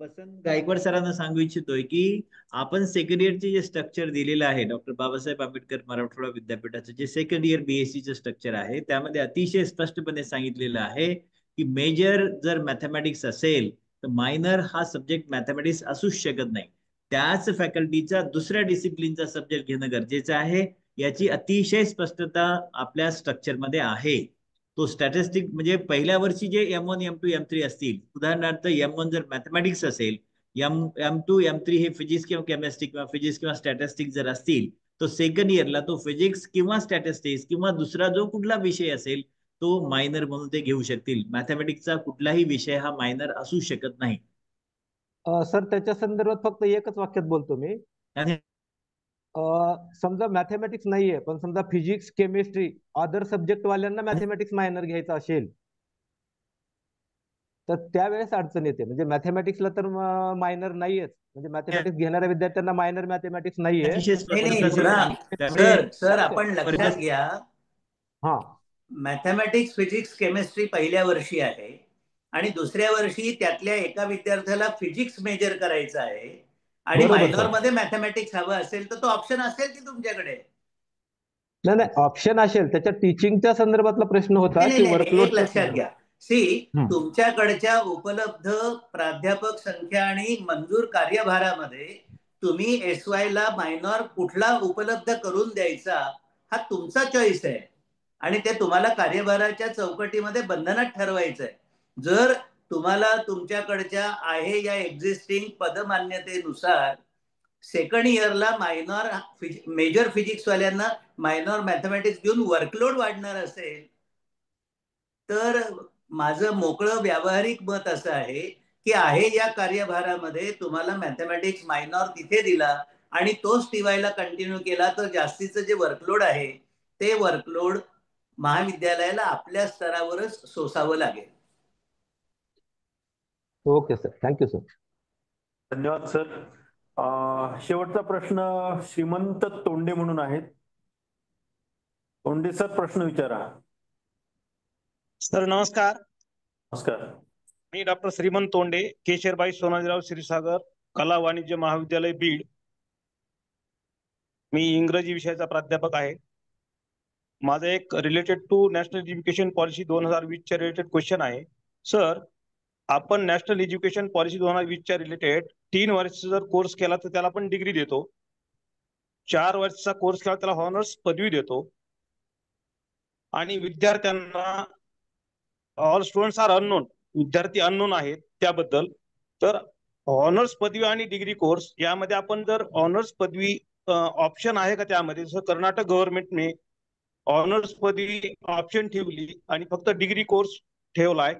Speaker 18: वसंत गायकवाड सरांना सांगू इच्छितोय की आपण सेकंड इयरचे जे स्ट्रक्चर दिलेलं आहे डॉक्टर बाबासाहेब आंबेडकर मराठवाडा विद्यापीठाचं जे सेकंड इयर BSc स्ट्रक्चर आहे त्यामध्ये अतिशय स्पष्टपणे सांगितलेलं आहे की मेजर जर मॅथमॅटिक्स असेल तर मायनर हा सब्जेक्ट मॅथमॅटिक्स असूच शकत नाही. त्याच फॅकल्टीचा दुसऱ्या डिसिप्लिनचा सब्जेक्ट घेणं गरजेचं आहे. याची अतिशय स्पष्टता आपल्या स्ट्रक्चरमध्ये आहे. तो स्टॅटिस्टिक म्हणजे पहिल्या वर्षी जे M1, M2, M3 असतील, उदाहरणार्थ M1 जर मॅथमॅटिक्स असेल, M2, M3 हे फिजिक्स किंवा केमिस्ट्री किंवा फिजिक्स किंवा स्टॅटिस्टिक्स जर असतील तो सेकंड इयरला तो फिजिक्स किंवा स्टॅटिस्टिक्स किंवा दुसरा जो कुठला विषय असेल तो मायनर म्हणून ते घेऊ शकतील. मॅथमॅटिक्सचा कुठलाही विषय हा मायनर असू शकत नाही.
Speaker 6: सर त्याच्या संदर्भात फक्त एकच वाक्यात बोलतो मी. समजा मॅथमॅटिक्स नाहीये पण समजा फिजिक्स केमिस्ट्री अदर सब्जेक्ट वाल्यांना मॅथमॅटिक्स मायनर घ्यायचा असेल तर त्यावेळेस अडचण येते. म्हणजे मॅथमॅटिक्सला तर मायनर नाहीयेच, म्हणजे मॅथमॅटिक्स घेणाऱ्या विद्यार्थ्यांना मायनर मॅथमॅटिक्स नाहीये.
Speaker 22: सर आपण लक्षात घ्या, मॅथमॅटिक्स फिजिक्स केमिस्ट्री पहिल्या वर्षी आहे आणि दुसऱ्या वर्षी त्यातल्या एका विद्यार्थ्याला फिजिक्स मेजर करायचं आहे आणि मायनॉर मध्ये मॅथमॅटिक्स हवं असेल तर तो ऑप्शन असेल की तुमच्याकडे.
Speaker 6: नाही ऑप्शन असेल, त्याच्या टीचिंगच्या संदर्भातला प्रश्न होता की वर्कलोड.
Speaker 22: लक्षात घ्या तुमच्याकडच्या उपलब्ध प्राध्यापक संख्या आणि मंजूर कार्यभारामध्ये तुम्ही SY ला मायनॉर कुठला उपलब्ध करून द्यायचा हा तुमचा चॉईस आहे आणि ते तुम्हाला कार्यभाराच्या चौकटीमध्ये बंधनात ठरवायचं आहे. जर तुम्हाला तुमच्याकडच्या आहे या एक्झिस्टिंग पदमान्यतेनुसार सेकंड इयरला मायनॉर मेजर फिजिक्स वाल्यांना मायनॉर मॅथमॅटिक्स घेऊन वर्कलोड वाढणार असेल तर माझं मोकळं व्यावहारिक मत असं आहे की आहे या कार्यभारामध्ये तुम्हाला मॅथमॅटिक्स मायनॉर तिथे दिला आणि तोच टीवायला कंटिन्यू केला तर जास्तीचं जे वर्कलोड आहे ते वर्कलोड महाविद्यालयाला आपल्या स्तरावरच सोसावं लागेल.
Speaker 6: Okay sir, thank you sir.
Speaker 1: धन्यवाद सर. शेवटचा प्रश्न श्रीमंत तोंडे म्हणून आहेत. तोंडे सर, प्रश्न विचारा.
Speaker 8: सर नमस्कार.
Speaker 1: नमस्कार.
Speaker 8: मी डॉक्टर श्रीमंत तोंडे, केशरबाई सोनाजीराव क्षीरसागर कला वाणिज्य महाविद्यालय बीड. मी इंग्रजी विषयाचा प्राध्यापक आहे. माझं एक related to national education policy 2020 च्या रिलेटेड क्वेश्चन आहे. सर, आपण नॅशनल एज्युकेशन पॉलिसी 2020 च्या रिलेटेड 3 वर्षाचा जर कोर्स केला तर त्याला आपण डिग्री देतो. 4 वर्षाचा कोर्स केला त्याला हॉनर्स पदवी देतो. आणि विद्यार्थ्यांना ऑल स्टुडंट्स आर अननोन, विद्यार्थी अननोन आहेत त्याबद्दल. तर ऑनर्स पदवी आणि डिग्री कोर्स यामध्ये आपण जर ऑनर्स पदवी ऑप्शन आहे का त्यामध्ये? जसं कर्नाटक गव्हर्नमेंटने ऑनर्स पदवी ऑप्शन ठेवली आणि फक्त डिग्री कोर्स ठेवलाय.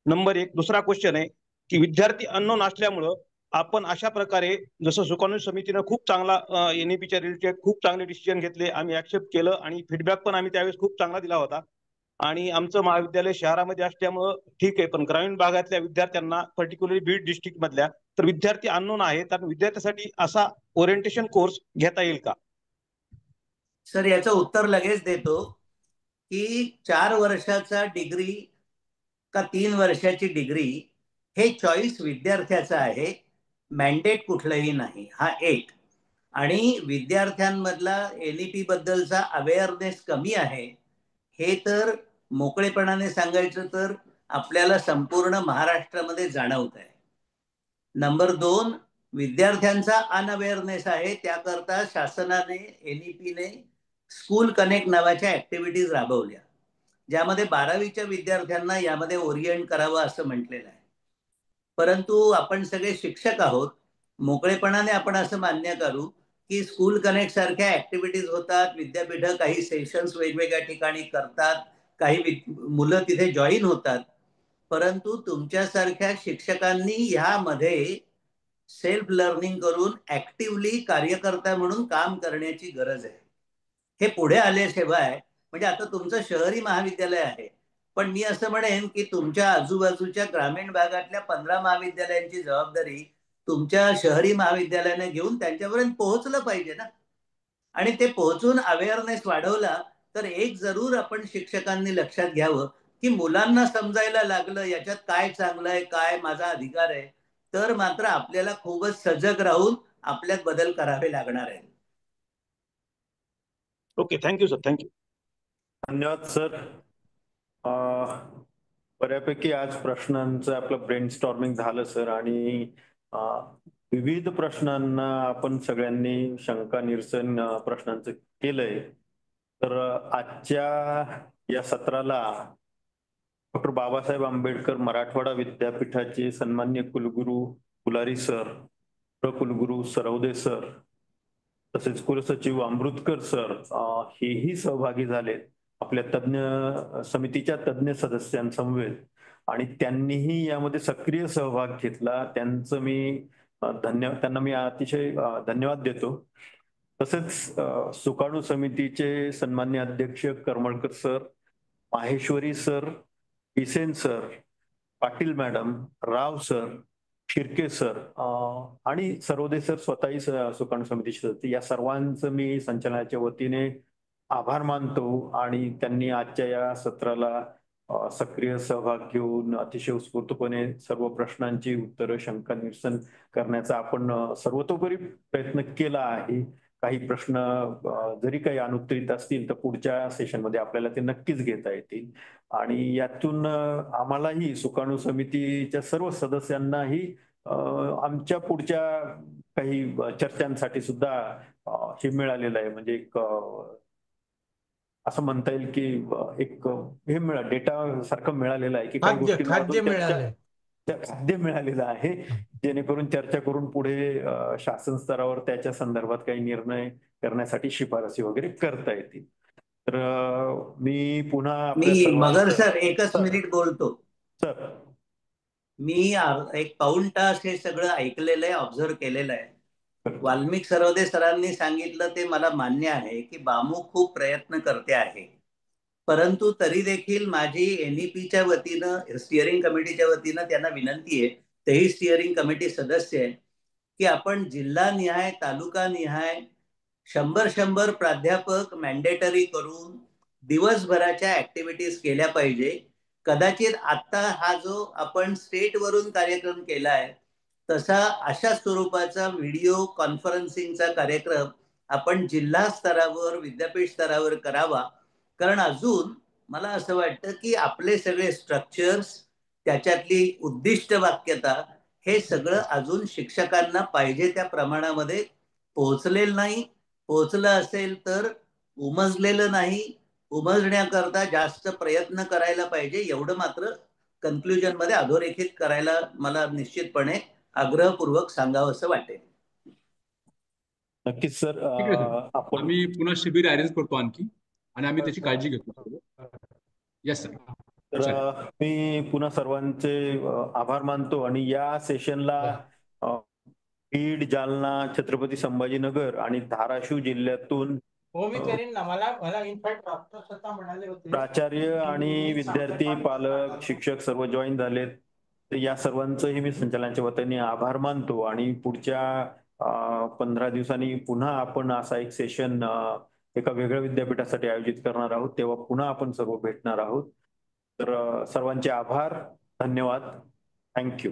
Speaker 8: नंबर 1. दुसरा क्वेश्चन आहे की विद्यार्थी अननोन असल्यामुळं आपण अशा प्रकारे जसं सुकाणू समितीनं खूप चांगला NEPच्या रिलेटेड खूप चांगले डिसिजन घेतले, आम्ही ऍक्सेप्ट केलं आणि फीडबॅक पण आम्ही त्यावेळेस खूप चांगला दिला होता. आणि आमचं महाविद्यालय शहरामध्ये असल्यामुळं ठीक आहे, पण ग्रामीण भागातल्या विद्यार्थ्यांना पर्टिक्युलरली बीड डिस्ट्रिक्ट मधल्या तर विद्यार्थी अननोन आहेत आणि विद्यार्थ्यांसाठी असा ओरिएंटेशन कोर्स घेता येईल का?
Speaker 22: सर, याचं उत्तर लगेच देतो की 4 वर्षाचा डिग्री का 3 वर्षाची डिग्री हे चॉईस विद्यार्थ्याचं आहे, मॅन्डेट कुठलंही नाही. हा एक. आणि विद्यार्थ्यांमधला NEP बद्दलचा अवेअरनेस कमी आहे हे तर मोकळेपणाने सांगायचं तर आपल्याला संपूर्ण महाराष्ट्रामध्ये जाणवत आहे. नंबर 2, विद्यार्थ्यांचा अनअवेअरनेस आहे. त्याकरता शासनाने NEPने स्कूल कनेक्ट नावाच्या ऍक्टिव्हिटीज राबवल्या, ज्यामध्ये 12वीच्या विद्यार्थ्यांना यामध्ये ओरिएंट करावं असं म्हटलेलं आहे. परंतु आपण सगळे शिक्षक आहोत, मोकळेपणाने आपण असं मान्य करू की स्कूल कनेक्ट सारख्या ऍक्टिव्हिटीज होतात, विद्यापीठं काही सेशन्स वेगवेगळ्या ठिकाणी करतात, काही मुलं तिथे जॉईन होतात. परंतु तुमच्यासारख्या शिक्षकांनी ह्यामध्ये सेल्फ लर्निंग करून ऍक्टिव्हली कार्यकर्ता म्हणून काम करण्याची गरज आहे. हे पुढे आल्याशिवाय, म्हणजे आता तुमचं शहरी महाविद्यालय आहे, पण मी असं म्हणेन की तुमच्या आजूबाजूच्या ग्रामीण भागातल्या 15 महाविद्यालयांची जबाबदारी तुमच्या शहरी महाविद्यालयाने घेऊन त्यांच्यापर्यंत पोहोचलं पाहिजे ना. आणि ते पोहोचून अवेअरनेस वाढवला तर एक जरूर आपण शिक्षकांनी लक्षात घ्यावं की मुलांना समजायला लागलं याच्यात काय चांगलं आहे, काय माझा अधिकार आहे, तर मात्र आपल्याला खूपच सजग राहून आपल्यात बदल करावे लागणार आहे.
Speaker 8: Okay, thank you sir, thank you.
Speaker 1: धन्यवाद सर. बऱ्यापैकी आज प्रश्नांचं आपलं ब्रेनस्टॉर्मिंग झालं सर आणि विविध प्रश्नांना आपण सगळ्यांनी शंका निरसन प्रश्नांचं केलंय. तर आजच्या या सत्राला डॉक्टर बाबासाहेब आंबेडकर मराठवाडा विद्यापीठाचे सन्मान्य कुलगुरू पुलारी सर, कुलगुरू सरवदे सर, तसेच कुलसचिव अमृतकर सर हेही सहभागी झालेत आपल्या तज्ञ समितीच्या तज्ञ सदस्यांसमवेत आणि त्यांनीही यामध्ये सक्रिय सहभाग घेतला. त्यांचं मी त्यांना मी अतिशय धन्यवाद देतो. तसेच सुकाणू समितीचे सन्मान्य अध्यक्ष Karmalkar sir, Maheshwari sir, Pisen sir, Patil madam, Rao sir, Shirke sir आणि सरवदे सर स्वतःही सुकाणू समितीचे सदस्य, या सर्वांचं मी संचालनाच्या वतीने आभार मानतो. आणि त्यांनी आजच्या या सत्राला सक्रिय सहभाग घेऊन अतिशय उत्स्फूर्तपणे सर्व प्रश्नांची उत्तरं, शंका निरसन करण्याचा आपण सर्वतोपरी प्रयत्न केला आहे. काही प्रश्न जरी काही अनुत्तरित असतील तर पुढच्या सेशनमध्ये आपल्याला ते नक्कीच घेता येतील. आणि यातून आम्हालाही सुकाणू समितीच्या सर्व सदस्यांनाही आमच्या पुढच्या काही चर्चांसाठी सुद्धा हे मिळालेलं आहे, म्हणजे एक असं म्हणता येईल की एक हे डेटा सारखं मिळालेलं आहे की काही गोष्टी
Speaker 7: खाद्य मिळालंय.
Speaker 1: खाद्य मिळालेलं आहे, जेणेकरून चर्चा करून पुढे शासन स्तरावर त्याच्या संदर्भात काही निर्णय करण्यासाठी शिफारसी वगैरे करता येतील. तर मी पुन्हा आपल्या
Speaker 22: मगर सर एकच मिनिट बोलतो
Speaker 1: सर.
Speaker 22: मी एक पाऊण तास हे सगळं ऐकलेलं आहे, ऑब्झर्व केलेलं आहे. वाल्मिक सरोदे सरांनी सांगितलं ते मला मान्य आहे की बामू खूप प्रयत्न करते आहे, परंतु तरी देखील माझी एनईपीच्या वतीनं स्टिअरिंग कमिटीच्या वतीनं त्यांना विनंती आहे, तेही स्टिअरिंग कमिटी सदस्य आहे, की आपण जिल्हानिहाय तालुकानिहाय 100 प्राध्यापक मॅन्डेटरी करून दिवसभराच्या ऍक्टिव्हिटीज केल्या पाहिजे. कदाचित आता हा जो आपण स्टेट वरून कार्यक्रम केलाय तसा अशा स्वरूपाचा व्हिडिओ कॉन्फरन्सिंगचा कार्यक्रम आपण जिल्हा स्तरावर विद्यापीठ स्तरावर करावा. कारण अजून मला असं वाटतं की आपले सगळे स्ट्रक्चर्स, त्याच्यातली उद्दिष्ट वाक्यता हे सगळं अजून शिक्षकांना पाहिजे त्या प्रमाणामध्ये पोहोचलेलं नाही. पोहोचलं असेल तर उमजलेलं नाही. उमजण्याकरता जास्त प्रयत्न करायला पाहिजे, एवढं मात्र कन्क्लुजन मध्ये अधोरेखित करायला मला निश्चितपणे आग्रहपूर्वक सांगावं असं वाटेल.
Speaker 1: नक्कीच सर.
Speaker 17: आपण आम्ही पुन्हा शिबिर अरेंज करतो आणखी, आणि आम्ही त्याची काळजी घेतो. Yes sir.
Speaker 1: तर मी पुन्हा सर्वांचे आभार मानतो आणि या सेशनला बीड, जालना, छत्रपती संभाजीनगर आणि धाराशिव जिल्ह्यातून
Speaker 7: हो मी करीन ना. मला इनफॅक्ट डॉक्टर स्वतः म्हणाले होते,
Speaker 1: प्राचार्य आणि विद्यार्थी, पालक, शिक्षक सर्व जॉईन झालेत. तर या सर्वांचंही मी संचालनाच्या वतीने आभार मानतो आणि पुढच्या 15 दिवसांनी पुन्हा आपण असा एक सेशन एका वेगळ्या विद्यापीठासाठी आयोजित करणार आहोत, तेव्हा पुन्हा आपण सर्व भेटणार आहोत. तर सर्वांचे आभार, धन्यवाद, थँक्यू.